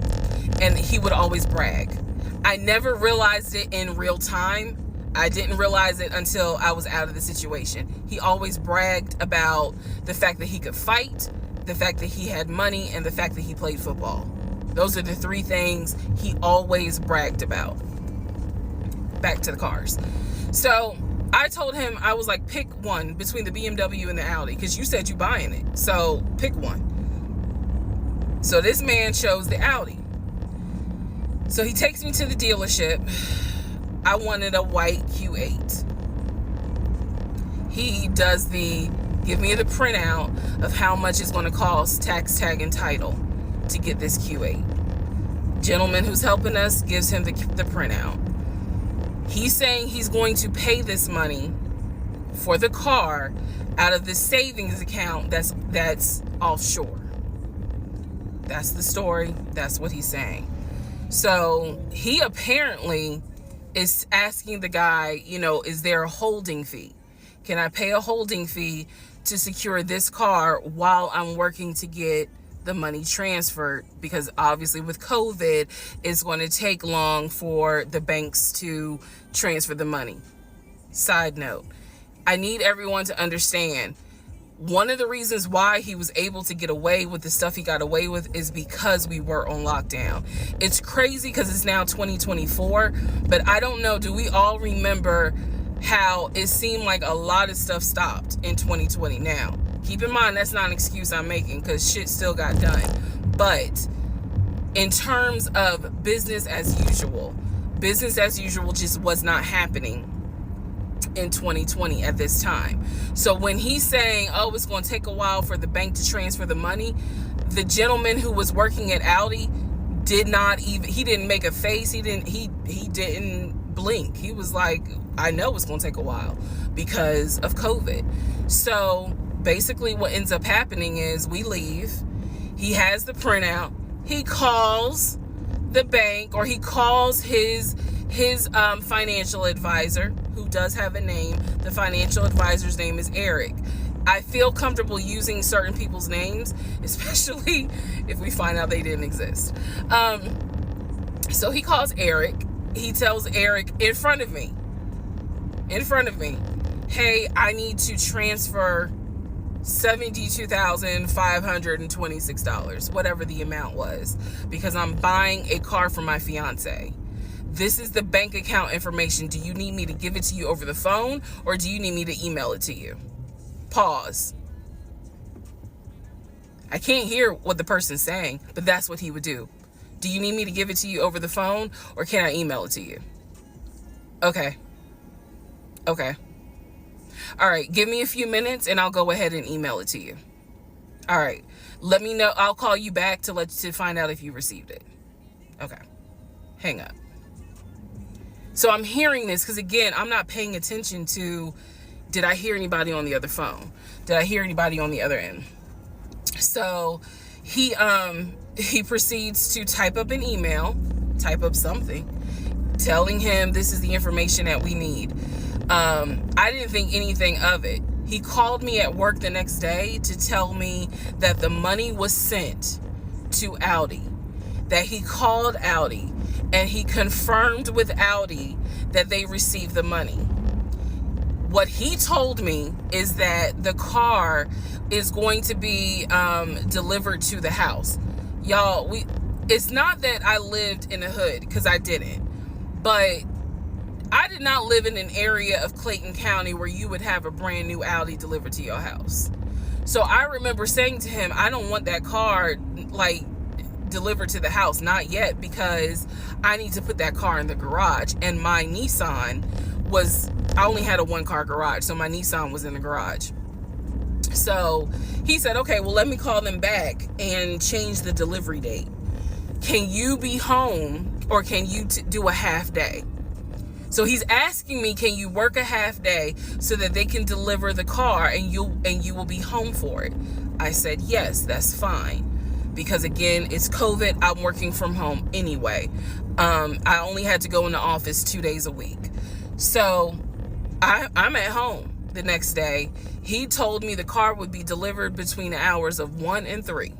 and he would always brag. I never realized it in real time. I didn't realize it until I was out of the situation. He always bragged about the fact that he could fight, the fact that he had money, and the fact that he played football. Those are the three things he always bragged about. Back to the cars. So I told him, I was like, pick one between the BMW and the Audi, because you said you buying it. So pick one. So this man chose the Audi. So he takes me to the dealership. I wanted a white Q8. He does give me the printout of how much it's going to cost, tax, tag, and title, to get this Q8. Gentleman who's helping us gives him the printout. He's saying he's going to pay this money for the car out of the savings account that's offshore. That's the story. That's what he's saying. So he apparently is asking the guy, is there a holding fee? Can I pay a holding fee to secure this car while I'm working to get the money transferred, because obviously with COVID, it's going to take long for the banks to transfer the money. Side note, I need everyone to understand, one of the reasons why he was able to get away with the stuff he got away with is because we were on lockdown. It's crazy because it's now 2024, but I don't know, do we all remember how it seemed like a lot of stuff stopped in 2020? Now, keep in mind, that's not an excuse I'm making, because shit still got done. But in terms of business as usual just was not happening in 2020 at this time. So when he's saying, oh, it's going to take a while for the bank to transfer the money, the gentleman who was working at Audi he didn't make a face. He didn't blink. He was like, I know it's going to take a while because of COVID. So basically what ends up happening is we leave. He has the printout. He calls the bank, or he calls his financial advisor, who does have a name. The financial advisor's name is Eric. I feel comfortable using certain people's names, especially if we find out they didn't exist. So he calls Eric. He tells Eric in front of me, hey, I need to transfer $72,526, whatever the amount was, because I'm buying a car for my fiance. This is the bank account information. Do you need me to give it to you over the phone, or do you need me to email it to you? Pause. I can't hear what the person's saying, but that's what he would do. Do you need me to give it to you over the phone, or can I email it to you? Okay. All right, give me a few minutes and I'll go ahead and email it to you. All right, let me know. I'll call you back to find out if you received it. Okay, hang up. So I'm hearing this because, again, I'm not paying attention to, did I hear anybody on the other phone? Did I hear anybody on the other end? So he proceeds to type up an email, type up something, telling him this is the information that we need. I didn't think anything of it. He called me at work the next day to tell me that the money was sent to Audi, that he called Audi and he confirmed with Audi that they received the money. What he told me is that the car is going to be delivered to the house. Y'all, it's not that I lived in the hood, because I didn't, but I did not live in an area of Clayton County where you would have a brand new Audi delivered to your house. So I remember saying to him, I don't want that car delivered to the house, not yet, because I need to put that car in the garage. And my Nissan I only had a 1-car garage, so my Nissan was in the garage. So he said, okay, well, let me call them back and change the delivery date. Can you be home, or can you do a half day? So he's asking me, can you work a half day so that they can deliver the car and you will be home for it? I said, yes, that's fine. Because again, it's COVID. I'm working from home anyway. I only had to go in the office 2 days a week. So I'm at home the next day. He told me the car would be delivered between the hours of 1 and 3.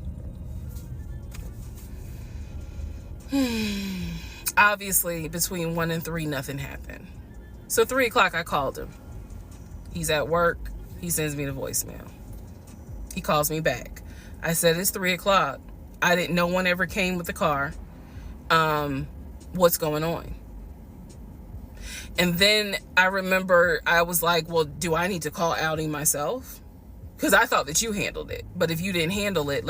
Obviously, between 1 and 3, nothing happened. So 3 o'clock, I called him. He's at work. He sends me the voicemail. He calls me back. I said, it's 3 o'clock. No one ever came with the car. What's going on? And then I remember I was like, well, do I need to call Audi myself? Because I thought that you handled it. But if you didn't handle it,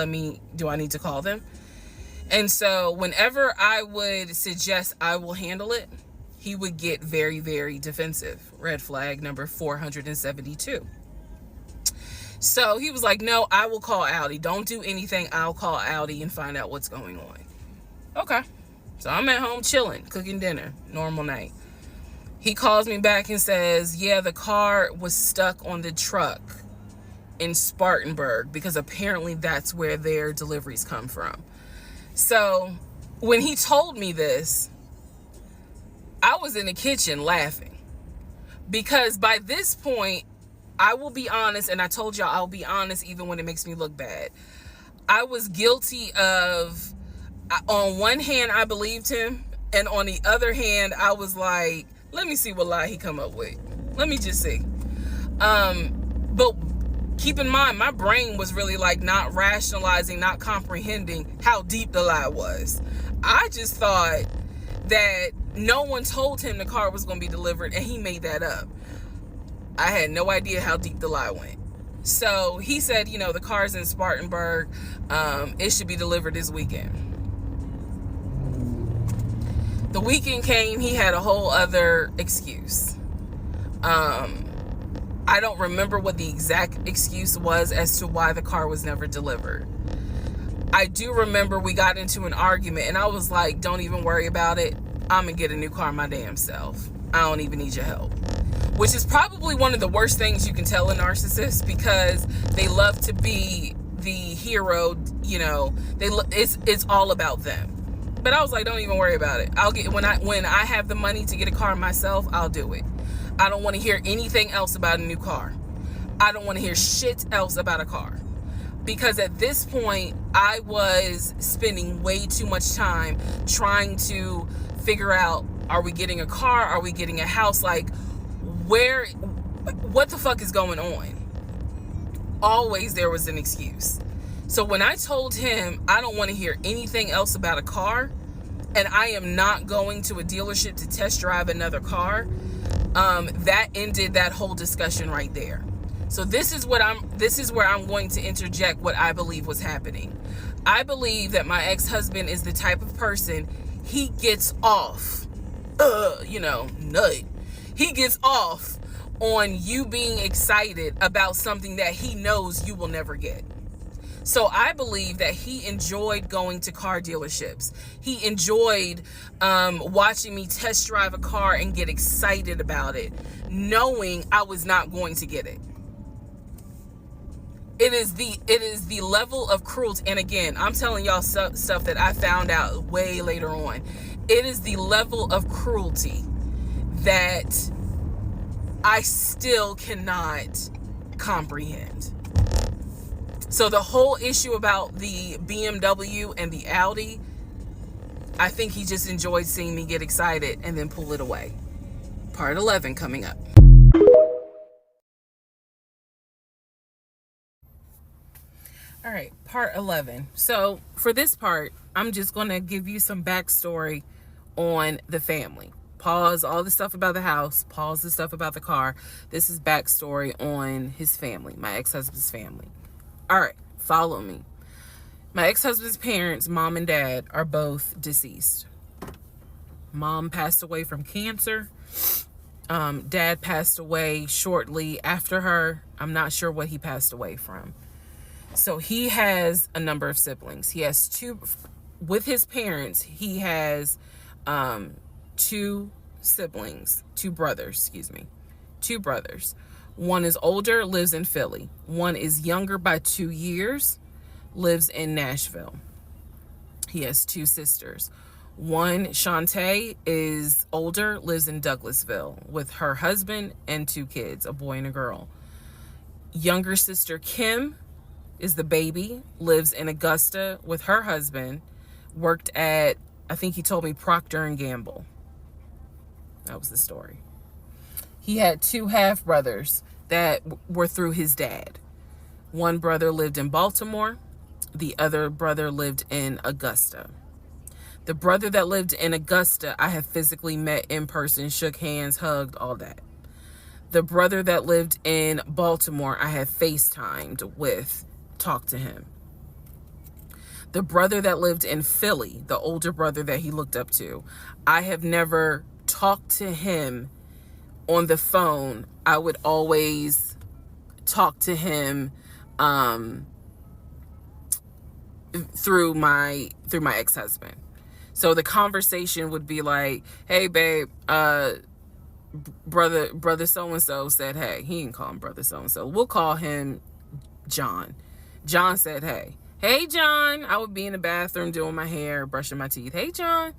do I need to call them? And so whenever I would suggest I will handle it, he would get very, very defensive. Red flag number 472. So he was like, no, I will call Audi. Don't do anything. I'll call Audi and find out what's going on. Okay. So I'm at home chilling, cooking dinner, normal night. He calls me back and says, yeah, the car was stuck on the truck in Spartanburg, because apparently that's where their deliveries come from. So when he told me this, I was in the kitchen laughing, because by this point, I will be honest, and I told y'all I'll be honest even when it makes me look bad. I was guilty of, on one hand, I believed him. And on the other hand, I was like, let me see what lie he come up with. Let me just see. But keep in mind, my brain was really like not rationalizing, not comprehending how deep the lie was. I just thought that no one told him the car was going to be delivered and he made that up. I had no idea how deep the lie went. So he said, you know, the car's in Spartanburg. It should be delivered this weekend. The weekend came, he had a whole other excuse. I don't remember what the exact excuse was as to why the car was never delivered. I do remember we got into an argument and I was like, don't even worry about it. I'm gonna get a new car my damn self. I don't even need your help. Which is probably one of the worst things you can tell a narcissist, because they love to be the hero, you know, it's all about them. But I was like, don't even worry about it. I'll get, when I have the money to get a car myself, I'll do it. I don't want to hear anything else about a new car. I don't want to hear shit else about a car. Because at this point, I was spending way too much time trying to figure out, are we getting a car? Are we getting a house? Like, what the fuck is going on? Always there was an excuse. So when I told him I don't want to hear anything else about a car, and I am not going to a dealership to test drive another car, that ended that whole discussion right there. So this is where I'm going to interject what I believe was happening. I believe that my ex-husband is the type of person, he gets off, nut. He gets off on you being excited about something that he knows you will never get. So I believe that he enjoyed going to car dealerships. He enjoyed watching me test drive a car and get excited about it, knowing I was not going to get it. It is the level of cruelty. And again, I'm telling y'all stuff that I found out way later on. It is the level of cruelty that I still cannot comprehend. So the whole issue about the BMW and the Audi, I think he just enjoyed seeing me get excited and then pull it away. Part 11 coming up. All right, part 11. So for this part, I'm just going to give you some backstory on the family. Pause all the stuff about the house. Pause the stuff about the car. This is backstory on his family, my ex-husband's family. All right, follow me. My ex-husband's parents, mom and dad, are both deceased. Mom passed away from cancer. Dad passed away shortly after her. I'm not sure what he passed away from. So he has a number of siblings. He has two, with his parents, he has two brothers. One is older, lives in Philly. One is younger by 2 years, lives in Nashville. He has two sisters. One, Shantae, is older, lives in Douglasville with her husband and two kids, a boy and a girl. Younger sister, Kim, is the baby, lives in Augusta with her husband, worked at, I think he told me, Procter & Gamble. That was the story. He had two half-brothers that were through his dad. One brother lived in Baltimore. The other brother lived in Augusta. The brother that lived in Augusta, I have physically met in person, shook hands, hugged, all that. The brother that lived in Baltimore, I have FaceTimed with, talked to him. The brother that lived in Philly, the older brother that he looked up to, I have never talked to him on the phone. I would always talk to him through my ex-husband. So the conversation would be like, hey babe, brother so-and-so said hey. He didn't call him brother so-and-so. We'll call him John. John said hey. Hey John. I would be in the bathroom doing my hair, brushing my teeth. Hey John.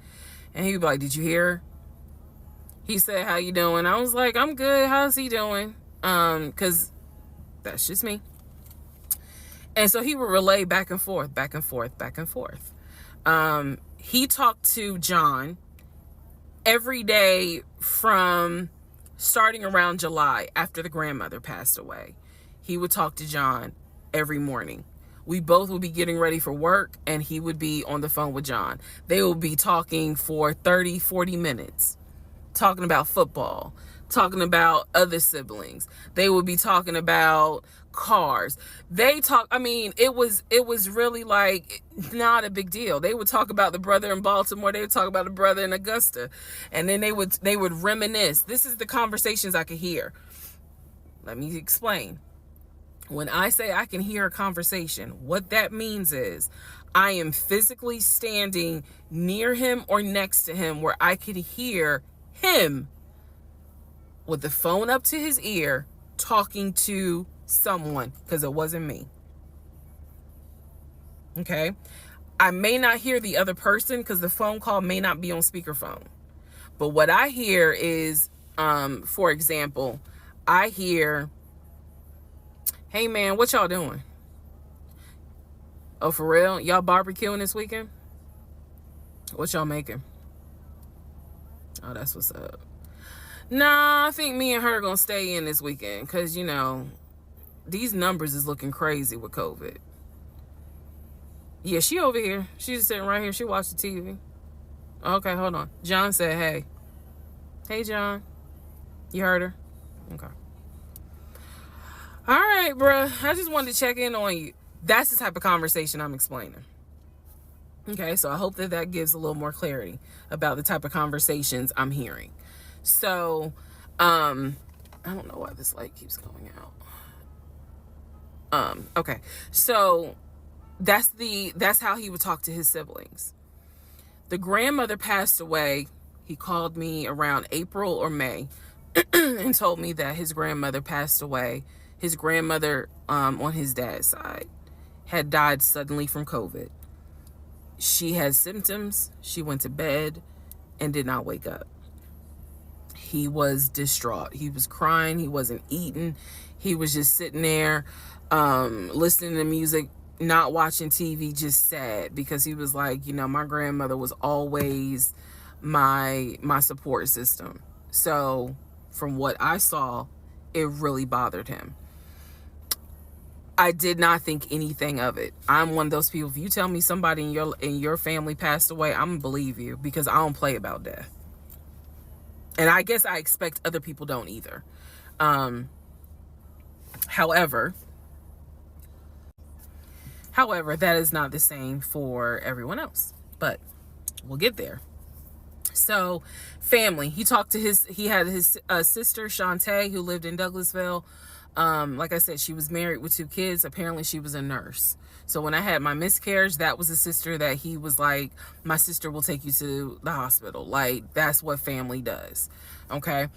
And he'd be like, did you hear? He said, how you doing? I was like, I'm good. How's he doing? Because that's just me. And so he would relay back and forth, back and forth, back and forth. He talked to John every day from starting around July after the grandmother passed away. He would talk to John every morning. We both would be getting ready for work and he would be on the phone with John. They would be talking for 30, 40 minutes, talking about football, talking about other siblings. They would be talking about cars. It was really like not a big deal. They would talk about the brother in Baltimore. They would talk about the brother in Augusta. And then they would reminisce. This is the conversations I could hear. Let me explain. When I say I can hear a conversation, what that means is I am physically standing near him or next to him where I could hear him with the phone up to his ear talking to someone, because it wasn't me. Okay? I may not hear the other person because the phone call may not be on speakerphone. But what I hear is, for example, I hear, "Hey man, what y'all doing? Oh, for real? Y'all barbecuing this weekend? What y'all making? Oh, that's what's up. Nah, I think me and her gonna stay in this weekend because, these numbers is looking crazy with COVID. Yeah, she over here. She's just sitting right here. She watched the TV. Okay, hold on. John said, hey. Hey, John. You heard her? Okay. All right, bruh. I just wanted to check in on you. That's the type of conversation I'm explaining. Okay, so I hope that gives a little more clarity about the type of conversations I'm hearing. So, I don't know why this light keeps going out. Okay, so that's how he would talk to his siblings. The grandmother passed away. He called me around April or May and told me that his grandmother passed away. His grandmother, on his dad's side, had died suddenly from COVID. She had symptoms. She went to bed and did not wake up. He was distraught. He was crying. He wasn't eating. He was just sitting there, listening to music, not watching TV, just sad, because he was like, my grandmother was always my support system. So from what I saw, it really bothered him. I did not think anything of it. I'm one of those people. If you tell me somebody in your family passed away, I'm gonna believe you, because I don't play about death. And I guess I expect other people don't either. However, that is not the same for everyone else. But we'll get there. So, family. He had his sister Shantae, who lived in Douglasville. Like I said, she was married with 2 kids. Apparently she was a nurse. So when I had my miscarriage, that was a sister that he was like, my sister will take you to the hospital. Like, that's what family does. Okay.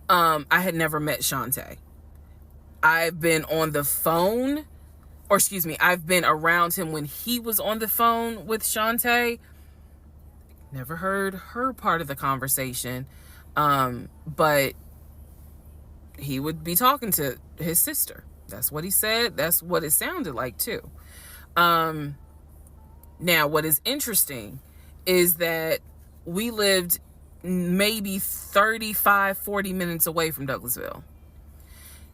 I had never met Shantae. I've been on the phone, I've been around him when he was on the phone with Shantae. Never heard her part of the conversation. But he would be talking to his sister. That's what he said. That's what it sounded like too. Now, what is interesting is that we lived maybe 35, 40 minutes away from Douglasville.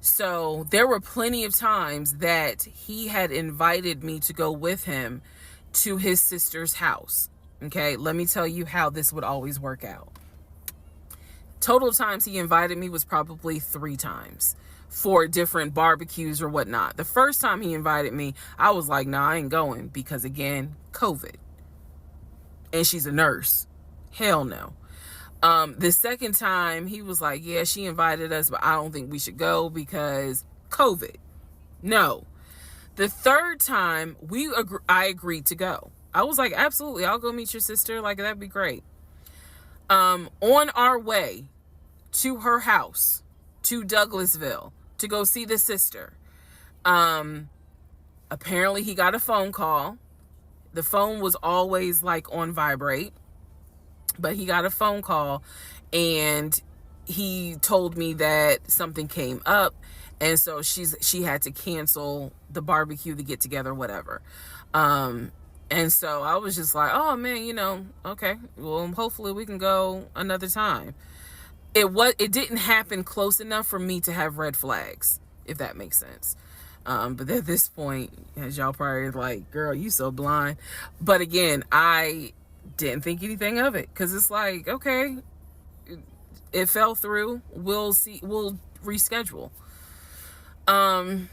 So there were plenty of times that he had invited me to go with him to his sister's house. Okay, let me tell you how this would always work out. Total times he invited me was probably 3 times for different barbecues or whatnot. The first time he invited me, I was like, nah, I ain't going, because again, COVID. And she's a nurse. Hell no. The second time he was like, yeah, she invited us, but I don't think we should go because COVID. No. The third time I agreed to go. I was like, absolutely, I'll go meet your sister. Like, that'd be great. On our way to her house, to Douglasville, to go see the sister, apparently he got a phone call. The phone was always like on vibrate, but he got a phone call and he told me that something came up And so she had to cancel the barbecue, the get together, whatever. And so I was just like, oh man, okay, well, hopefully we can go another time. It didn't happen close enough for me to have red flags, if that makes sense. But at this point, as y'all probably like, girl, you so blind. But again, I didn't think anything of it, because it's like, okay, it fell through. We'll see. We'll reschedule. And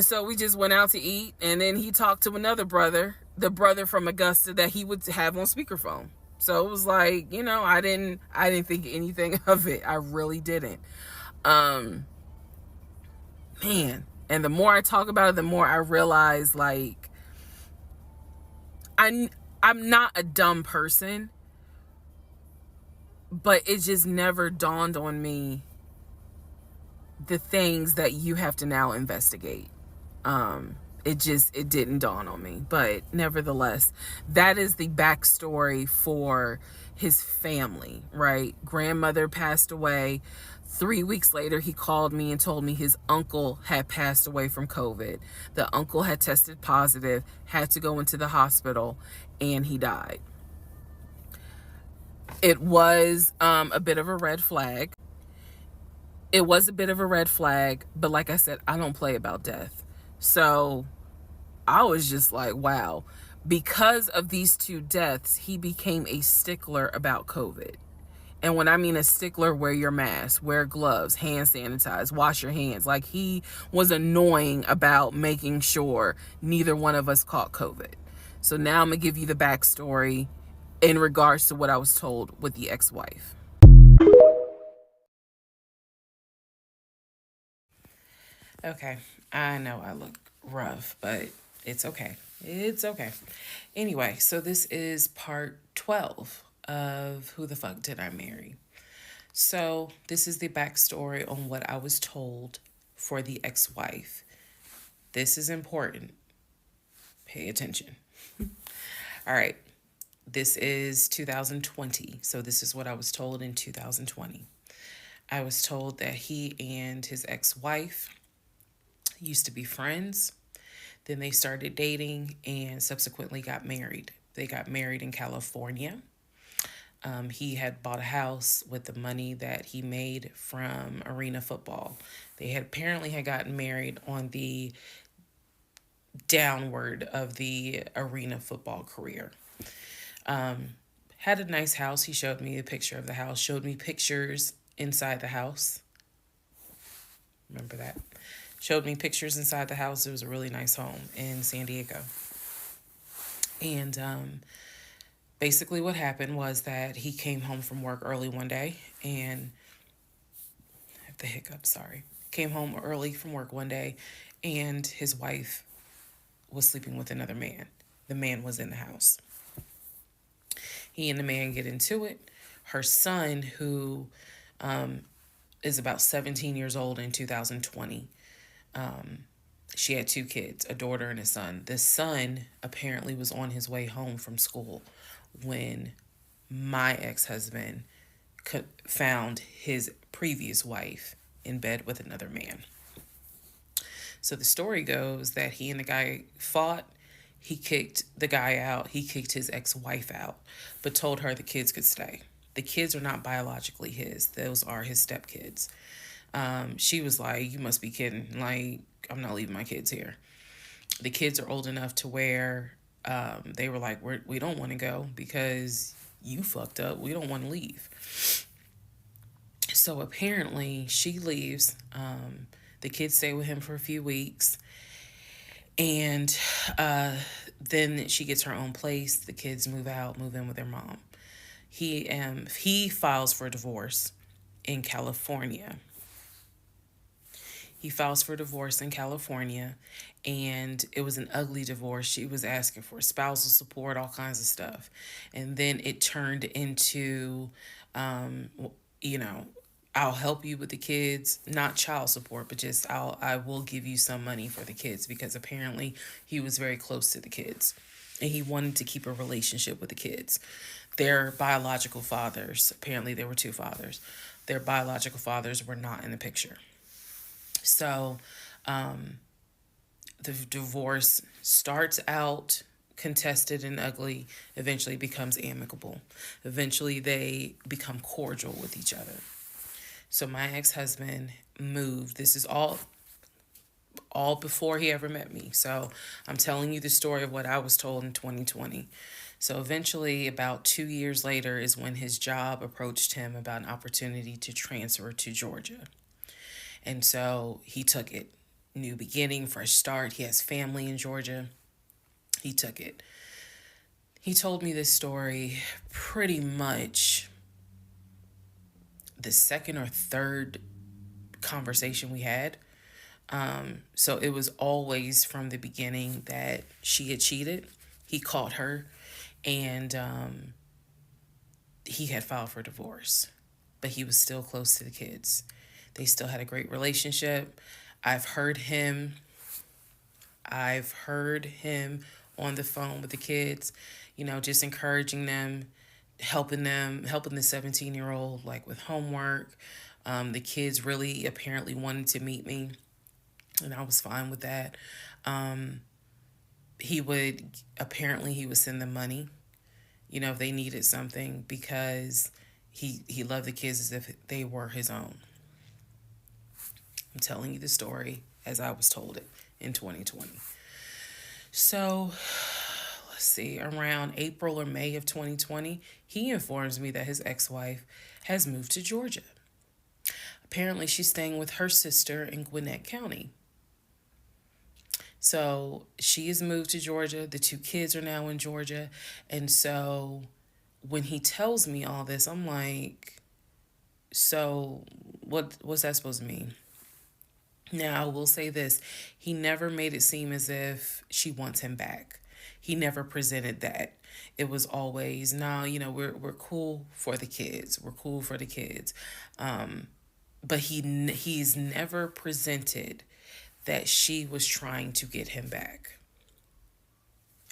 so we just went out to eat, and then he talked to another brother, the brother from Augusta that he would have on speakerphone. So it was like, I didn't think anything of it. I really didn't. Man, and the more I talk about it, the more I realize, like, I'm not a dumb person, but it just never dawned on me the things that you have to now investigate. It didn't dawn on me. But nevertheless, that is the backstory for his family, right? Grandmother passed away. 3 weeks later, he called me and told me his uncle had passed away from COVID. The uncle had tested positive, had to go into the hospital, and he died. It was a bit of a red flag. It was a bit of a red flag, but like I said, I don't play about death. So I was just like, wow. Because of these two deaths, he became a stickler about COVID. And when I mean a stickler, wear your mask, wear gloves, hand sanitize, wash your hands. Like, he was annoying about making sure neither one of us caught COVID. So now I'm going to give you the backstory in regards to what I was told with the ex-wife. Okay, I know I look rough, but it's okay. It's okay. Anyway, so this is part 12 of Who the Fuck Did I Marry? So this is the backstory on what I was told for the ex-wife. This is important. Pay attention. All right. This is 2020. So this is what I was told in 2020. I was told that he and his ex-wife used to be friends. Then they started dating and subsequently got married. They got married in California. He had bought a house with the money that he made from arena football. They had apparently had gotten married on the downward of the arena football career. Had a nice house. He showed me a picture of the house, showed me pictures inside the house. Remember that? Showed me pictures inside the house. It was a really nice home in San Diego. And basically what happened was that he came home from work early one day and I have the hiccups, sorry. Came home early from work one day and his wife was sleeping with another man. The man was in the house. He and the man get into it. Her son, who is about 17 years old in 2020, she had 2 kids, a daughter and a son. The son apparently was on his way home from school when my ex-husband found his previous wife in bed with another man. So the story goes that he and the guy fought. He kicked the guy out. He kicked his ex-wife out, but told her the kids could stay. The kids are not biologically his. Those are his stepkids. She was like, you must be kidding. Like, I'm not leaving my kids here. The kids are old enough to where they were like, we don't want to go because you fucked up. We don't want to leave. So apparently she leaves. The kids stay with him for a few weeks. And then she gets her own place. The kids move in with their mom. He files for divorce in California. He files for divorce in California, and it was an ugly divorce. She was asking for spousal support, all kinds of stuff. And then it turned into, I'll help you with the kids, not child support, but just I will give you some money for the kids, because apparently he was very close to the kids and he wanted to keep a relationship with the kids. Their biological fathers, apparently there were 2 fathers. Their biological fathers were not in the picture. So the divorce starts out contested and ugly, eventually becomes amicable. Eventually, they become cordial with each other. So my ex-husband moved. This is all before he ever met me. So I'm telling you the story of what I was told in 2020. So eventually, about 2 years later, is when his job approached him about an opportunity to transfer to Georgia. And so he took it. New beginning, fresh start. He has family in Georgia. He took it. He told me this story pretty much the second or third conversation we had. So it was always from the beginning that she had cheated. He caught her, and he had filed for divorce, but he was still close to the kids. They still had a great relationship. I've heard him. I've heard him on the phone with the kids, just encouraging them, helping the 17-year-old like with homework. The kids really apparently wanted to meet me, and I was fine with that. He would send them money, if they needed something, because he loved the kids as if they were his own. I'm telling you the story as I was told it in 2020. So let's see, around April or May of 2020, he informs me that his ex-wife has moved to Georgia. Apparently, she's staying with her sister in Gwinnett County. So she has moved to Georgia. The two kids are now in Georgia. And so when he tells me all this, I'm like, so what's that supposed to mean? Now, I will say this. He never made it seem as if she wants him back. He never presented that. It was always, no, we're cool for the kids. We're cool for the kids. But he's never presented that she was trying to get him back.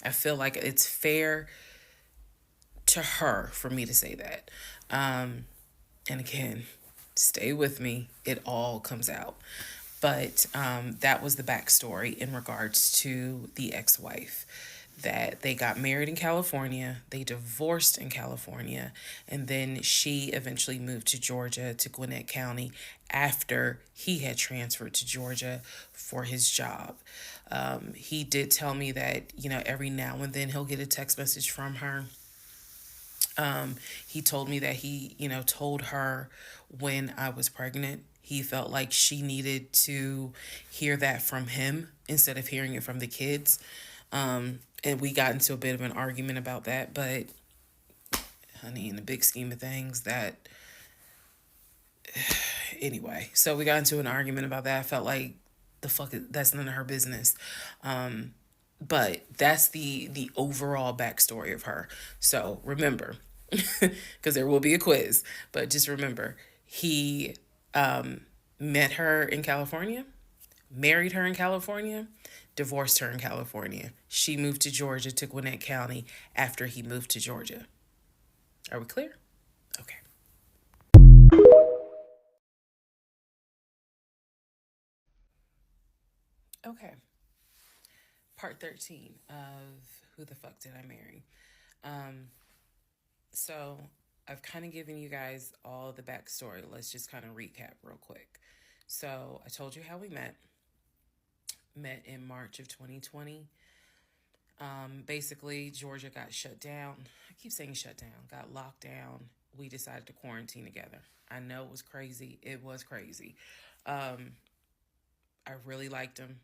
I feel like it's fair to her for me to say that. And again, stay with me. It all comes out. But that was the backstory in regards to the ex-wife. That they got married in California, they divorced in California, and then she eventually moved to Georgia, to Gwinnett County, after he had transferred to Georgia for his job. He did tell me that, every now and then he'll get a text message from her. He told me that he, told her when I was pregnant. He felt like she needed to hear that from him instead of hearing it from the kids. And we got into a bit of an argument about that, but honey, in the big scheme of things, anyway, so we got into an argument about that. I felt like that's none of her business. But that's the overall backstory of her. So remember, because there will be a quiz, but just remember, he met her in California, married her in California, divorced her in California. She moved to Georgia, to Gwinnett County, after he moved to Georgia. Are we clear? Okay. Okay. Part 13 of Who the Fuck Did I Marry? So I've kind of given you guys all the backstory. Let's just kind of recap real quick. So I told you how we met. Met in March of 2020. Basically, Georgia got shut down. I keep saying shut down. Got locked down. We decided to quarantine together. I know it was crazy. It was crazy. I really liked him.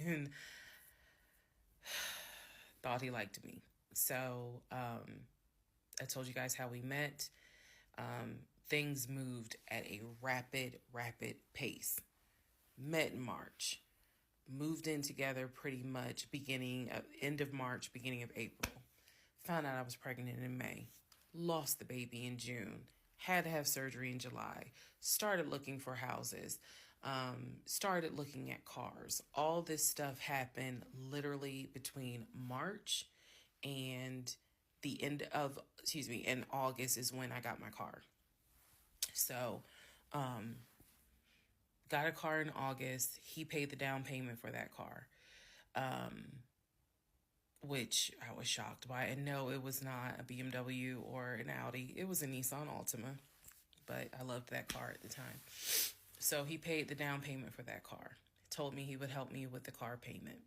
And thought he liked me. So I told you guys how we met. Things moved at a rapid pace. Met in March. Moved in together pretty much end of March, beginning of April. Found out I was pregnant in May. Lost the baby in June. Had to have surgery in July. Started looking for houses. Started looking at cars. All this stuff happened literally between March and in August is when I got my car. So, got a car in August. He paid the down payment for that car, which I was shocked by. And no, it was not a BMW or an Audi. It was a Nissan Altima, but I loved that car at the time. So he paid the down payment for that car. He told me he would help me with the car payment.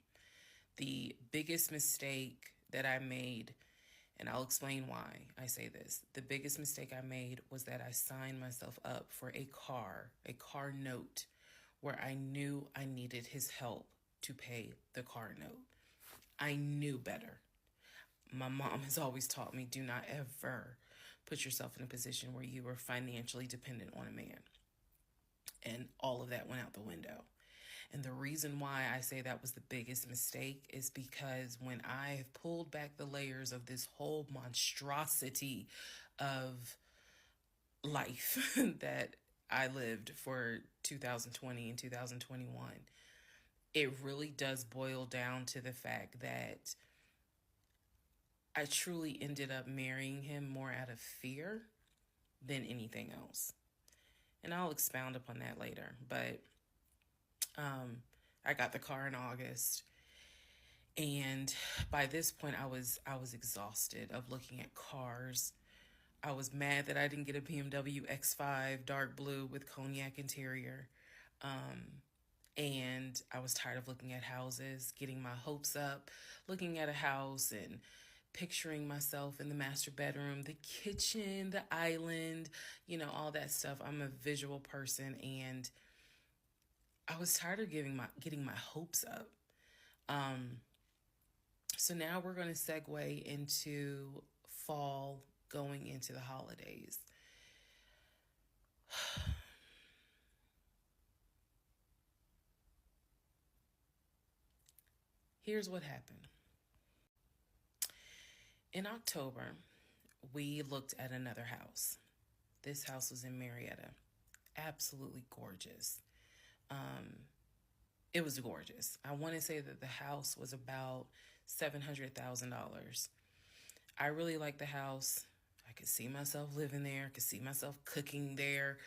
The biggest mistake that I made, and I'll explain why I say this. The biggest mistake I made was that I signed myself up for a car note, where I knew I needed his help to pay the car note. I knew better. My mom has always taught me, do not ever put yourself in a position where you are financially dependent on a man. And all of that went out the window. And the reason why I say that was the biggest mistake is because when I have pulled back the layers of this whole monstrosity of life that I lived for 2020 and 2021, it really does boil down to the fact that I truly ended up marrying him more out of fear than anything else. And I'll expound upon that later. But I got the car in August. And by this point, I was exhausted of looking at cars. I was mad that I didn't get a BMW X5 dark blue with cognac interior. And I was tired of looking at houses, getting my hopes up, looking at a house and picturing myself in the master bedroom, the kitchen, the island, all that stuff. I'm a visual person, and I was tired of getting my hopes up. So now we're going to segue into fall, going into the holidays. Here's what happened. In October, we looked at another house. This house was in Marietta. Absolutely gorgeous. It was gorgeous. I want to say that the house was about $700,000. I really liked the house. I could see myself living there. I could see myself cooking there.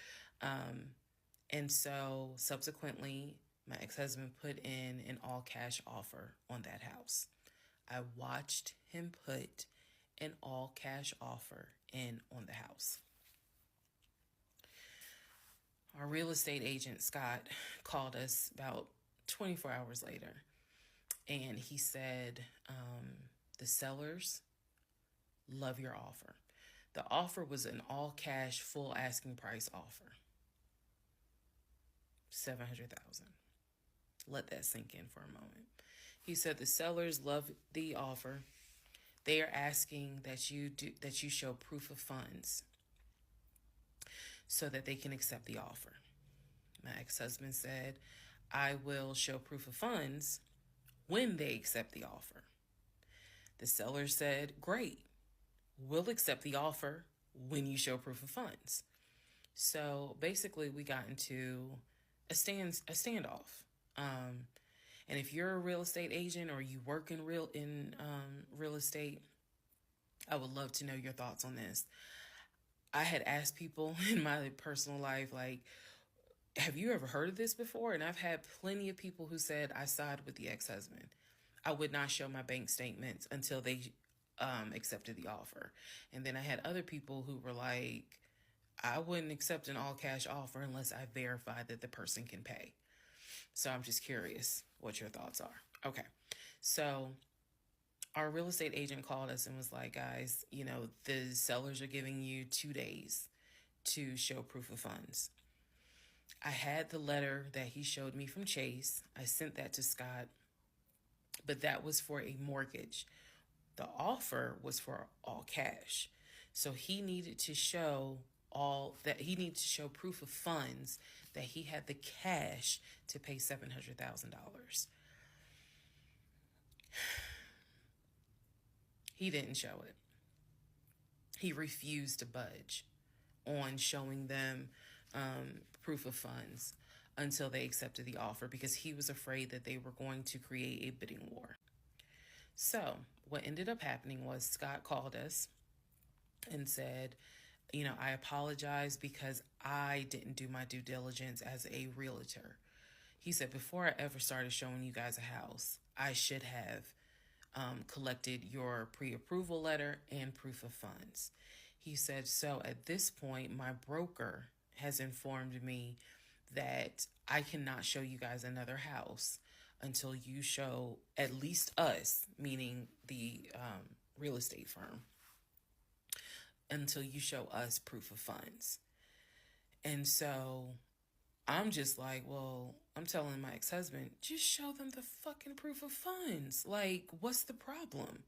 And so subsequently, my ex-husband put in an all-cash offer on that house. I watched him put an all-cash offer in on the house. Our real estate agent, Scott, called us about 24 hours later, and he said, the sellers love your offer. The offer was an all-cash, full asking price offer. $700,000. Let that sink in for a moment. He said the sellers love the offer. They are asking that you show proof of funds so that they can accept the offer. My ex-husband said, I will show proof of funds when they accept the offer. The seller said, great, we'll accept the offer when you show proof of funds. So basically we got into a standoff. And if you're a real estate agent or you work in real estate, I would love to know your thoughts on this. I had asked people in my personal life, like, have you ever heard of this before? And I've had plenty of people who said, I side with the ex-husband. I would not show my bank statements until they accepted the offer. And then I had other people who were like, I wouldn't accept an all-cash offer unless I verify that the person can pay. So I'm just curious what your thoughts are. Okay. So our real estate agent called us and was like, guys, the sellers are giving you 2 days to show proof of funds. I had the letter that he showed me from Chase. I sent that to Scott, but that was for a mortgage. The offer was for all cash. So he needed to show proof of funds that he had the cash to pay $700,000. He didn't show it. He refused to budge on showing them proof of funds until they accepted the offer because he was afraid that they were going to create a bidding war. So what ended up happening was Scott called us and said, I apologize because I didn't do my due diligence as a realtor. He said, before I ever started showing you guys a house, I should have collected your pre approval letter and proof of funds. He said, so at this point, my broker has informed me that I cannot show you guys another house until you show at least us, meaning the real estate firm, until you show us proof of funds. And so I'm just like, well, I'm telling my ex-husband, just show them the fucking proof of funds. Like, what's the problem?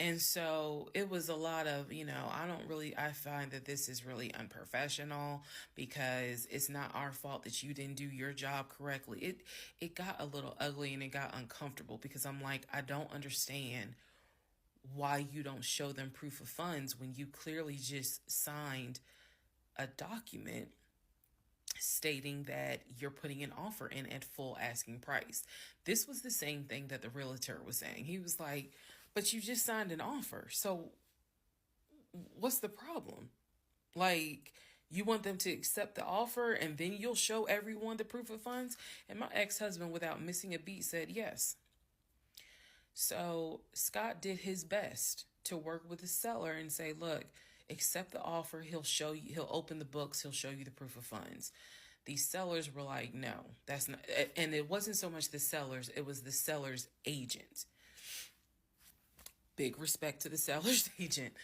And so it was a lot of, I find that this is really unprofessional because it's not our fault that you didn't do your job correctly. It got a little ugly and it got uncomfortable because I'm like, I don't understand why you don't show them proof of funds when you clearly just signed a document stating that you're putting an offer in at full asking price. This was the same thing that the realtor was saying. He was like, but you just signed an offer. So what's the problem? Like, you want them to accept the offer and then you'll show everyone the proof of funds? And my ex-husband, without missing a beat, said yes. So Scott did his best to work with the seller and say, look, accept the offer. He'll show you, he'll open the books. He'll show you the proof of funds. These sellers were like, no, that's not. And it wasn't so much the sellers. It was the seller's agent. Big respect to the seller's agent.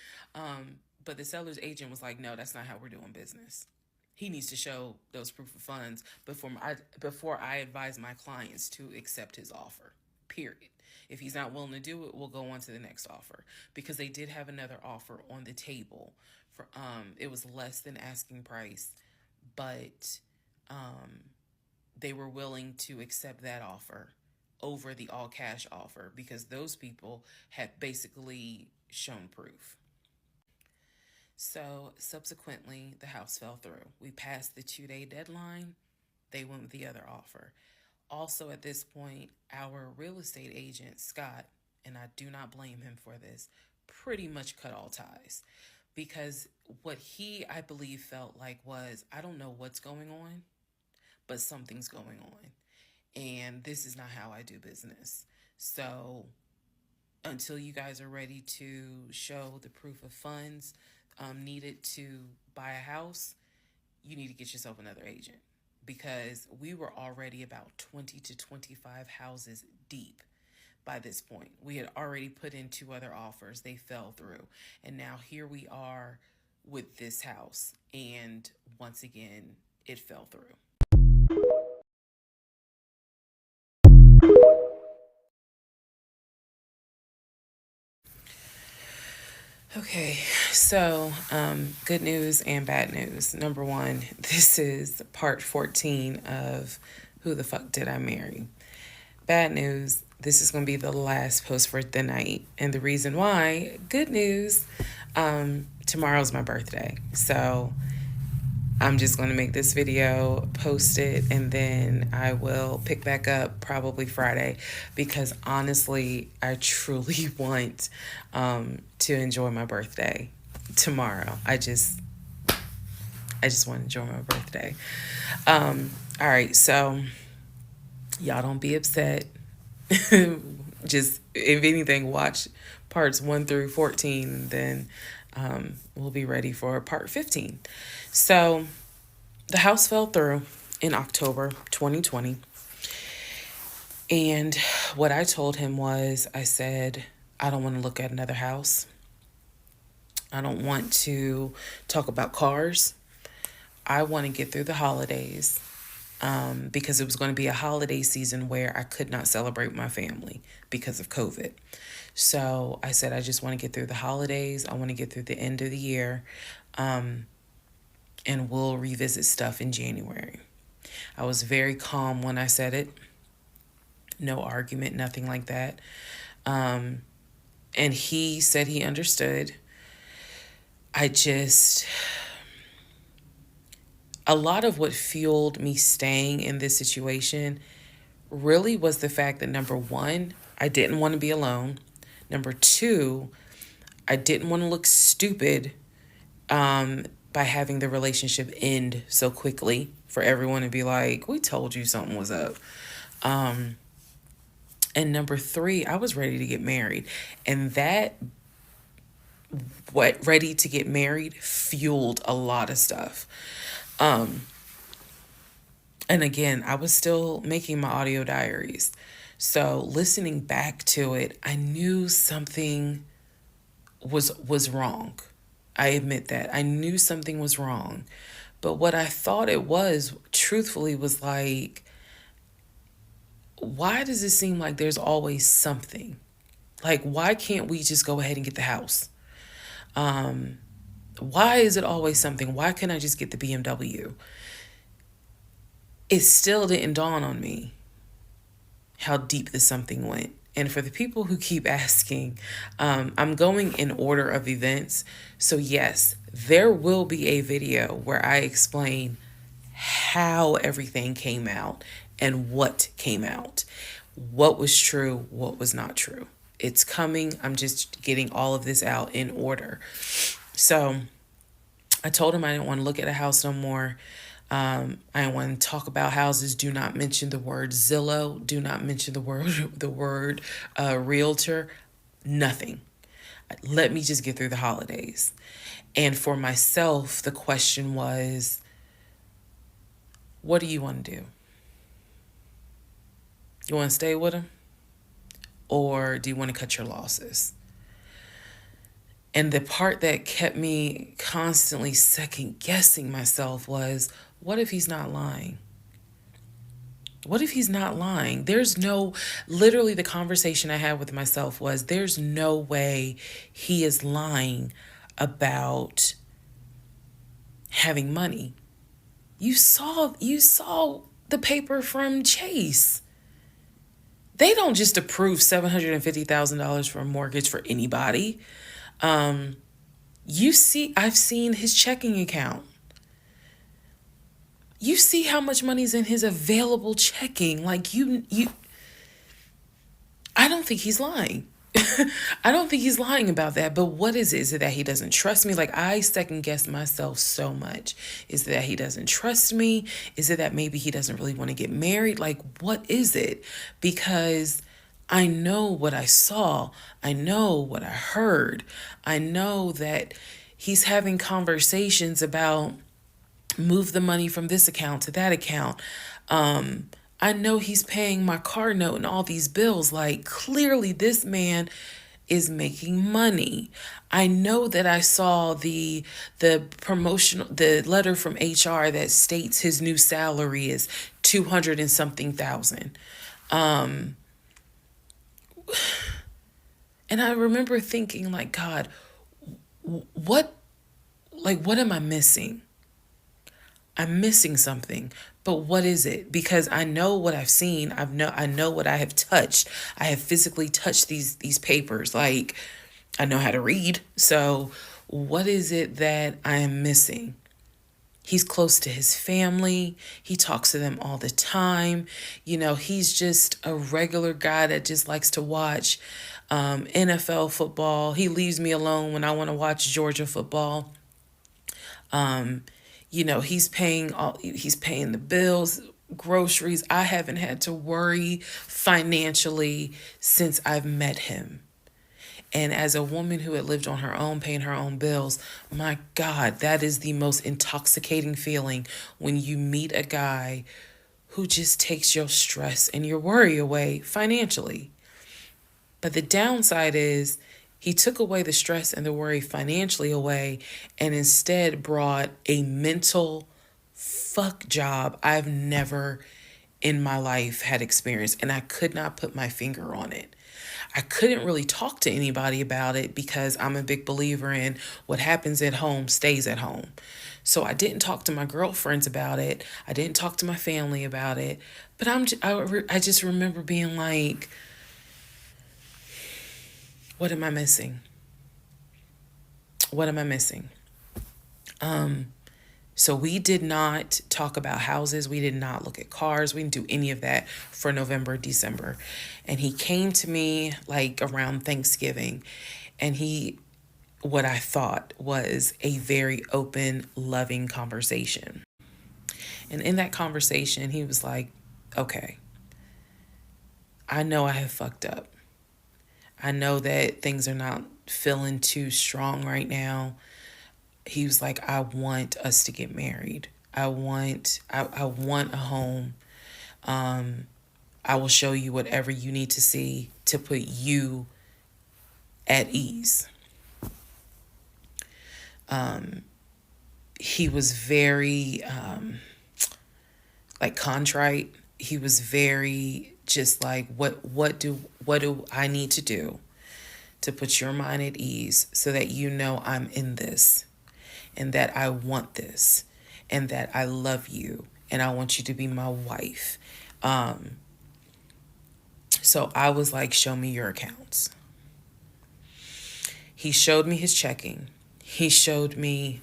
But the seller's agent was like, no, that's not how we're doing business. He needs to show those proof of funds before I advise my clients to accept his offer, period. If he's not willing to do it, we'll go on to the next offer, because they did have another offer on the table for, it was less than asking price, but, they were willing to accept that offer over the all cash offer because those people had basically shown proof. So subsequently, the house fell through. We passed the 2-day deadline. They went with the other offer. Also, at this point, our real estate agent, Scott, and I do not blame him for this, pretty much cut all ties. Because what he, I believe, felt like was, I don't know what's going on, but something's going on. And this is not how I do business. So until you guys are ready to show the proof of funds needed to buy a house, you need to get yourself another agent, because we were already about 20 to 25 houses deep by this point. We had already put in 2 other offers. They fell through. And now here we are with this house. And once again, it fell through. Okay, so good news and bad news. Number one, this is part 14 of Who the Fuck Did I Marry? Bad news, this is going to be the last post for the night. And the reason why, good news, tomorrow's my birthday. So I'm just going to make this video, post it, and then I will pick back up probably Friday, because honestly, I truly want to enjoy my birthday tomorrow. I just want to enjoy my birthday. All right, so y'all don't be upset. Just, if anything, watch parts 1 through 14, then we'll be ready for part 15. So the house fell through in October 2020. And what I told him was, I said, I don't want to look at another house. I don't want to talk about cars. I want to get through the holidays, because it was going to be a holiday season where I could not celebrate my family because of COVID. So I said, I just want to get through the holidays. I want to get through the end of the year. And we'll revisit stuff in January. I was very calm when I said it. No argument, nothing like that. And he said he understood. A lot of what fueled me staying in this situation really was the fact that, number one, I didn't want to be alone. Number two, I didn't want to look stupid by having the relationship end so quickly, for everyone to be like, we told you something was up. And number 3, I was ready to get married. And that, what ready to get married, fueled a lot of stuff. And again, I was still making my audio diaries. So listening back to it, I knew something was wrong. I admit that. I knew something was wrong. But what I thought it was, truthfully, was like, why does it seem like there's always something? Like, why can't we just go ahead and get the house? Why is it always something? Why can't I just get the BMW? It still didn't dawn on me how deep the something went. And for the people who keep asking, I'm going in order of events. So yes, there will be a video where I explain how everything came out and what came out, what was true, what was not true. It's coming. I'm just getting all of this out in order. So I told him I didn't want to look at a house no more. I didn't want to talk about houses. Do not mention the word Zillow. Do not mention the word realtor. Nothing. Let me just get through the holidays. And for myself, the question was, what do you want to do? You want to stay with him? Or do you want to cut your losses? And the part that kept me constantly second guessing myself was, what if he's not lying? What if he's not lying? Literally the conversation I had with myself was, there's no way he is lying about having money. You saw the paper from Chase. They don't just approve $750,000 for a mortgage for anybody. I've seen his checking account. You see how much money's in his available checking. Like I don't think he's lying. I don't think he's lying about that. But what is it? Is it that he doesn't trust me? Like, I second guess myself so much. Is it that he doesn't trust me? Is it that maybe he doesn't really want to get married? Like, what is it? Because I know what I saw. I know what I heard. I know that he's having conversations about move the money from this account to that account. I know he's paying my car note and all these bills. Like, clearly this man is making money. I know that I saw the letter from HR that states his new salary is 200 and something thousand. And I remember thinking, like, God, what am I missing? I'm missing something, but what is it? Because I know what I've seen. I know what I have touched. I have physically touched these papers. Like, I know how to read. So what is it that I am missing? He's close to his family. He talks to them all the time. He's just a regular guy that just likes to watch NFL football. He leaves me alone when I want to watch Georgia football. He's paying the bills, groceries. I haven't had to worry financially since I've met him. And as a woman who had lived on her own, paying her own bills, my God, that is the most intoxicating feeling when you meet a guy who just takes your stress and your worry away financially. But the downside is he took away the stress and the worry financially away and instead brought a mental fuck job I've never in my life had experienced. And I could not put my finger on it. I couldn't really talk to anybody about it because I'm a big believer in what happens at home stays at home. So I didn't talk to my girlfriends about it. I didn't talk to my family about it. But I just remember being like, what am I missing? What am I missing? So we did not talk about houses. We did not look at cars. We didn't do any of that for November, December. And he came to me like around Thanksgiving, and he what I thought was a very open, loving conversation. And in that conversation, he was like, okay, I know I have fucked up. I know that things are not feeling too strong right now. He was like, I want us to get married. I want a home. I will show you whatever you need to see to put you at ease. He was very like contrite. He was very just like what do I need to do to put your mind at ease so that you know I'm in this and that I want this and that I love you and I want you to be my wife. So I was like, show me your accounts. He showed me his checking. He showed me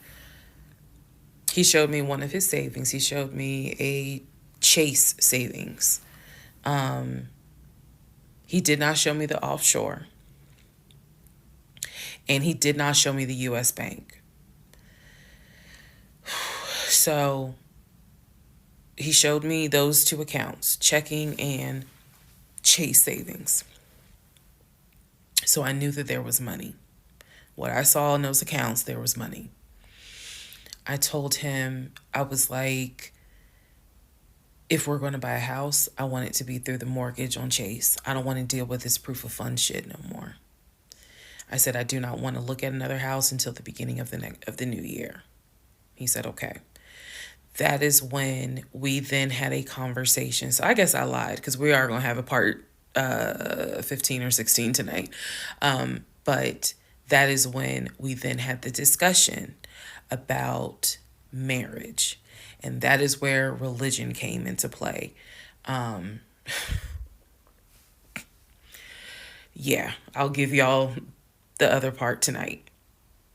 one of his savings. He showed me a Chase savings. He did not show me the offshore. And he did not show me the US Bank. So he showed me those two accounts, checking and Chase savings. So I knew that there was money. What I saw in those accounts, there was money. I told him, I was like, if we're going to buy a house, I want it to be through the mortgage on Chase. I don't want to deal with this proof of funds shit no more. I said, I do not want to look at another house until the beginning of the new year. He said, okay. That is when we then had a conversation. So I guess I lied because we are going to have a part 15 or 16 tonight. But that is when we then had the discussion about marriage. And that is where religion came into play. Yeah, I'll give y'all the other part tonight.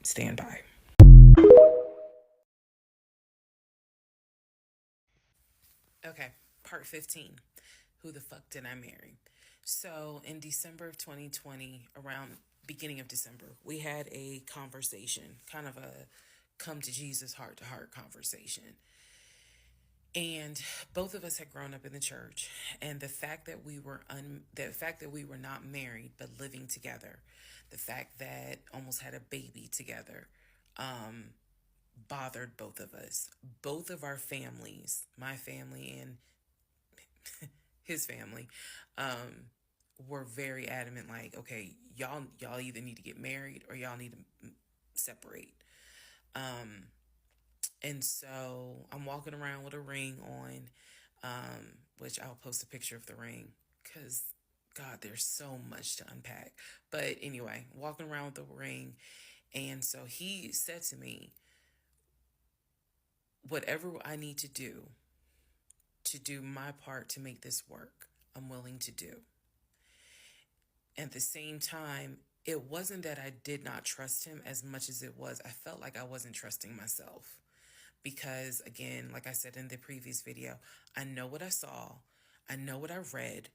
Stand by. Okay, part 15. Who the fuck did I marry? So in December of 2020, around beginning of December, we had a conversation, kind of a come to Jesus heart to heart conversation. And both of us had grown up in the church, and the fact that we were not married but living together, the fact that almost had a baby together, bothered both of us. Both of our families, my family and his family, were very adamant. Like, okay, y'all either need to get married or y'all need to separate. And so I'm walking around with a ring on, which I'll post a picture of the ring because, God, there's so much to unpack. But anyway, walking around with the ring. And so he said to me, whatever I need to do my part to make this work, I'm willing to do. At the same time, it wasn't that I did not trust him as much as it was I felt like I wasn't trusting myself. Because again, like I said in the previous video, I know what I saw, I know what I read,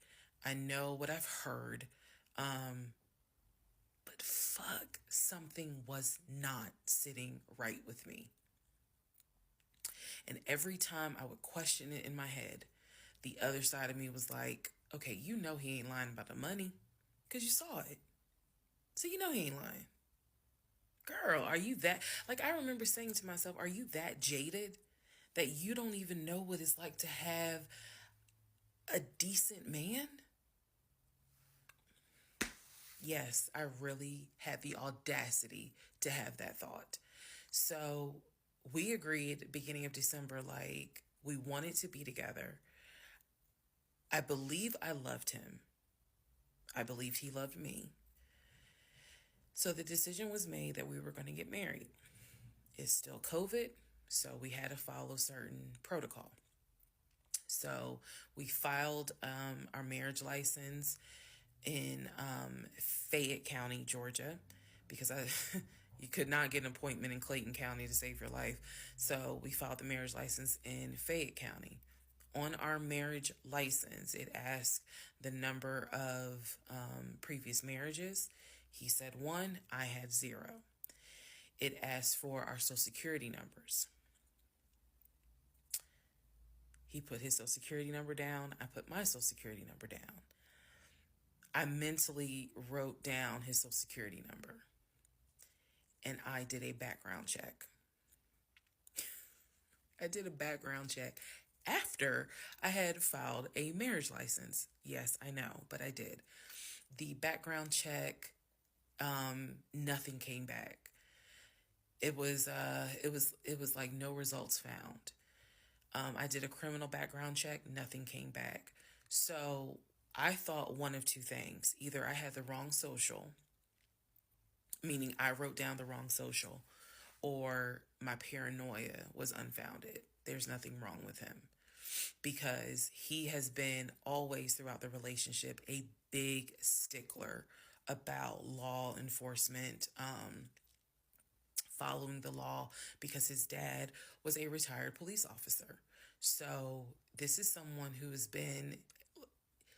I know what I've heard, but fuck, something was not sitting right with me. And every time I would question it in my head, the other side of me was like, okay, you know he ain't lying about the money because you saw it. So you know he ain't lying. Girl, are you that... Like, I remember saying to myself, are you that jaded that you don't even know what it's like to have a decent man? Yes, I really had the audacity to have that thought. So we agreed at the beginning of December, like, we wanted to be together. I believe I loved him. I believed he loved me. So the decision was made that we were going to get married. It's still COVID, so we had to follow certain protocol. So we filed our marriage license in Fayette County, Georgia, because you could not get an appointment in Clayton County to save your life. So we filed the marriage license in Fayette County. On our marriage license, it asked the number of previous marriages. He said 1, I had 0. it asked for our social security numbers. He put his social security number down. I put my social security number down. I mentally wrote down his social security number, and I did a background check. I did a background check after I had filed a marriage license. Yes, I know, but I did. The background check, nothing came back. It was like no results found. I did a criminal background check, nothing came back. So I thought one of two things. Either I had the wrong social, meaning I wrote down the wrong social, or my paranoia was unfounded. There's nothing wrong with him, because he has been always throughout the relationship a big stickler about law enforcement, following the law, because his dad was a retired police officer. So this is someone who has been,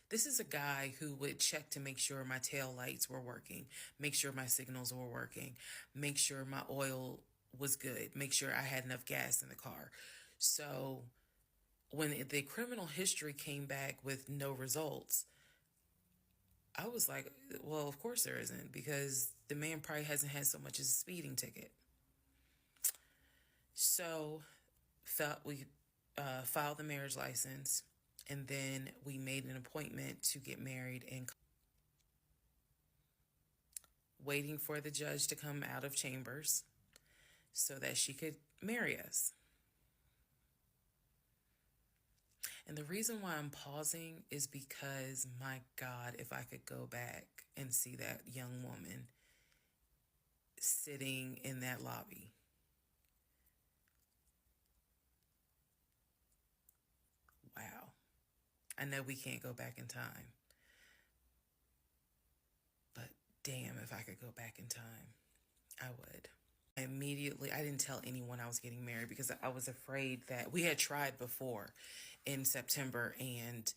this is a guy who would check to make sure my tail lights were working, make sure my signals were working, make sure my oil was good, make sure I had enough gas in the car. So when the criminal history came back with no results, I was like, well, of course there isn't, because the man probably hasn't had so much as a speeding ticket. So we filed the marriage license, and then we made an appointment to get married, and waiting for the judge to come out of chambers so that she could marry us. And the reason why I'm pausing is because, my God, if I could go back and see that young woman sitting in that lobby. Wow. I know we can't go back in time, but damn, if I could go back in time, I would. I didn't tell anyone I was getting married, because I was afraid that we had tried before in September and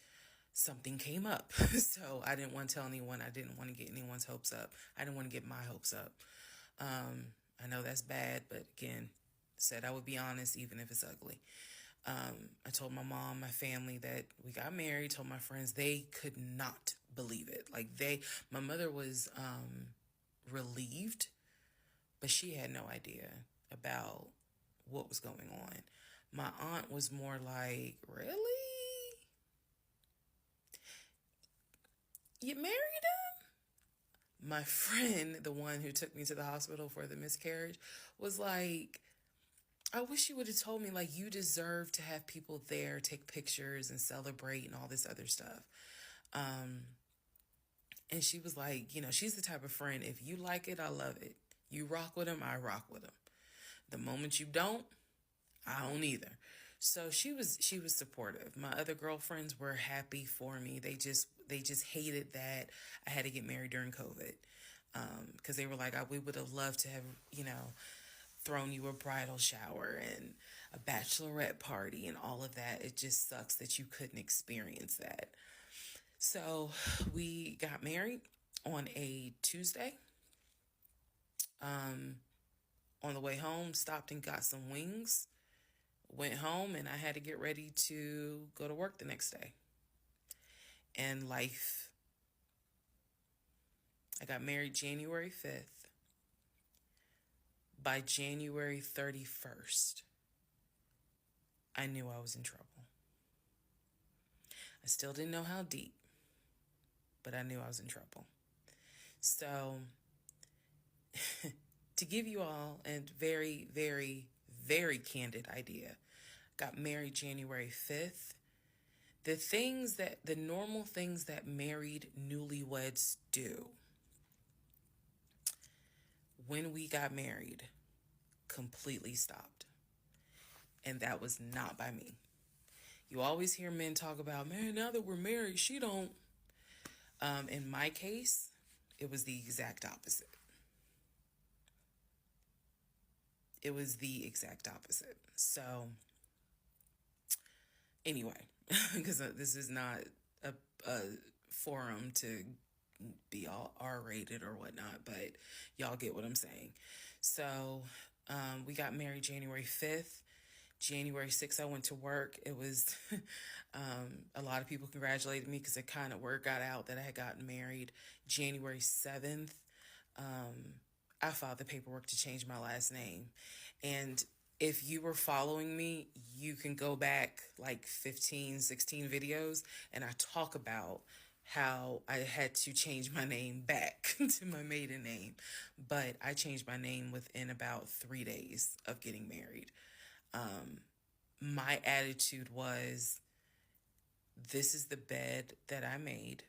something came up. So I didn't want to tell anyone. I didn't want to get anyone's hopes up. I didn't want to get my hopes up. I know that's bad, but again, said I would be honest, even if it's ugly. I told my mom, my family, that we got married, told my friends. They could not believe it. My mother was relieved, but she had no idea about what was going on. My aunt was more like, really? You married him? My friend, the one who took me to the hospital for the miscarriage, was like, I wish you would have told me, like, you deserve to have people there, take pictures and celebrate and all this other stuff. And she was like, she's the type of friend, if you like it, I love it. You rock with him, I rock with him. The moment you don't, I don't either. So she was supportive. My other girlfriends were happy for me. They just hated that I had to get married during COVID. Because they were like, we would have loved to have, thrown you a bridal shower and a bachelorette party and all of that. It just sucks that you couldn't experience that. So we got married on a Tuesday. On the way home, stopped and got some wings, went home, and I had to get ready to go to work the next day. And life. I got married January 5th. By January 31st, I knew I was in trouble. I still didn't know how deep, but I knew I was in trouble. So, to give you all a very, very, very candid idea, got married January 5th. The normal things that married newlyweds do, when we got married, completely stopped. And that was not by me. You always hear men talk about, man, now that we're married, she don't. In my case, it was the exact opposite. It was the exact opposite. So, anyway, because this is not a forum to be all R-rated or whatnot, but y'all get what I'm saying. So we got married January 5th. January 6th, I went to work. It was a lot of people congratulated me because it kind of word got out that I had gotten married. January 7th, I filed the paperwork to change my last name. And if you were following me, you can go back like 15, 16 videos, and I talk about how I had to change my name back to my maiden name. But I changed my name within about 3 days of getting married. My attitude was, this is the bed that I made.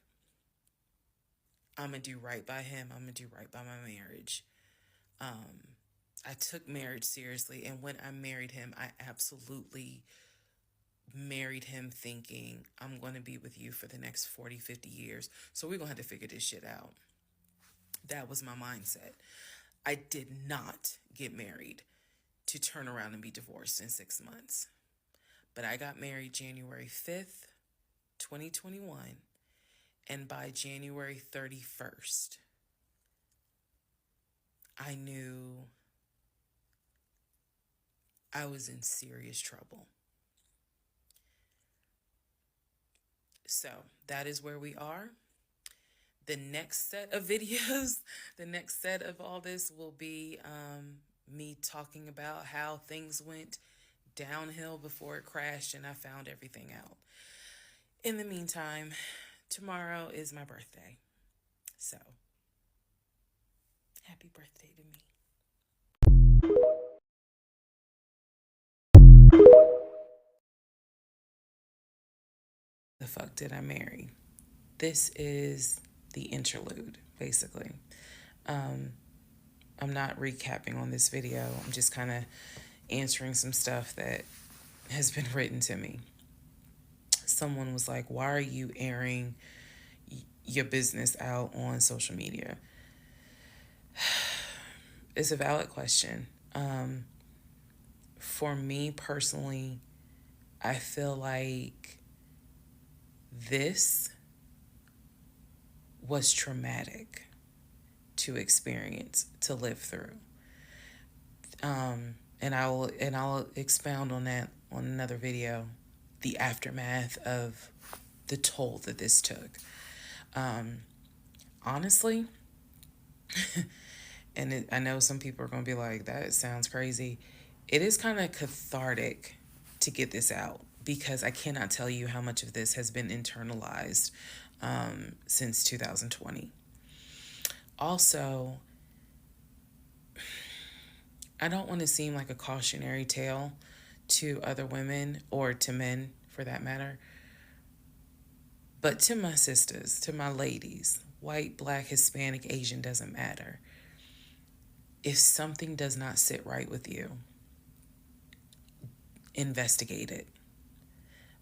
I'm going to do right by him. I'm going to do right by my marriage. I took marriage seriously. And when I married him, I absolutely married him thinking, I'm going to be with you for the next 40, 50 years. So we're going to have to figure this shit out. That was my mindset. I did not get married to turn around and be divorced in 6 months. But I got married January 5th, 2021. And by January 31st, I knew I was in serious trouble. So that is where we are. The next set of videos, the next set of all this will be me talking about how things went downhill before it crashed and I found everything out. In the meantime, tomorrow is my birthday. So, happy birthday to me. The fuck did I marry? This is the interlude, basically. I'm not recapping on this video. I'm just kind of answering some stuff that has been written to me. Someone was like, why are you airing your business out on social media? It's a valid question. For me personally, I feel like this was traumatic to experience, to live through. And I'll expound on that on another video, the aftermath of the toll that this took. Honestly, and I know some people are going to be like, that sounds crazy. It is kind of cathartic to get this out because I cannot tell you how much of this has been internalized since 2020. Also, I don't want to seem like a cautionary tale to other women or to men for that matter. But to my sisters, to my ladies, white, black, Hispanic, Asian, doesn't matter. If something does not sit right with you, investigate it.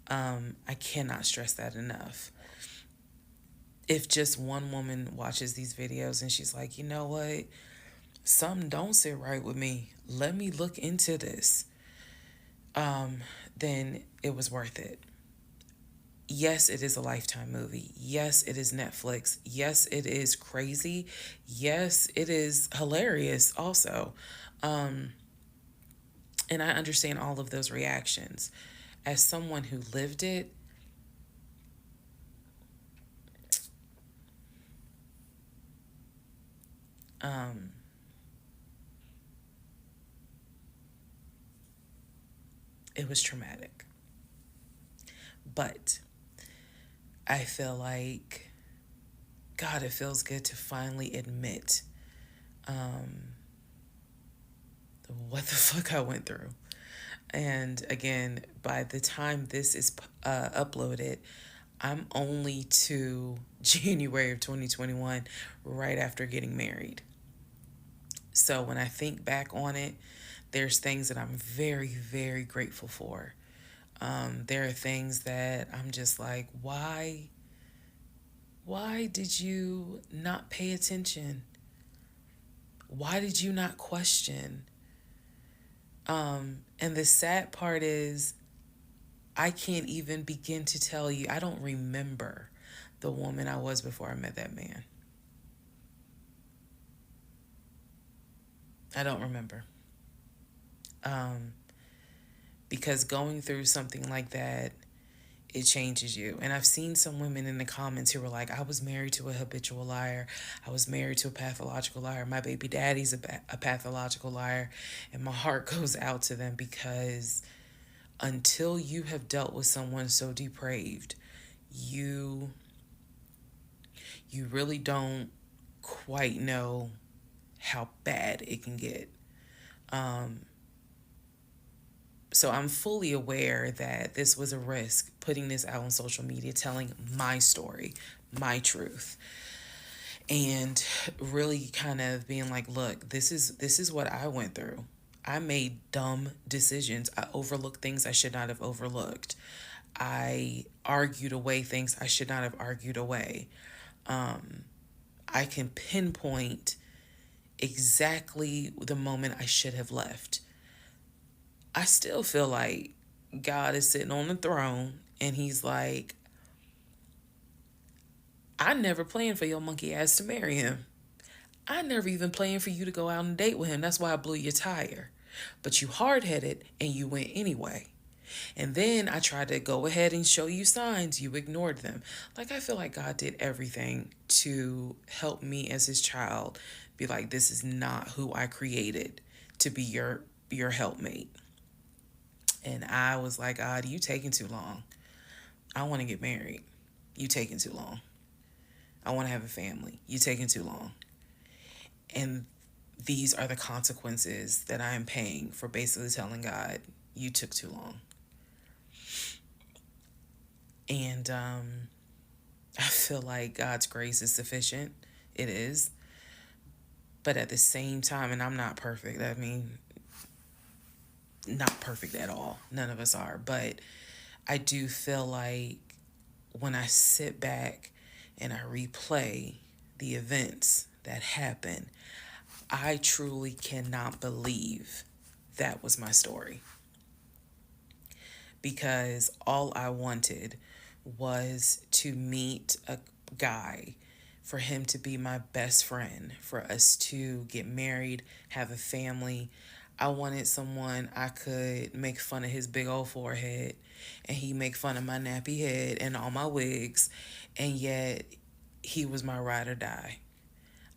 I cannot stress that enough. If just one woman watches these videos and she's like, you know what? Something don't sit right with me. Let me look into this. Then it was worth it. Yes, it is a Lifetime movie. Yes, it is Netflix. Yes, it is crazy. Yes, it is hilarious also. And I understand all of those reactions. As someone who lived it, it was traumatic. But I feel like, God, it feels good to finally admit what the fuck I went through. And again, by the time this is uploaded, I'm only to January of 2021, right after getting married. So when I think back on it, there's things that I'm very, very grateful for. There are things that I'm just like, why did you not pay attention? Why did you not question? And the sad part is, I can't even begin to tell you. I don't remember the woman I was before I met that man. I don't remember. Um, because going through something like that, it changes you. And I've seen some women in the comments who were like, I was married to a habitual liar. I was married to a pathological liar. My baby daddy's a pathological liar. And my heart goes out to them, because until you have dealt with someone so depraved, you really don't quite know how bad it can get. So I'm fully aware that this was a risk, putting this out on social media, telling my story, my truth, and really kind of being like, look, this is what I went through. I made dumb decisions. I overlooked things I should not have overlooked. I argued away things I should not have argued away. I can pinpoint exactly the moment I should have left. I still feel like God is sitting on the throne and he's like, I never planned for your monkey ass to marry him. I never even planned for you to go out and date with him. That's why I blew your tire. But you hard-headed and you went anyway. And then I tried to go ahead and show you signs. You ignored them. Like, I feel like God did everything to help me as his child be like, this is not who I created to be your helpmate. And I was like, God, you taking too long. I want to get married. You taking too long. I want to have a family. You taking too long. And these are the consequences that I am paying for basically telling God, you took too long. And I feel like God's grace is sufficient. It is. But at the same time, and I'm not perfect. I mean, not perfect at all. None of us are. But I do feel like when I sit back and I replay the events that happened, I truly cannot believe that was my story. Because all I wanted was to meet a guy, for him to be my best friend, for us to get married, have a family. I wanted someone I could make fun of his big old forehead, and he make fun of my nappy head and all my wigs, and yet he was my ride or die.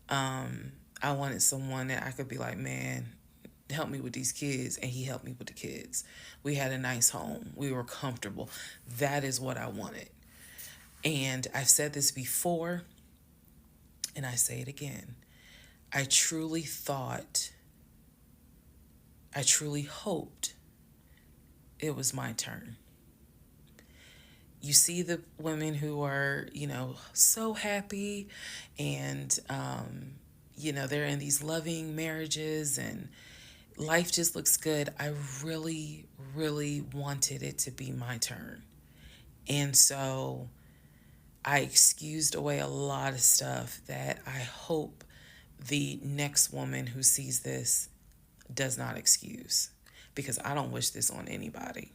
I wanted someone that I could be like, man, help me with these kids, and he helped me with the kids. We had a nice home. We were comfortable. That is what I wanted. And I've said this before, and I say it again. I truly hoped it was my turn. You see the women who are, so happy, and, they're in these loving marriages and life just looks good. I really, really wanted it to be my turn. And so I excused away a lot of stuff that I hope the next woman who sees this does not excuse, because I don't wish this on anybody.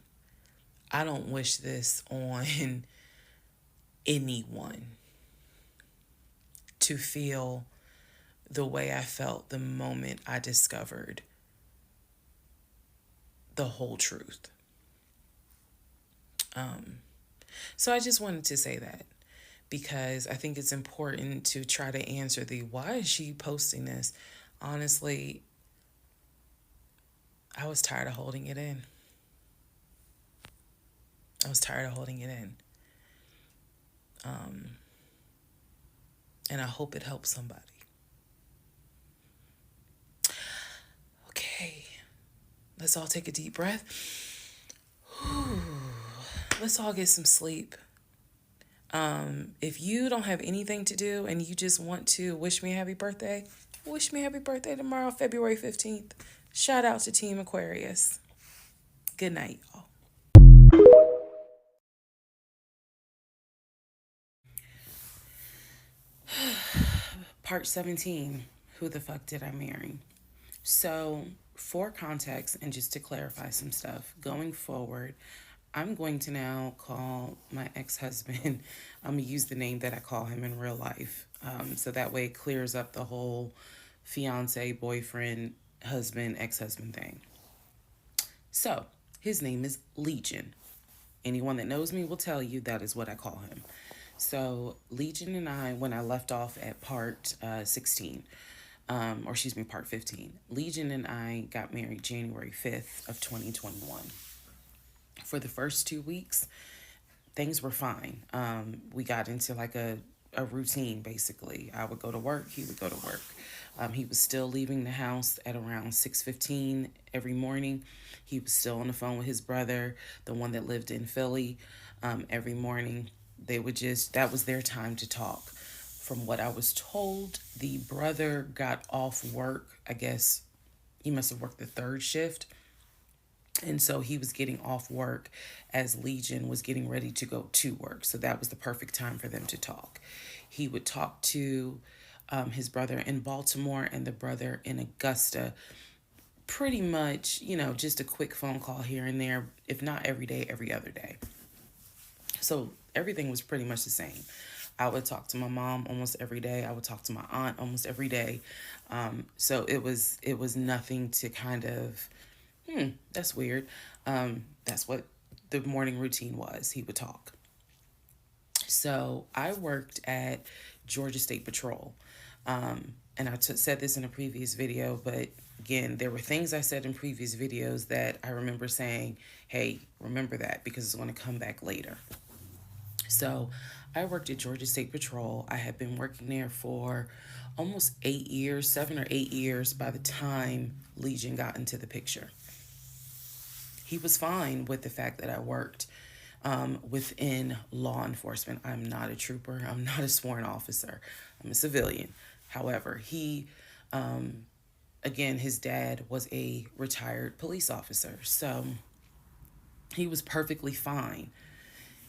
I don't wish this on anyone, to feel the way I felt the moment I discovered the whole truth. So I just wanted to say that, because I think it's important to try to answer the why is she posting this? Honestly, I was tired of holding it in. And I hope it helps somebody. Okay, let's all take a deep breath. Let's all get some sleep. If you don't have anything to do and you just want to wish me a happy birthday, wish me a happy birthday tomorrow, February 15th. Shout out to Team Aquarius. Good night, y'all. Part 17, who the fuck did I marry? So, for context and just to clarify some stuff, going forward, I'm going to now call my ex-husband, I'm going to use the name that I call him in real life. So that way it clears up the whole fiance, boyfriend husband, ex-husband thing. So his name is Legion. Anyone that knows me will tell you that is what I call him. So Legion and I, when I left off at part 16, or excuse me, part 15, Legion and I got married January 5th of 2021. For the first 2 weeks, things were fine. We got into like a routine, basically. I would go to work, he would go to work. He was still leaving the house at around 6:15 every morning. He was still on the phone with his brother, the one that lived in Philly, every morning. That was their time to talk. From what I was told, the brother got off work. I guess he must have worked the third shift. And so he was getting off work as Legion was getting ready to go to work. So that was the perfect time for them to talk. He would talk to his brother in Baltimore and the brother in Augusta. Pretty much, just a quick phone call here and there, if not every day, every other day. So everything was pretty much the same. I would talk to my mom almost every day. I would talk to my aunt almost every day. So it was nothing to kind of, that's weird. That's what the morning routine was. He would talk. So I worked at Georgia State Patrol. And I said this in a previous video, but again, there were things I said in previous videos that I remember saying, hey, remember that because it's going to come back later. So I worked at Georgia State Patrol. I had been working there for almost 8 years, 7 or 8 years by the time Legion got into the picture. He was fine with the fact that I worked within law enforcement. I'm not a trooper. I'm not a sworn officer. I'm a civilian. However, again, his dad was a retired police officer. So he was perfectly fine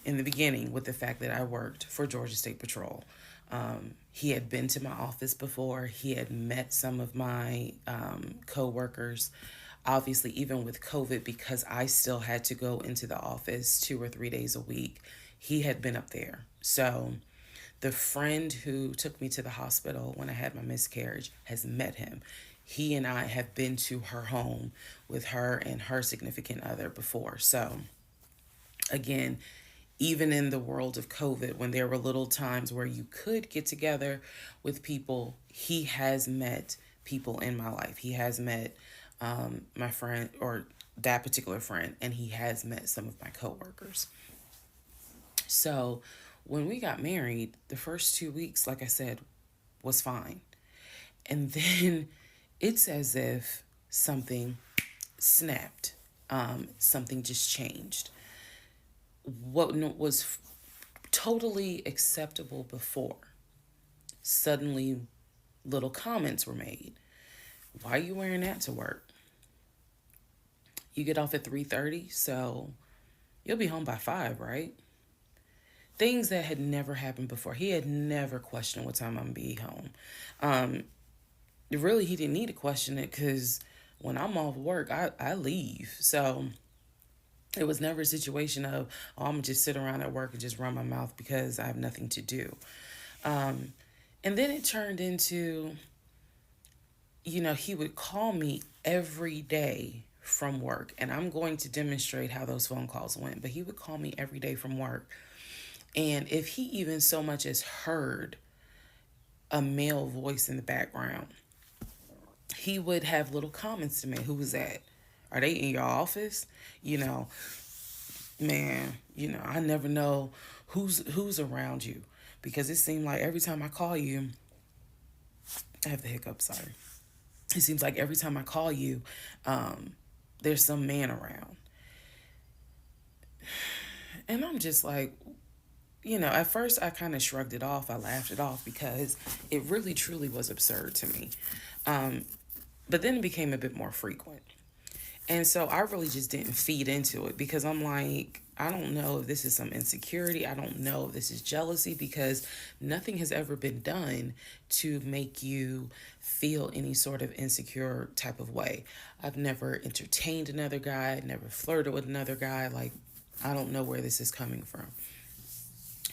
in the beginning with the fact that I worked for Georgia State Patrol. He had been to my office before. He had met some of my co-workers. Obviously, even with COVID, because I still had to go into the office 2 or 3 days a week, he had been up there. So the friend who took me to the hospital when I had my miscarriage has met him. He and I have been to her home with her and her significant other before. So again, even in the world of COVID, when there were little times where you could get together with people, he has met people in my life. He has met my friend, or that particular friend, and he has met some of my coworkers. So when we got married, the first 2 weeks, like I said, was fine. And then it's as if something snapped. Something just changed. What was totally acceptable before, suddenly little comments were made. Why are you wearing that to work? You get off at 3:30, so you'll be home by 5, right? Things that had never happened before. He had never questioned what time I'm going to be home. Really, he didn't need to question it because when I'm off work, I leave. So it was never a situation of, oh, I'm going to just sit around at work and just run my mouth because I have nothing to do. And then it turned into, he would call me every day from work. And I'm going to demonstrate how those phone calls went. But he would call me every day from work. And if he even so much as heard a male voice in the background, he would have little comments to me. Who was that? Are they in your office? Man, I never know who's around you, because it seemed like every time I call you, I have the hiccup, sorry. It seems like every time I call you, there's some man around. And I'm just like, at first I kind of shrugged it off. I laughed it off because it really, truly was absurd to me. But then it became a bit more frequent. And so I really just didn't feed into it because I'm like, I don't know if this is some insecurity. I don't know if this is jealousy, because nothing has ever been done to make you feel any sort of insecure type of way. I've never entertained another guy, never flirted with another guy. Like, I don't know where this is coming from.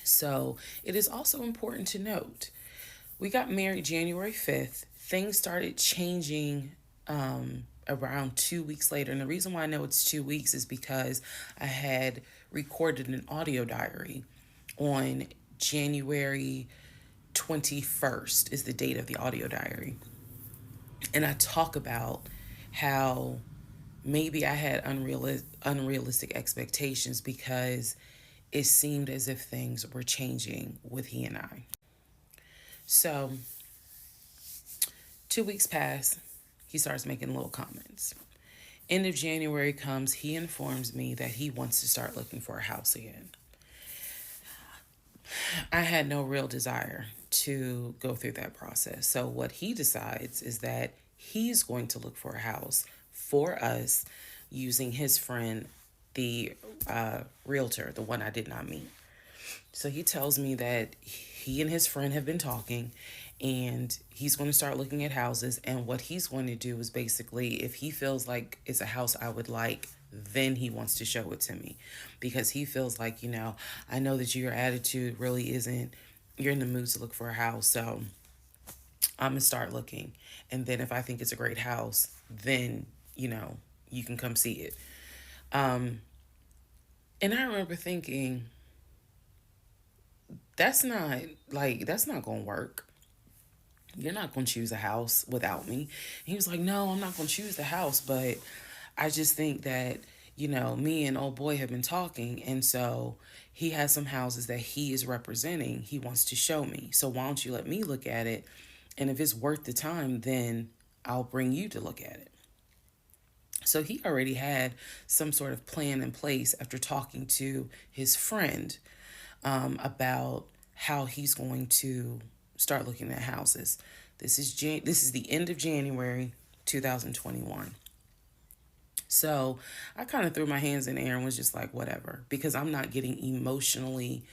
So it is also important to note, we got married January 5th. Things started changing around 2 weeks later. And the reason why I know it's 2 weeks is because I had recorded an audio diary on January 21st is the date of the audio diary. And I talk about how maybe I had unrealistic expectations because it seemed as if things were changing with he and I. So 2 weeks pass, he starts making little comments. End of January comes, he informs me that he wants to start looking for a house again. I had no real desire to go through that process. So what he decides is that he's going to look for a house for us using his friend, the realtor, the one I did not meet. So he tells me that he and his friend have been talking and he's going to start looking at houses. And what he's going to do is basically, if he feels like it's a house I would like, then he wants to show it to me because he feels like, I know that your attitude really isn't, you're in the mood to look for a house. So I'm going to start looking. And then if I think it's a great house, then, you can come see it. And I remember thinking, that's not going to work. You're not going to choose a house without me. And he was like, no, I'm not going to choose the house, but I just think that, me and old boy have been talking. And so he has some houses that he is representing. He wants to show me. So why don't you let me look at it? And if it's worth the time, then I'll bring you to look at it. So he already had some sort of plan in place after talking to his friend about how he's going to start looking at houses. This is the end of January 2021. So I kind of threw my hands in the air and was just like, whatever, because I'm not getting emotionally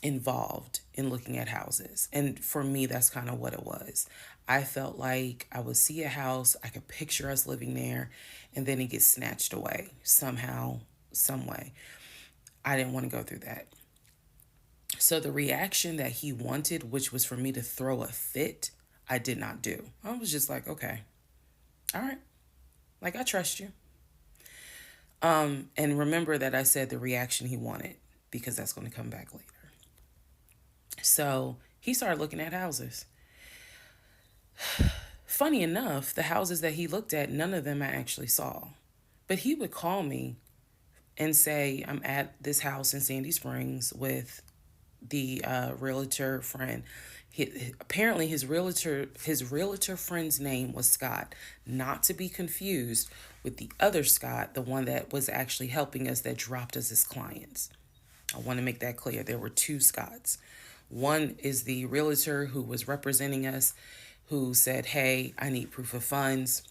involved in looking at houses. And for me, that's kind of what it was. I felt like I would see a house, I could picture us living there, and then it gets snatched away somehow, some way. I didn't want to go through that. So the reaction that he wanted, which was for me to throw a fit, I did not do. I was just like, okay, all right. Like, I trust you. And remember that I said the reaction he wanted, because that's going to come back later. So he started looking at houses. Funny enough, the houses that he looked at, none of them I actually saw. But he would call me and say, I'm at this house in Sandy Springs with the realtor friend. Apparently his realtor friend's name was Scott, not to be confused with the other Scott, the one that was actually helping us, that dropped us as clients. I want to make that clear. There were two Scotts. One is the realtor who was representing us, who said, hey, I need proof of funds.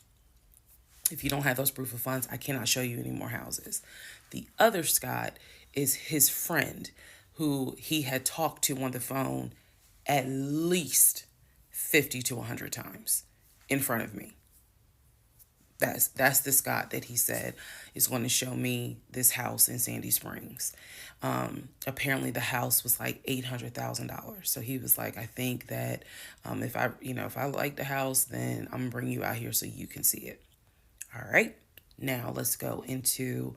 If you don't have those proof of funds, I cannot show you any more houses. The other Scott is his friend, who he had talked to on the phone at least 50 to 100 times in front of me. That's the Scott that he said is going to show me this house in Sandy Springs. Apparently the house was like $800,000. So he was like, I think that if I like the house, then I'm gonna bring you out here so you can see it. All right. Now let's go into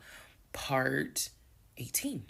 part 18.